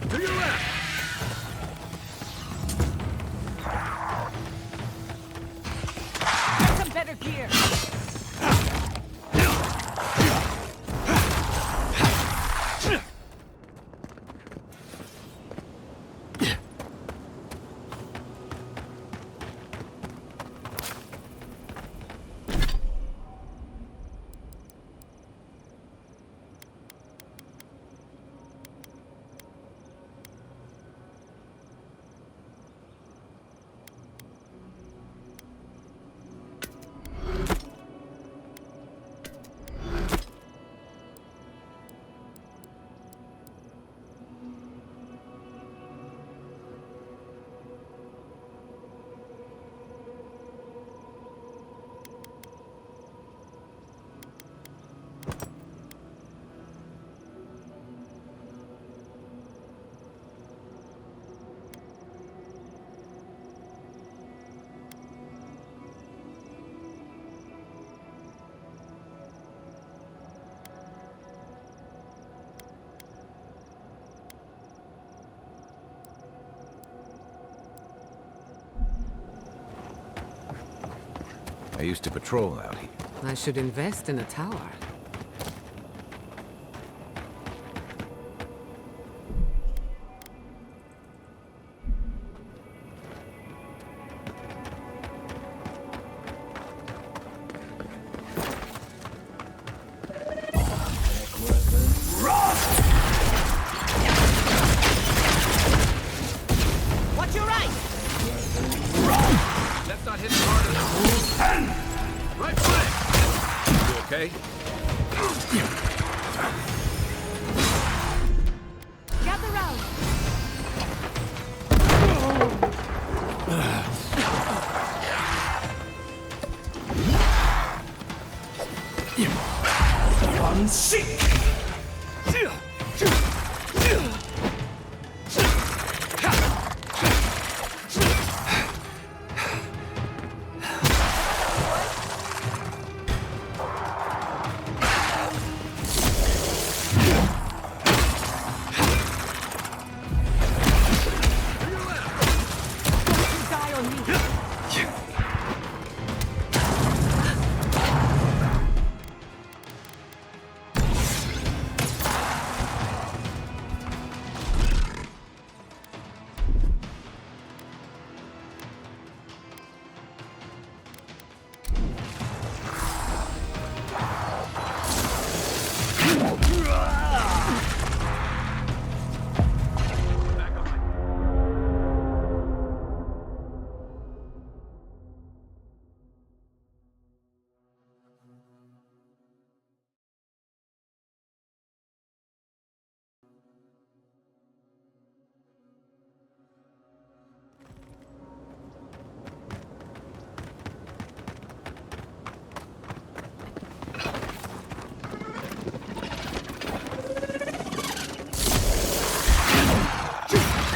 To your left! used to patrol out here. I should invest in a tower. Watch your right! That's not hitting hard enough. Right flank! You okay? Gather round! Unseek! Die on me!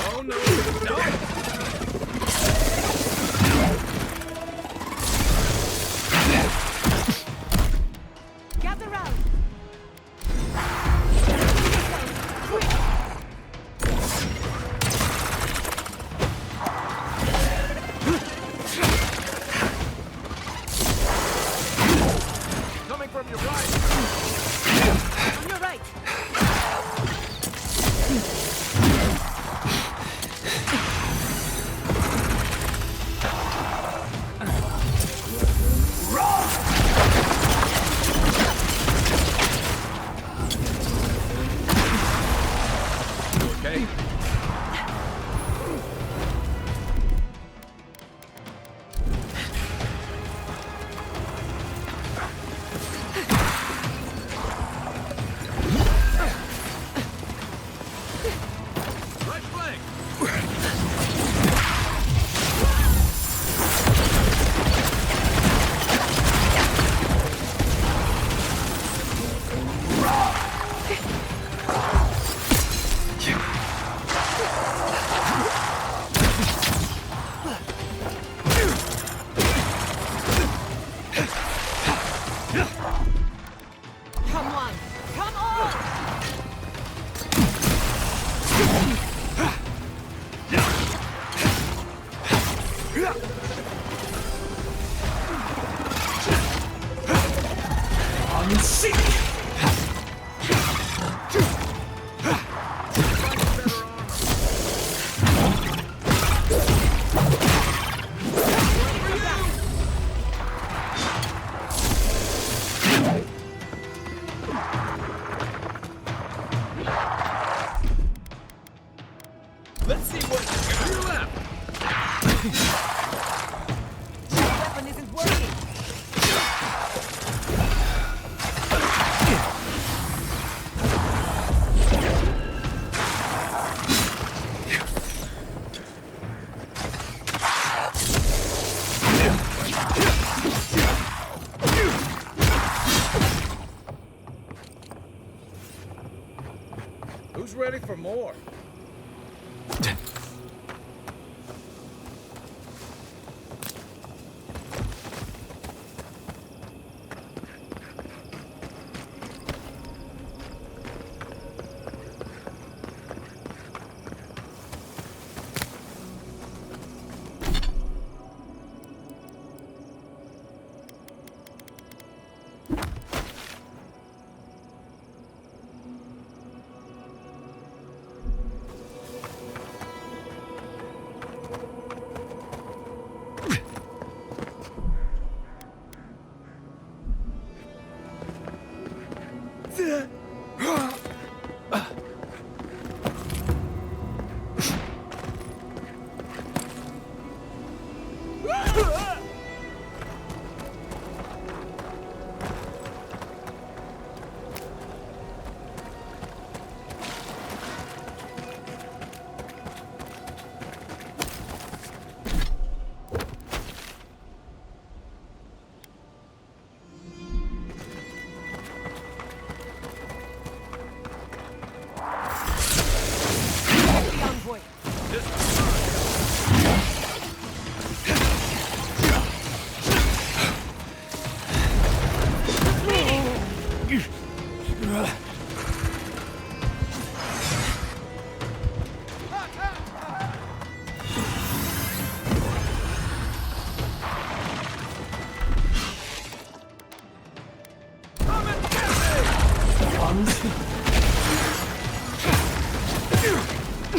Oh no! No! Gather round! Coming from your right! On your right! You okay? Right flank! Come on! Come on! Unseek! Let's see what you left. Your weapon isn't working! Who's ready for more?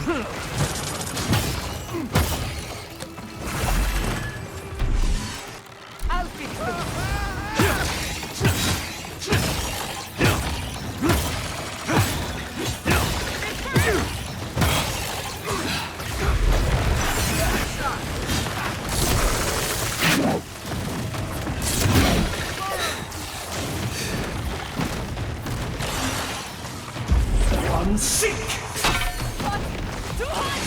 I'll fix them. Sink! Too hot!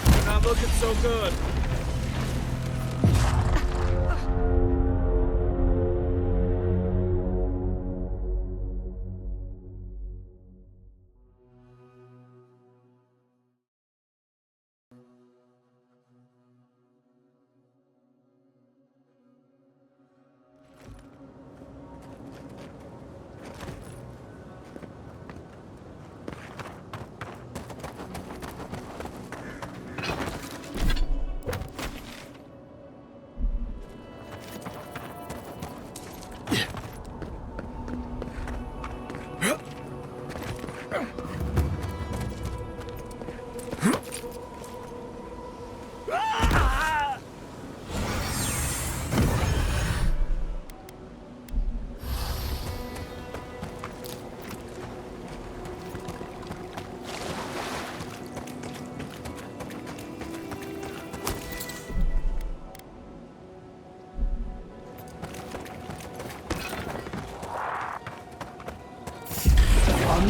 You're not looking so good.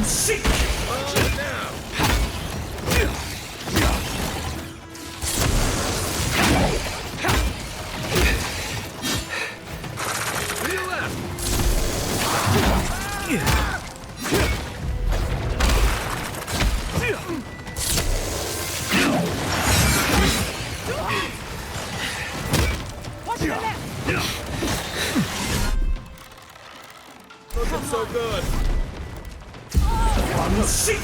Sink! Watch your left! Looking so good. Sink!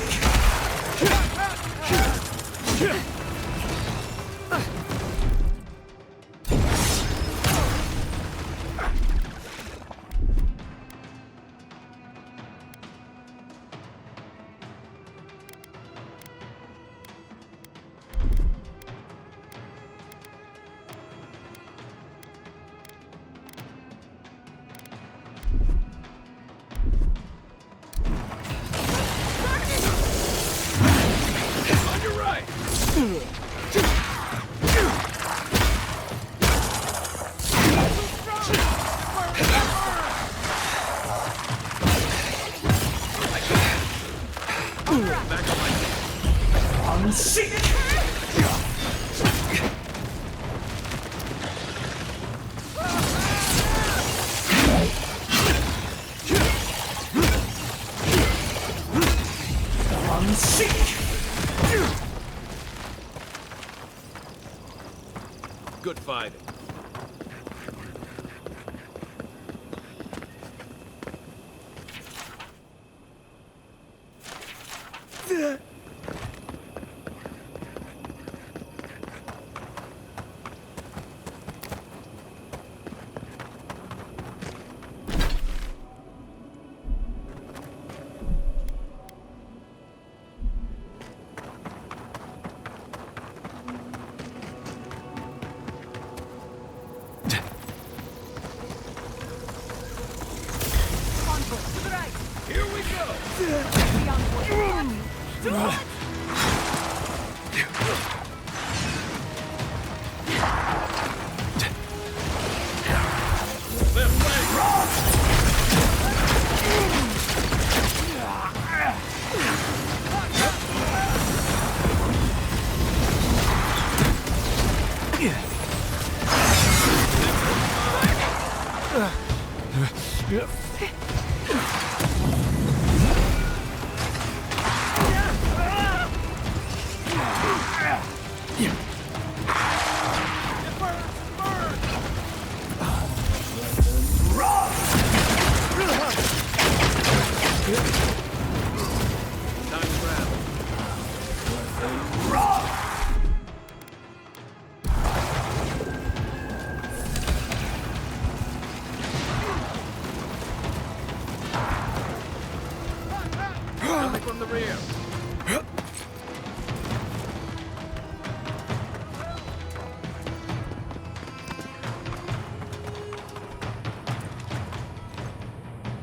Good fighting.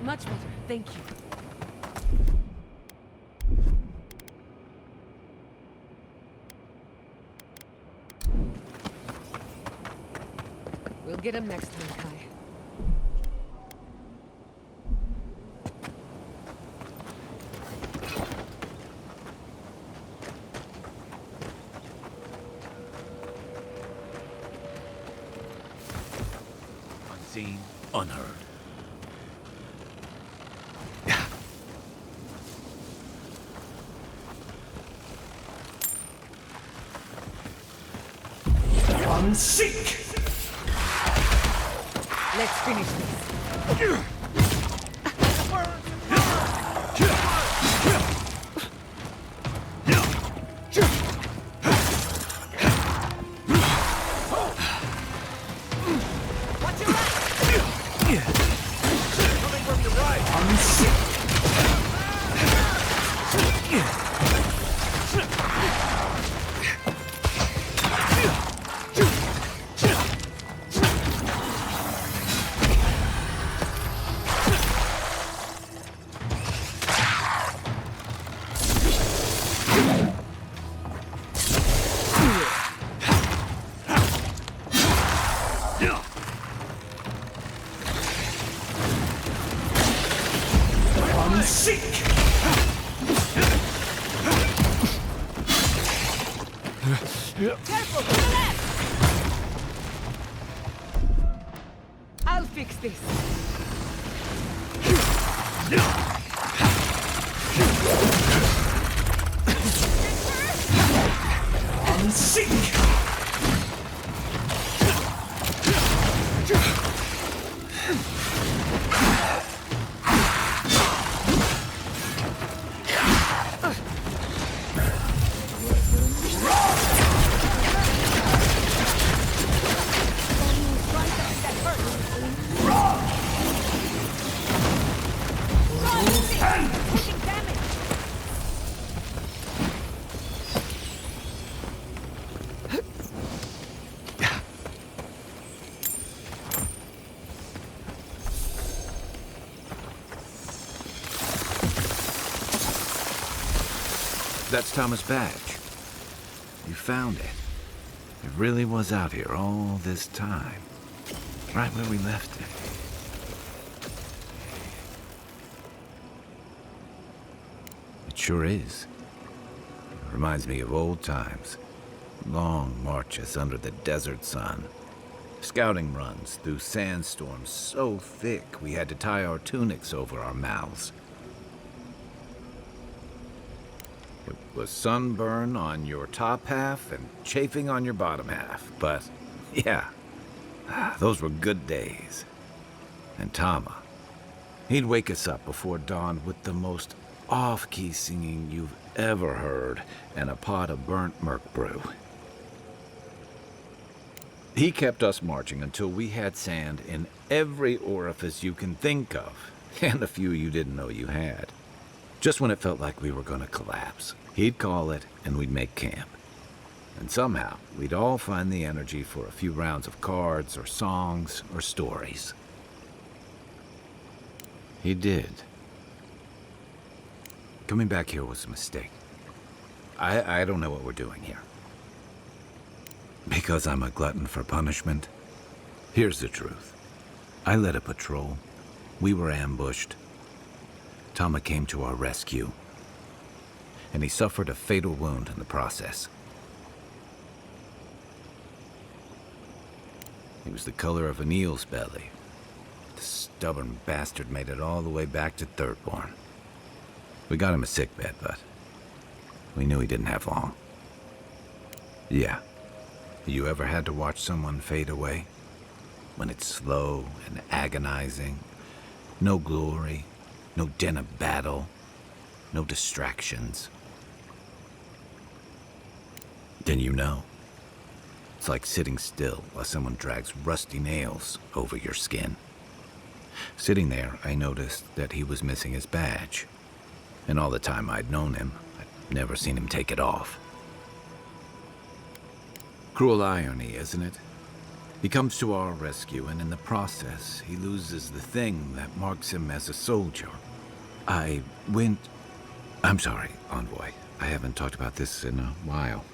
Much better, thank you. We'll get him next time, Kai. Unseen, unheard. Unseek! Let's finish this. Careful, to the left! I'll fix this. Unseek! That's Thomas' badge. You found it. It really was out here all this time. Right where we left it. It sure is. It reminds me of old times. Long marches under the desert sun. Scouting runs through sandstorms so thick we had to tie our tunics over our mouths. It was sunburn on your top half and chafing on your bottom half. But, yeah, those were good days. And Tama, he'd wake us up before dawn with the most off-key singing you've ever heard and a pot of burnt merc brew. He kept us marching until we had sand in every orifice you can think of, and a few you didn't know you had. Just when it felt like we were going to collapse, he'd call it and we'd make camp. And somehow, we'd all find the energy for a few rounds of cards or songs or stories. He did. Coming back here was a mistake. I don't know what we're doing here. Because I'm a glutton for punishment? Here's the truth. I led a patrol. We were ambushed. Tama came to our rescue, and he suffered a fatal wound in the process. He was the color of an eel's belly. The stubborn bastard made it all the way back to Thirdborn. We got him a sickbed, but we knew he didn't have long. Yeah. You ever had to watch someone fade away? When it's slow and agonizing, no glory, no din of battle, no distractions. Then you know. It's like sitting still while someone drags rusty nails over your skin. Sitting there, I noticed that he was missing his badge. And all the time I'd known him, I'd never seen him take it off. Cruel irony, isn't it? He comes to our rescue, and in the process, he loses the thing that marks him as a soldier. I'm sorry, Envoy. I haven't talked about this in a while.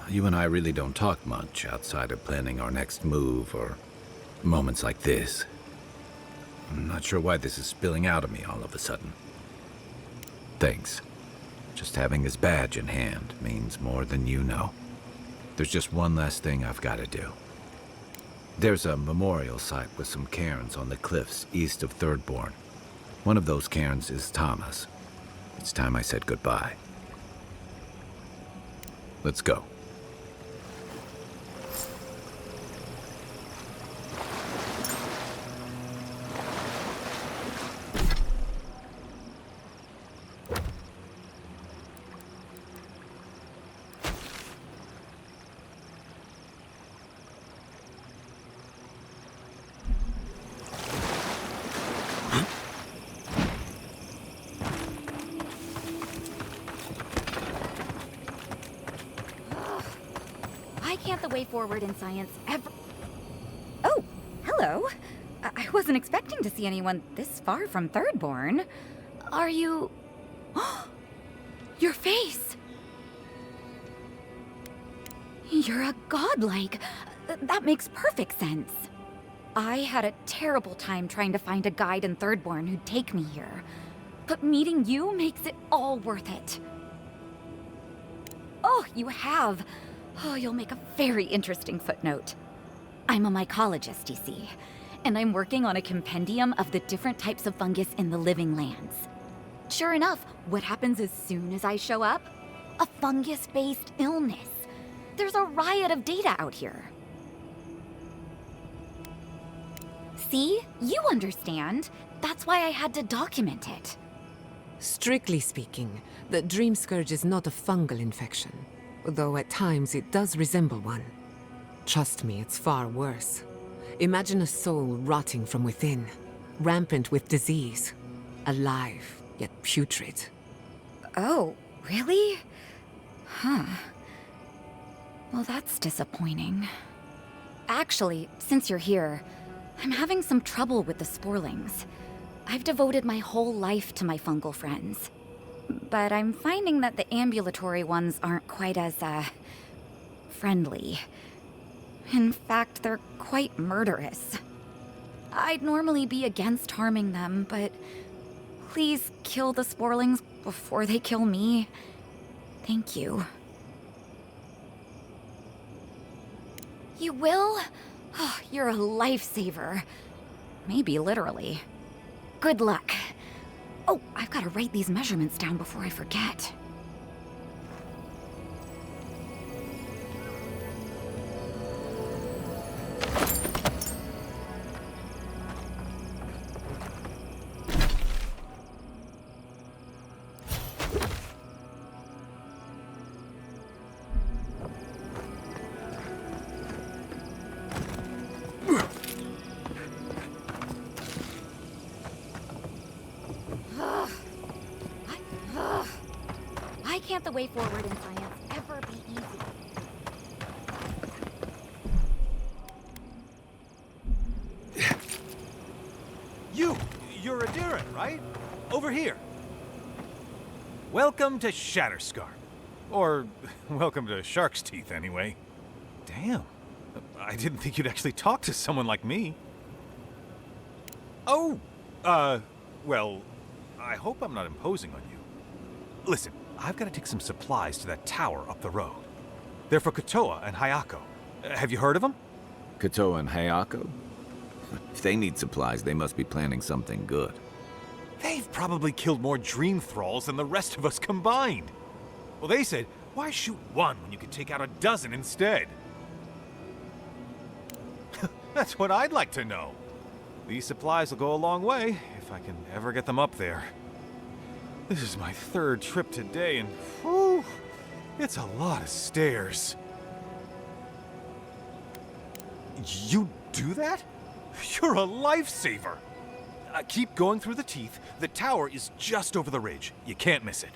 You and I really don't talk much outside of planning our next move or moments like this. I'm not sure why this is spilling out of me all of a sudden. Thanks. Just having his badge in hand means more than you know. There's just one last thing I've got to do. There's a memorial site with some cairns on the cliffs east of Thirdborn. One of those cairns is Thomas. It's time I said goodbye. Let's go. Why can't the way forward in science ever... Oh, hello. I wasn't expecting to see anyone this far from Thirdborn. Are you... Your face! You're a godlike. That makes perfect sense. I had a terrible time trying to find a guide in Thirdborn who'd take me here. But meeting you makes it all worth it. Oh, you have. Oh, you'll make a very interesting footnote. I'm a mycologist, you see, and I'm working on a compendium of the different types of fungus in the living lands. Sure enough, what happens as soon as I show up? A fungus-based illness. There's a riot of data out here. See? You understand. That's why I had to document it. Strictly speaking, the Dream Scourge is not a fungal infection, though at times it does resemble one. Trust me, it's far worse. Imagine a soul rotting from within, rampant with disease, alive yet putrid. Oh, really? Huh. Well, that's disappointing. Actually, since you're here, I'm having some trouble with the sporlings. I've devoted my whole life to my fungal friends. But I'm finding that the ambulatory ones aren't quite as, friendly. In fact, they're quite murderous. I'd normally be against harming them, but please kill the sporlings before they kill me. Thank you. You will? Oh, you're a lifesaver. Maybe literally. Good luck. Oh, I've got to write these measurements down before I forget. Why can't the way forward in science ever be easy? You're Adiran, right? Over here. Welcome to Shatterscar. Or, welcome to Shark's Teeth, anyway. Damn. I didn't think you'd actually talk to someone like me. Oh, well, I hope I'm not imposing on you. Listen, I've got to take some supplies to that tower up the road. They're for Kotoa and Hayako. Have you heard of them? Kotoa and Hayako? If they need supplies, they must be planning something good. They've probably killed more dream thralls than the rest of us combined. Well, they said, why shoot one when you could take out a dozen instead? That's what I'd like to know. These supplies will go a long way, if I can ever get them up there. This is my third trip today, and whew, it's a lot of stairs. You do that? You're a lifesaver! Keep going through the teeth. The tower is just over the ridge. You can't miss it.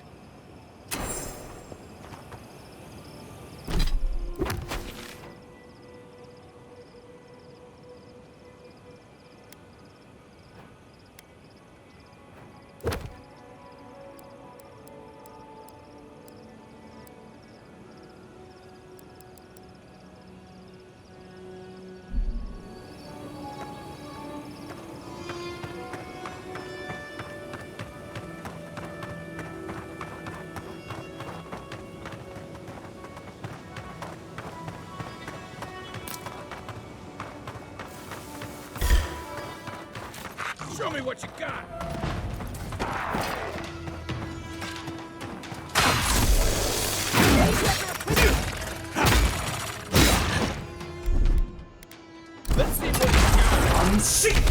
Show me what you got! Let's see what you got! Unseat!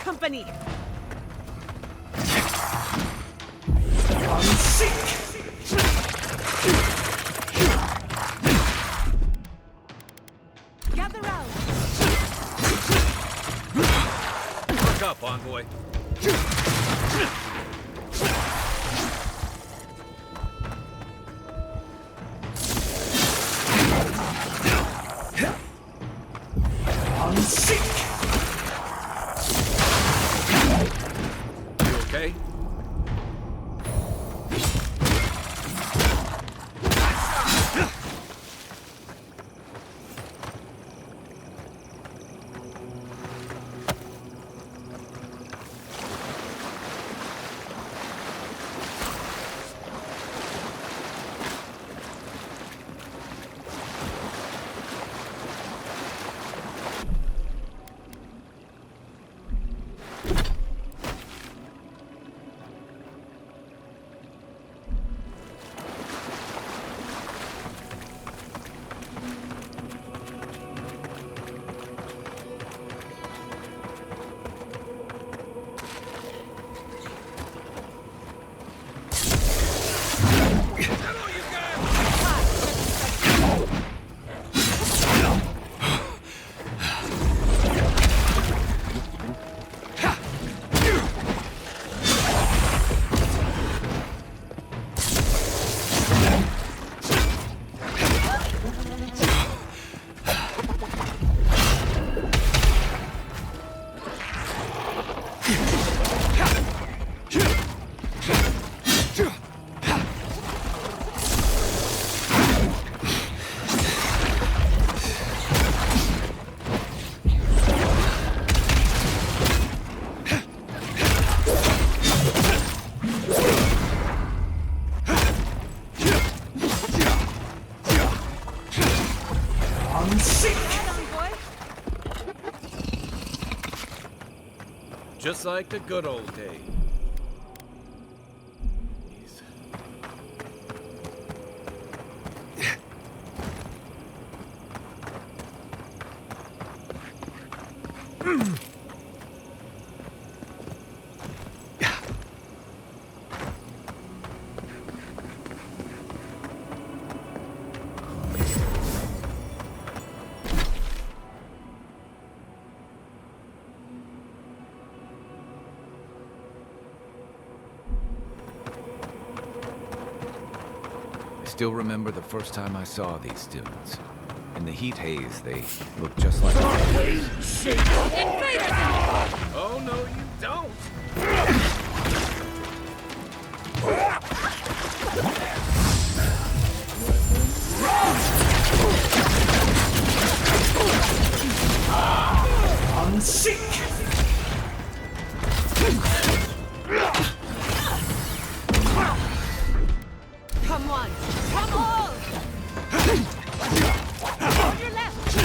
Company. Gather round. Look up, envoy. You okay? Just like the good old days. I still remember the first time I saw these dunes. In the heat haze, they looked just like... Oh, no, you don't! Unseat! Come on! Come on! On your left!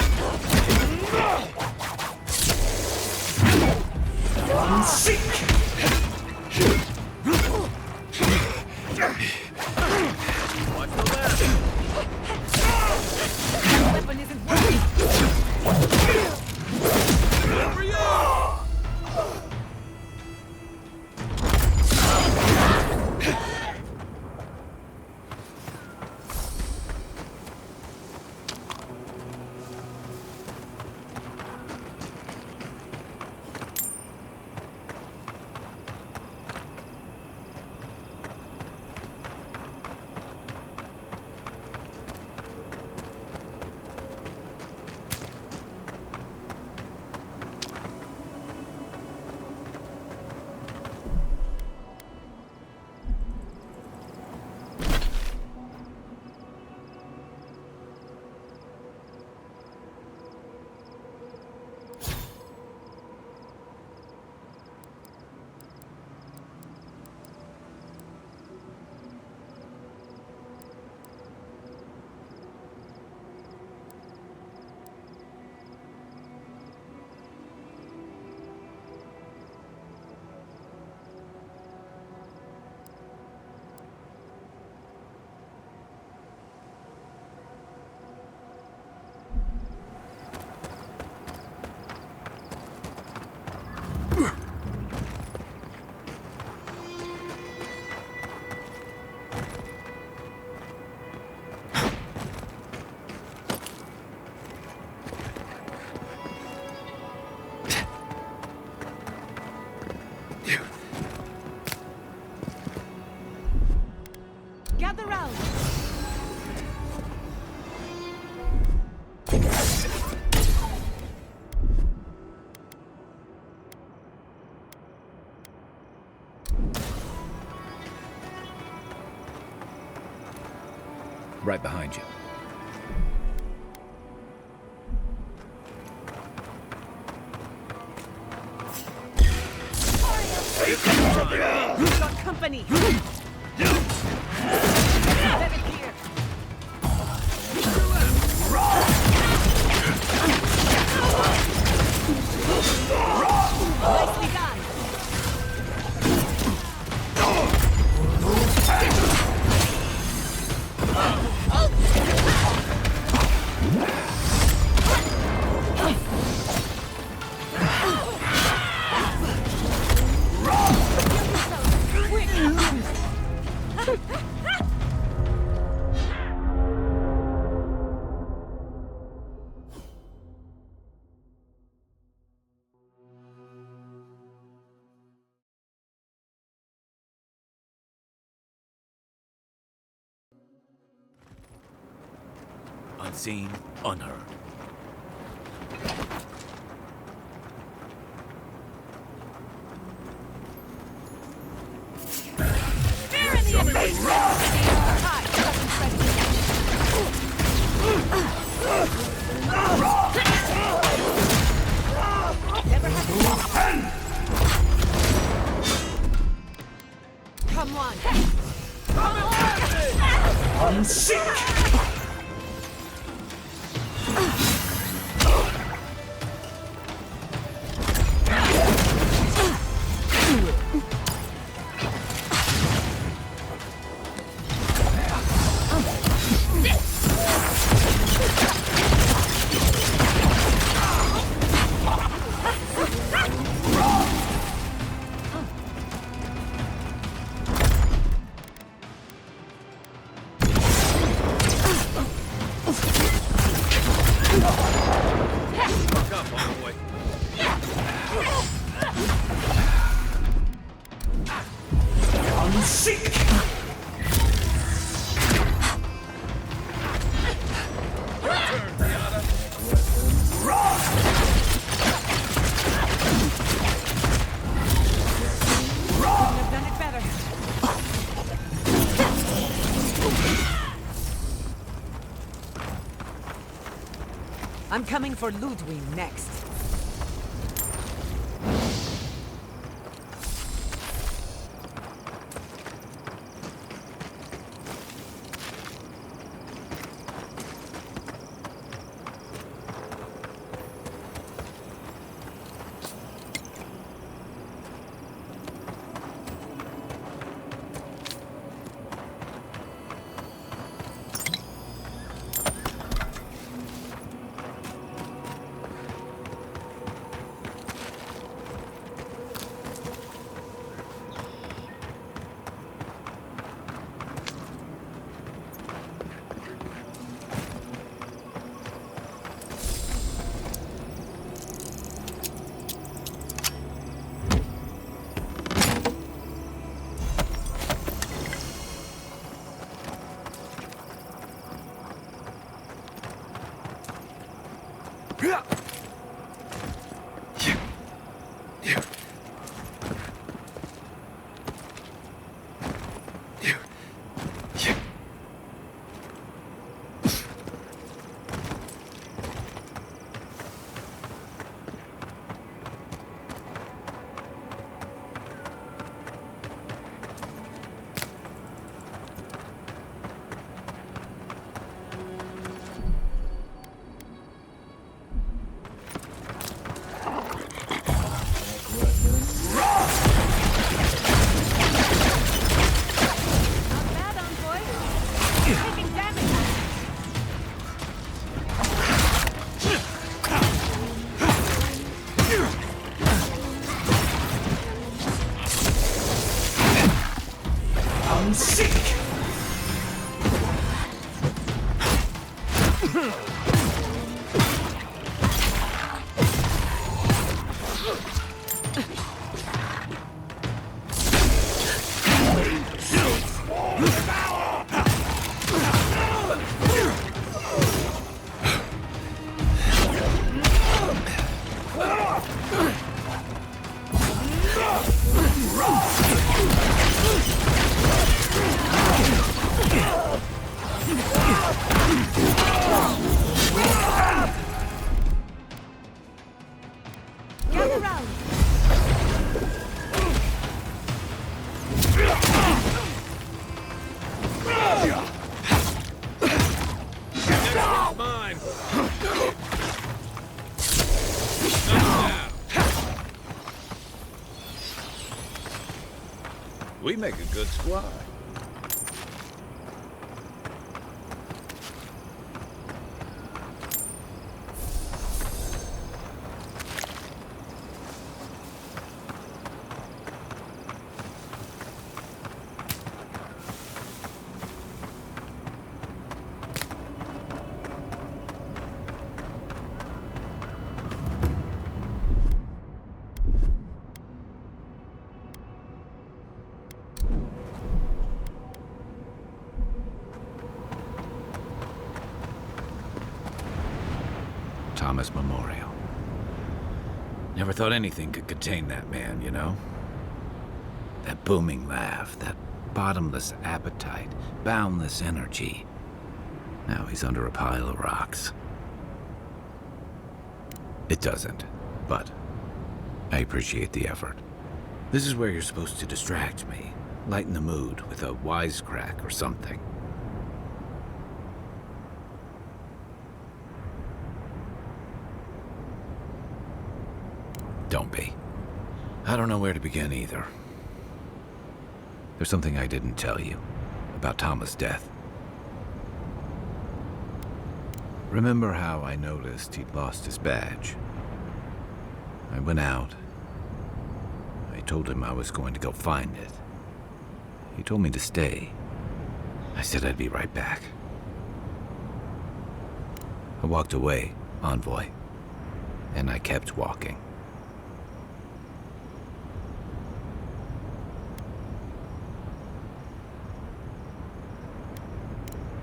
Unseat! Watch the left! That weapon isn't working! Good for you! right behind you. We've got company! Nicely done! Unseen, unheard. Fear in the abyss! Come on! Unseek! I'm coming for Ludwig next. Gather round. Mine. We make a good squad. Thomas Memorial. Never thought anything could contain that man, you know? That booming laugh, that bottomless appetite, boundless energy. Now he's under a pile of rocks. It doesn't, but I appreciate the effort. This is where you're supposed to distract me, lighten the mood with a wisecrack or something. Don't be. I don't know where to begin either. There's something I didn't tell you about Thomas' death. Remember how I noticed he'd lost his badge? I went out. I told him I was going to go find it. He told me to stay. I said I'd be right back. I walked away, Envoy, and I kept walking.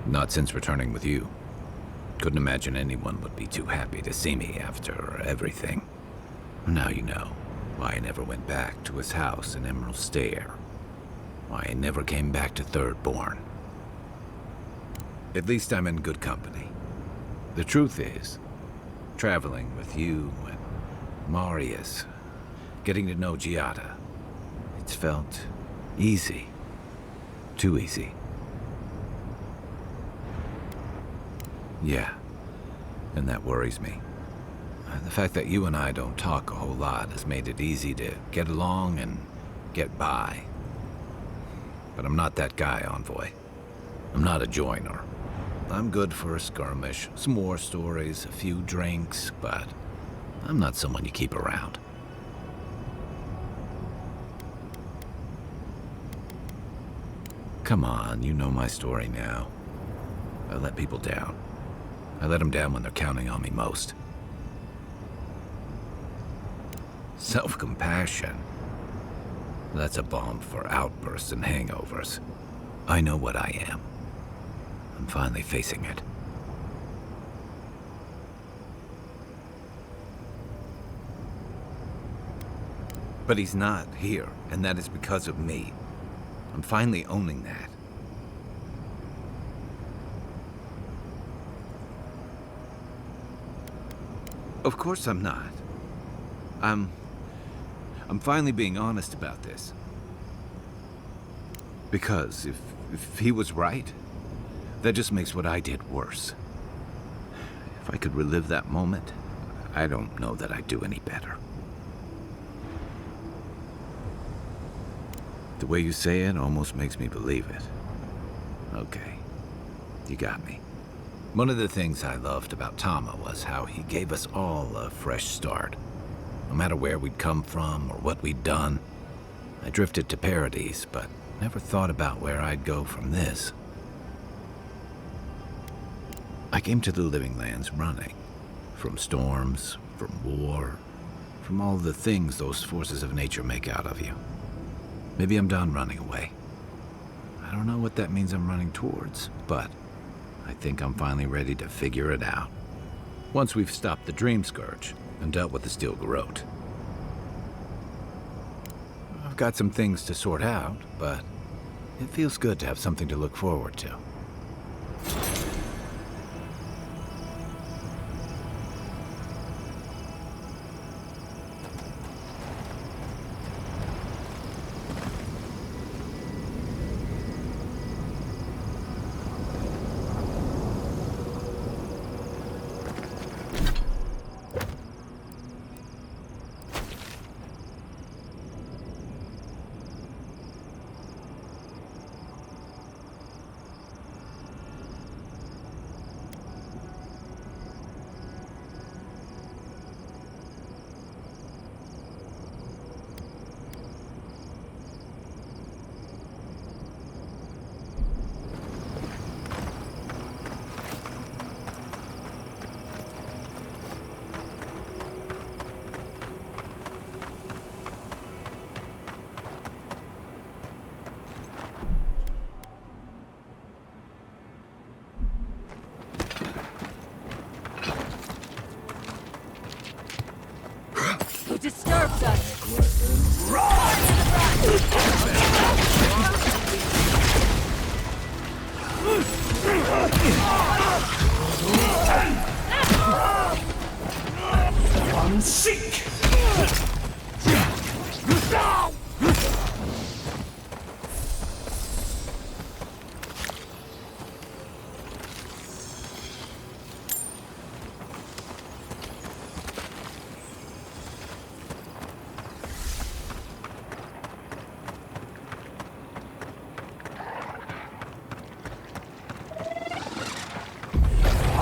Not since returning with you. Couldn't imagine anyone would be too happy to see me after everything. Now you know why I never went back to his house in Emerald Stair. Why I never came back to Thirdborn. At least I'm in good company. The truth is, traveling with you and Marius, getting to know Giada, it's felt easy. Too easy. Yeah, and that worries me. The fact that you and I don't talk a whole lot has made it easy to get along and get by. But I'm not that guy, Envoy. I'm not a joiner. I'm good for a skirmish, some war stories, a few drinks, but I'm not someone you keep around. Come on, you know my story now. I let people down. I let them down when they're counting on me most. Self-compassion. That's a balm for outbursts and hangovers. I know what I am. I'm finally facing it. But he's not here, and that is because of me. I'm finally owning that. Of course I'm not. I'm finally being honest about this. Because if he was right, that just makes what I did worse. If I could relive that moment, I don't know that I'd do any better. The way you say it almost makes me believe it. Okay, you got me. One of the things I loved about Tama was how he gave us all a fresh start. No matter where we'd come from or what we'd done. I drifted to Paradise, but never thought about where I'd go from this. I came to the Living Lands running. From storms, from war, from all the things those forces of nature make out of you. Maybe I'm done running away. I don't know what that means I'm running towards, but I think I'm finally ready to figure it out. Once we've stopped the Dream Scourge and dealt with the Steel Garrote. I've got some things to sort out, but it feels good to have something to look forward to. disturbs us.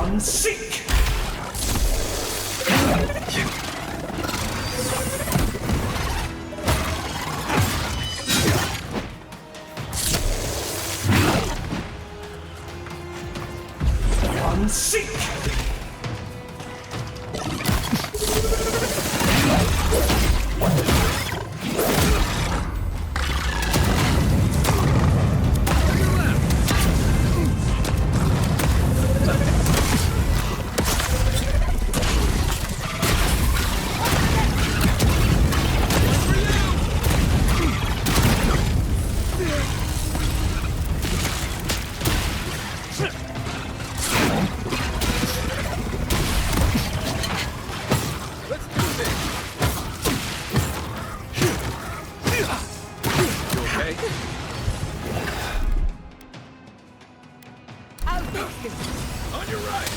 Unseek! Unseek! Unseek! On your right!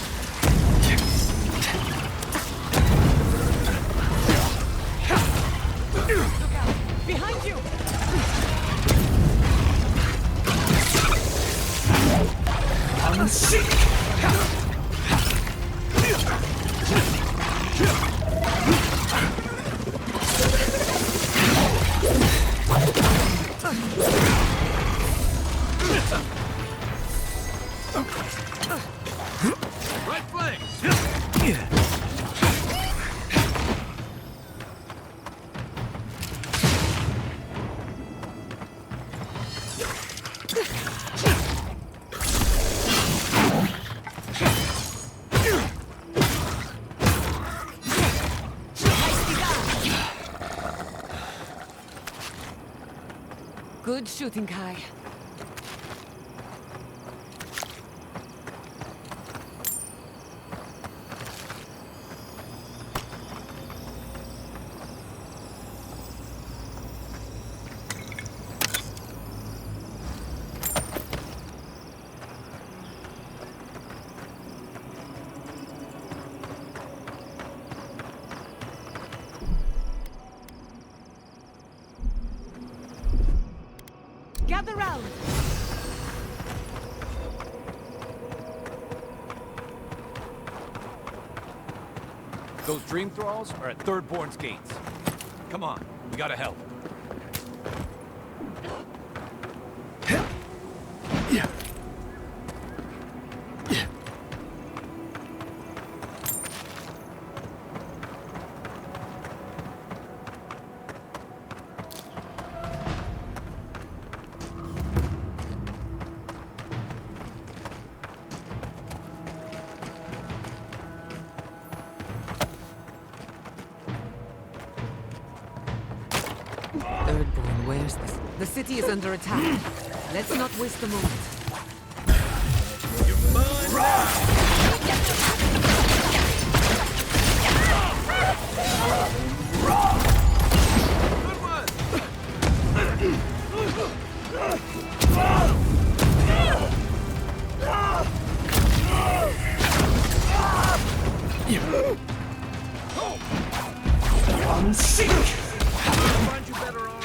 Behind you! Unseek! Right flank! Good shooting, Kai. Gather round! Those dream thralls are at Thirdborn's gates. Come on, we gotta help. Thirdborn, where's this? The city is under attack. Let's not waste a moment. Unseek! Find you better arms.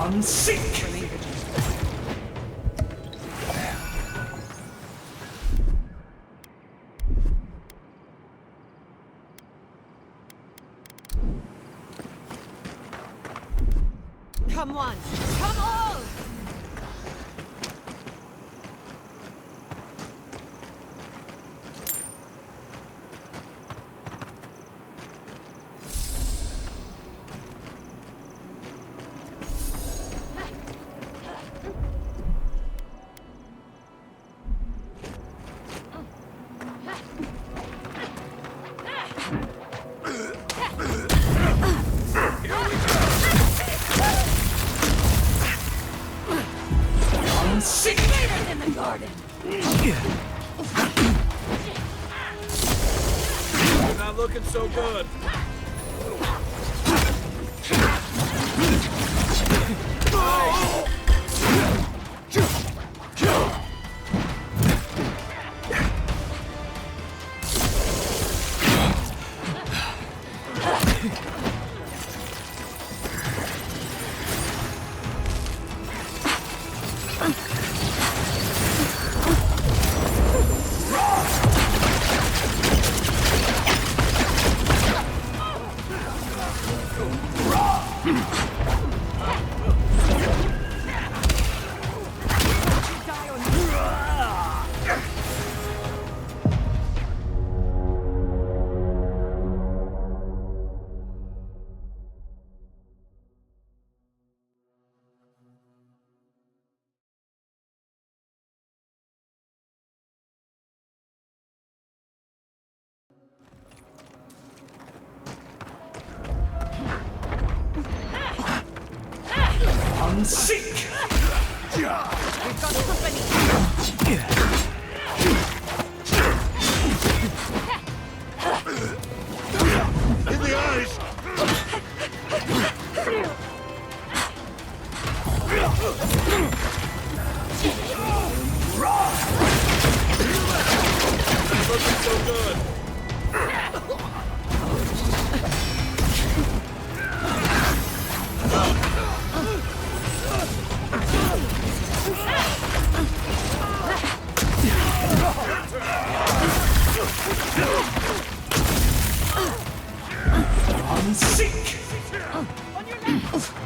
Unseek! Come on! Come on! the garden. You're not looking so good. Seek! We've got company! In the eyes! Looking so good. Seek! On your left!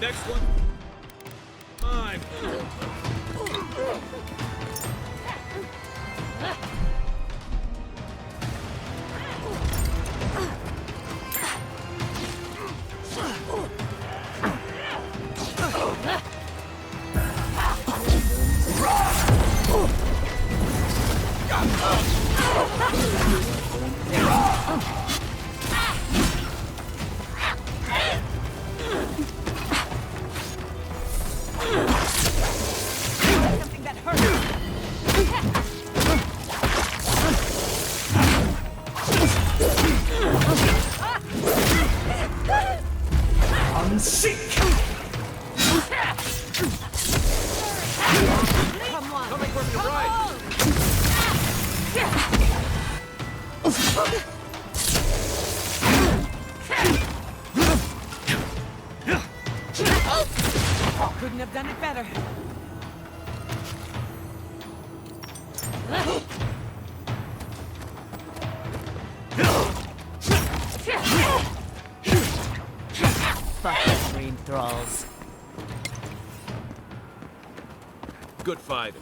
Next one. Mine. Fucking dream thralls. Good fighting.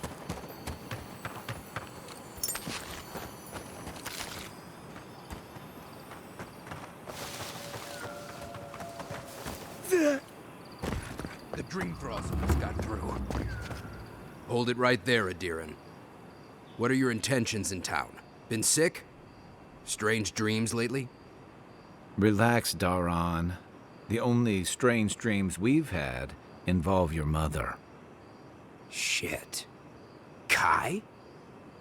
The dream thralls almost got through. Hold it right there, Adiran. What are your intentions in town? Been sick? Strange dreams lately? Relax, Daran. The only strange dreams we've had involve your mother. Shit. Kai?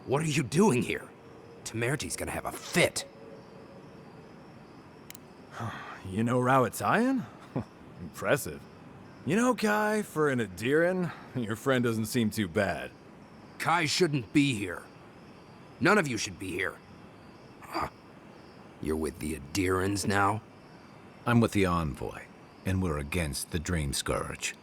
What are you doing here? Temerty's gonna have a fit. You know Rawatayan? Impressive. You know, Kai, for an Adiran, your friend doesn't seem too bad. Kai shouldn't be here. None of you should be here. Huh. You're with the Adirans now? I'm with the Envoy, and we're against the Dream Scourge.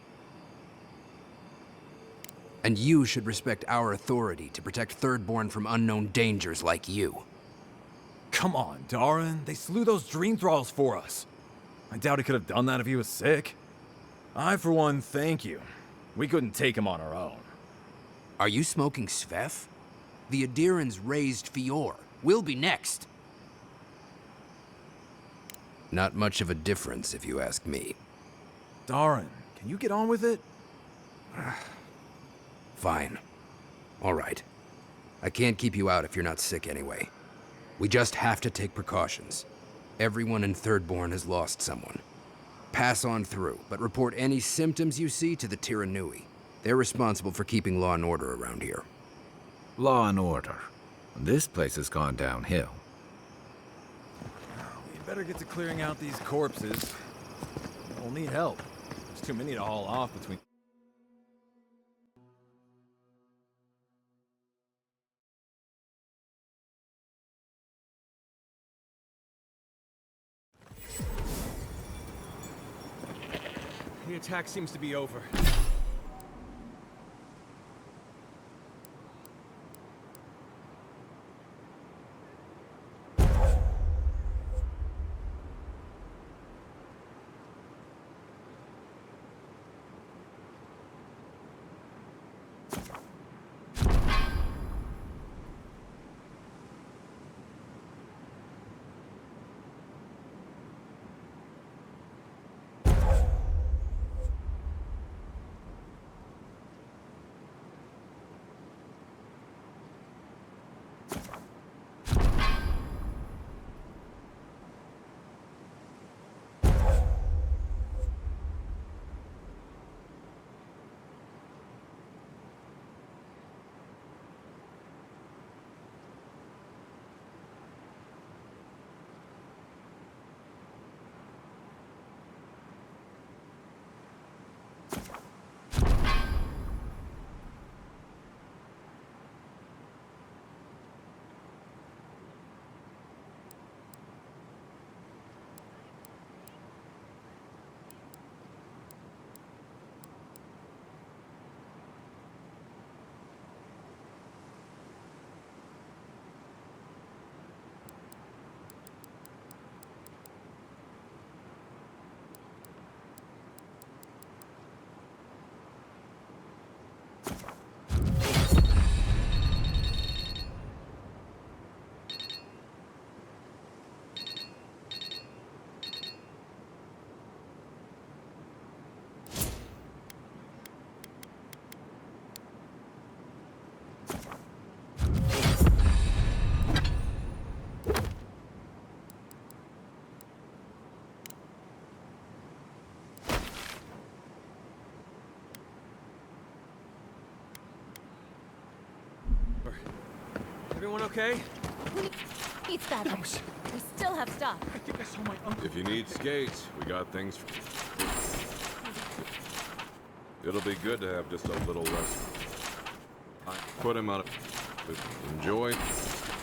And you should respect our authority to protect Thirdborn from unknown dangers like you. Come on, Daran. They slew those dream thralls for us. I doubt he could have done that if he was sick. I, for one, thank you. We couldn't take him on our own. Are you smoking Svef? The Adirans raised Fior. We'll be next. Not much of a difference, if you ask me. Daran, can you get on with it? Fine. All right. I can't keep you out if you're not sick anyway. We just have to take precautions. Everyone in Thirdborn has lost someone. Pass on through, but report any symptoms you see to the Tiranui. They're responsible for keeping law and order around here. Law and order. This place has gone downhill. We better get to clearing out these corpses. We'll need help. There's too many to haul off between... The attack seems to be over. Everyone okay? We need that. We still have stuff. I think I saw my uncle. If you need skates, we got things. It'll be good to have just a little less. I put him on a... Enjoy.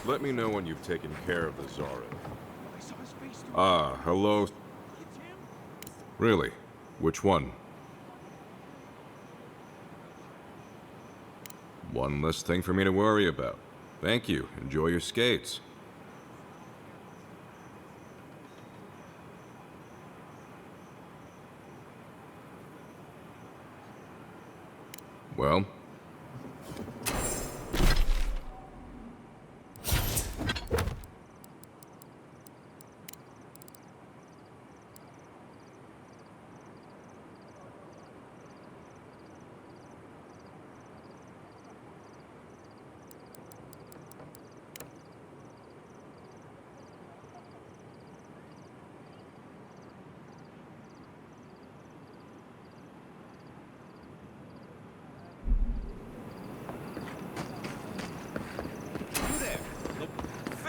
Let me know when you've taken care of the Zara. Ah, hello. Really? Which one? One less thing for me to worry about. Thank you. Enjoy your skates. Well?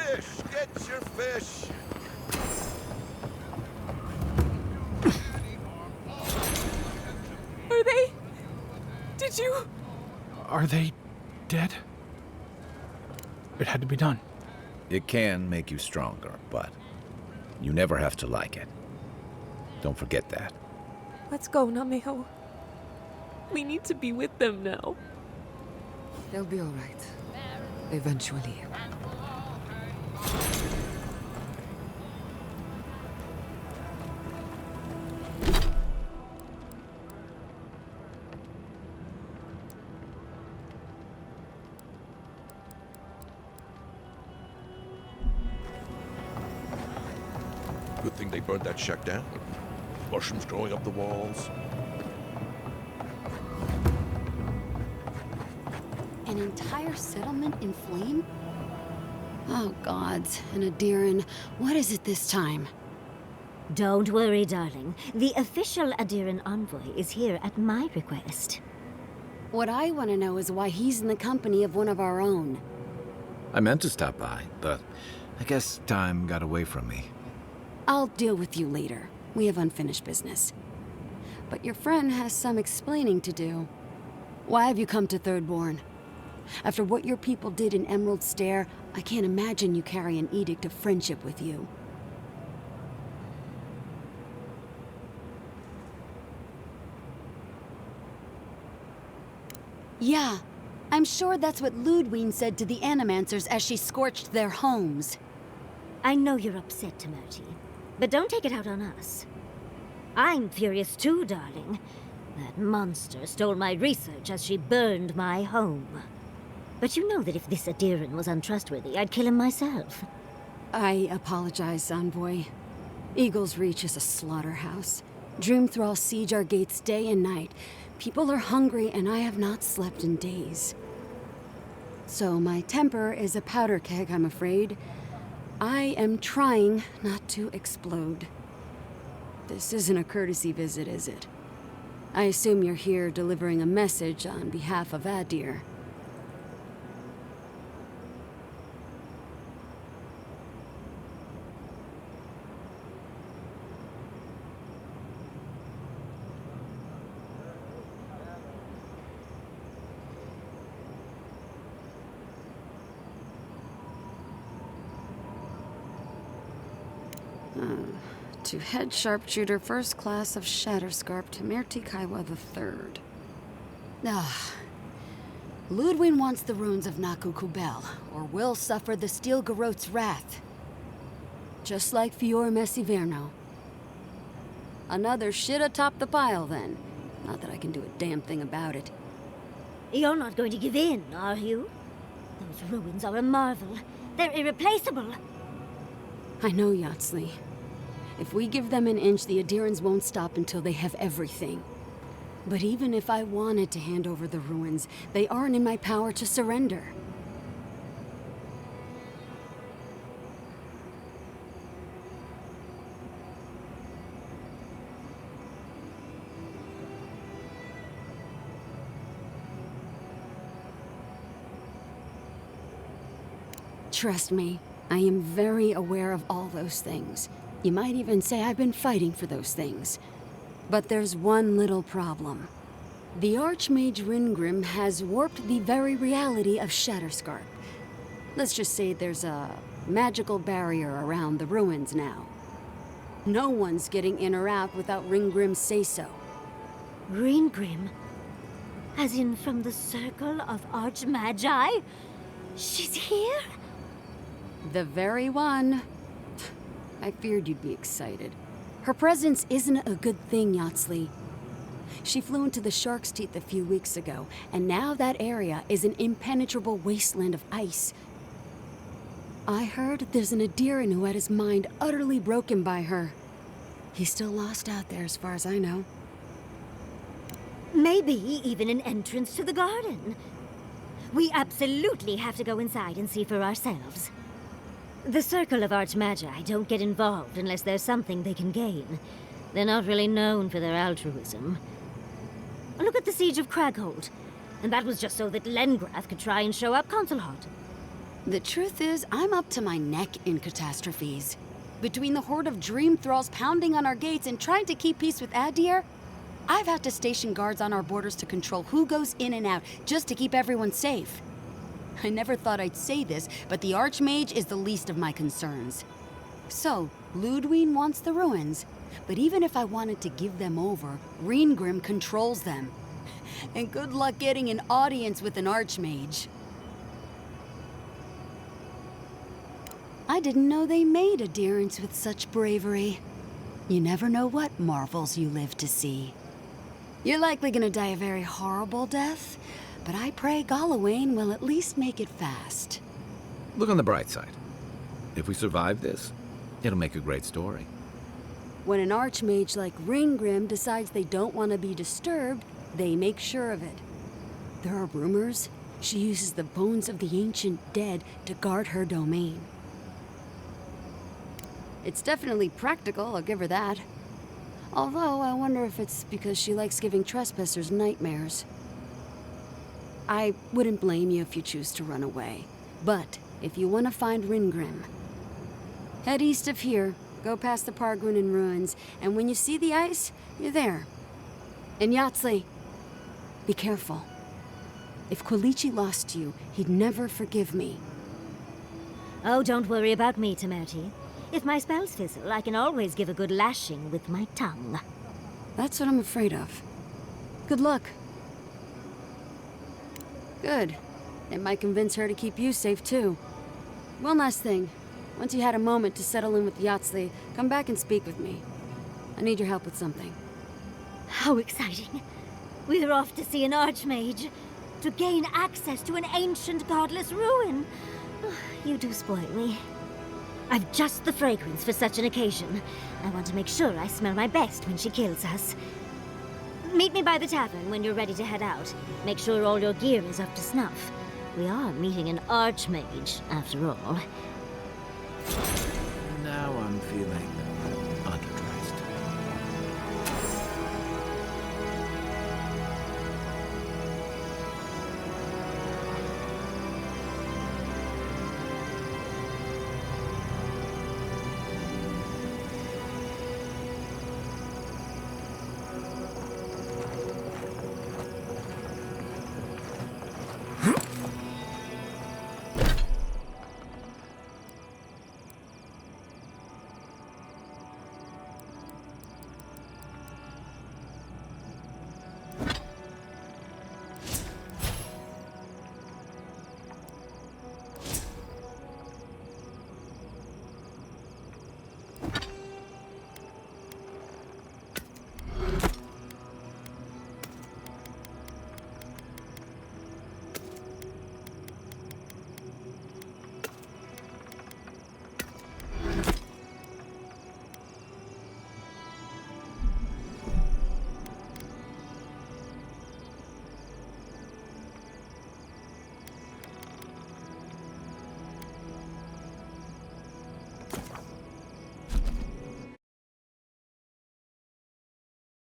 Fish! Get your fish! Are they? Did you? Are they dead? It had to be done. It can make you stronger, but you never have to like it. Don't forget that. Let's go, Nameho. We need to be with them now. They'll be all right. Eventually. Good thing they burned that shack down. Mushrooms growing up the walls. An entire settlement in flame? Oh, gods. And Adiran, what is it this time? Don't worry, darling. The official Adiran envoy is here at my request. What I want to know is why he's in the company of one of our own. I meant to stop by, but I guess time got away from me. I'll deal with you later. We have unfinished business. But your friend has some explaining to do. Why have you come to Thirdborn? After what your people did in Emerald Stair, I can't imagine you carry an edict of friendship with you. Yeah, I'm sure that's what Ludwine said to the Animancers as she scorched their homes. I know you're upset, Tamerti, but don't take it out on us. I'm furious too, darling. That monster stole my research as she burned my home. But you know that if this Adiran was untrustworthy, I'd kill him myself. I apologize, Envoy. Eagle's Reach is a slaughterhouse. Dreamthrall siege our gates day and night. People are hungry, and I have not slept in days. So my temper is a powder keg, I'm afraid. I am trying not to explode. This isn't a courtesy visit, is it? I assume you're here delivering a message on behalf of Adir. To head sharpshooter first class of Shatterscarp Tamerti Kaiwa III. Ah. Ludwin wants the ruins of Naku Kubel, or will suffer the Steel Garrote's wrath. Just like Fior Messiverno. Another shit atop the pile, then. Not that I can do a damn thing about it. You're not going to give in, are you? Those ruins are a marvel. They're irreplaceable. I know, Yatsley. If we give them an inch, the Adirans won't stop until they have everything. But even if I wanted to hand over the ruins, they aren't in my power to surrender. Trust me, I am very aware of all those things. You might even say I've been fighting for those things. But there's one little problem. The Archmage Ringrim has warped the very reality of Shatterscarp. Let's just say there's a magical barrier around the ruins now. No one's getting in or out without Ringgrim's say-so. Ringgrim? As in from the Circle of Archmagi? She's here? The very one. I feared you'd be excited. Her presence isn't a good thing, Yatsley. She flew into the Shark's Teeth a few weeks ago, and now that area is an impenetrable wasteland of ice. I heard there's an Adiran who had his mind utterly broken by her. He's still lost out there as far as I know. Maybe even an entrance to the garden. We absolutely have to go inside and see for ourselves. The Circle of Archmagi don't get involved unless there's something they can gain. They're not really known for their altruism. Look at the Siege of Craghold. And that was just so that Lengrath could try and show up Consulhot. The truth is, I'm up to my neck in catastrophes. Between the horde of dream thralls pounding on our gates and trying to keep peace with Adir, I've had to station guards on our borders to control who goes in and out, just to keep everyone safe. I never thought I'd say this, but the Archmage is the least of my concerns. So, Ludwine wants the ruins, but even if I wanted to give them over, Reengrim controls them. And good luck getting an audience with an Archmage. I didn't know they made adherents with such bravery. You never know what marvels you live to see. You're likely gonna die a very horrible death, but I pray Galawain will at least make it fast. Look on the bright side. If we survive this, it'll make a great story. When an Archmage like Reengrim decides they don't want to be disturbed, they make sure of it. There are rumors she uses the bones of the ancient dead to guard her domain. It's definitely practical, I'll give her that. Although, I wonder if it's because she likes giving trespassers nightmares. I wouldn't blame you if you choose to run away. But, if you want to find Reengrim, head east of here, go past the Pargrunin ruins, and when you see the ice, you're there. And Yatsley, be careful. If Quilichi lost you, he'd never forgive me. Oh, don't worry about me, Temerti. If my spells fizzle, I can always give a good lashing with my tongue. That's what I'm afraid of. Good luck. Good. It might convince her to keep you safe, too. One last thing. Once you had a moment to settle in with Yatsley, come back and speak with me. I need your help with something. How exciting. We're off to see an Archmage. To gain access to an ancient godless ruin. You do spoil me. I've just the fragrance for such an occasion. I want to make sure I smell my best when she kills us. Meet me by the tavern when you're ready to head out. Make sure all your gear is up to snuff. We are meeting an Archmage, after all. Now I'm feeling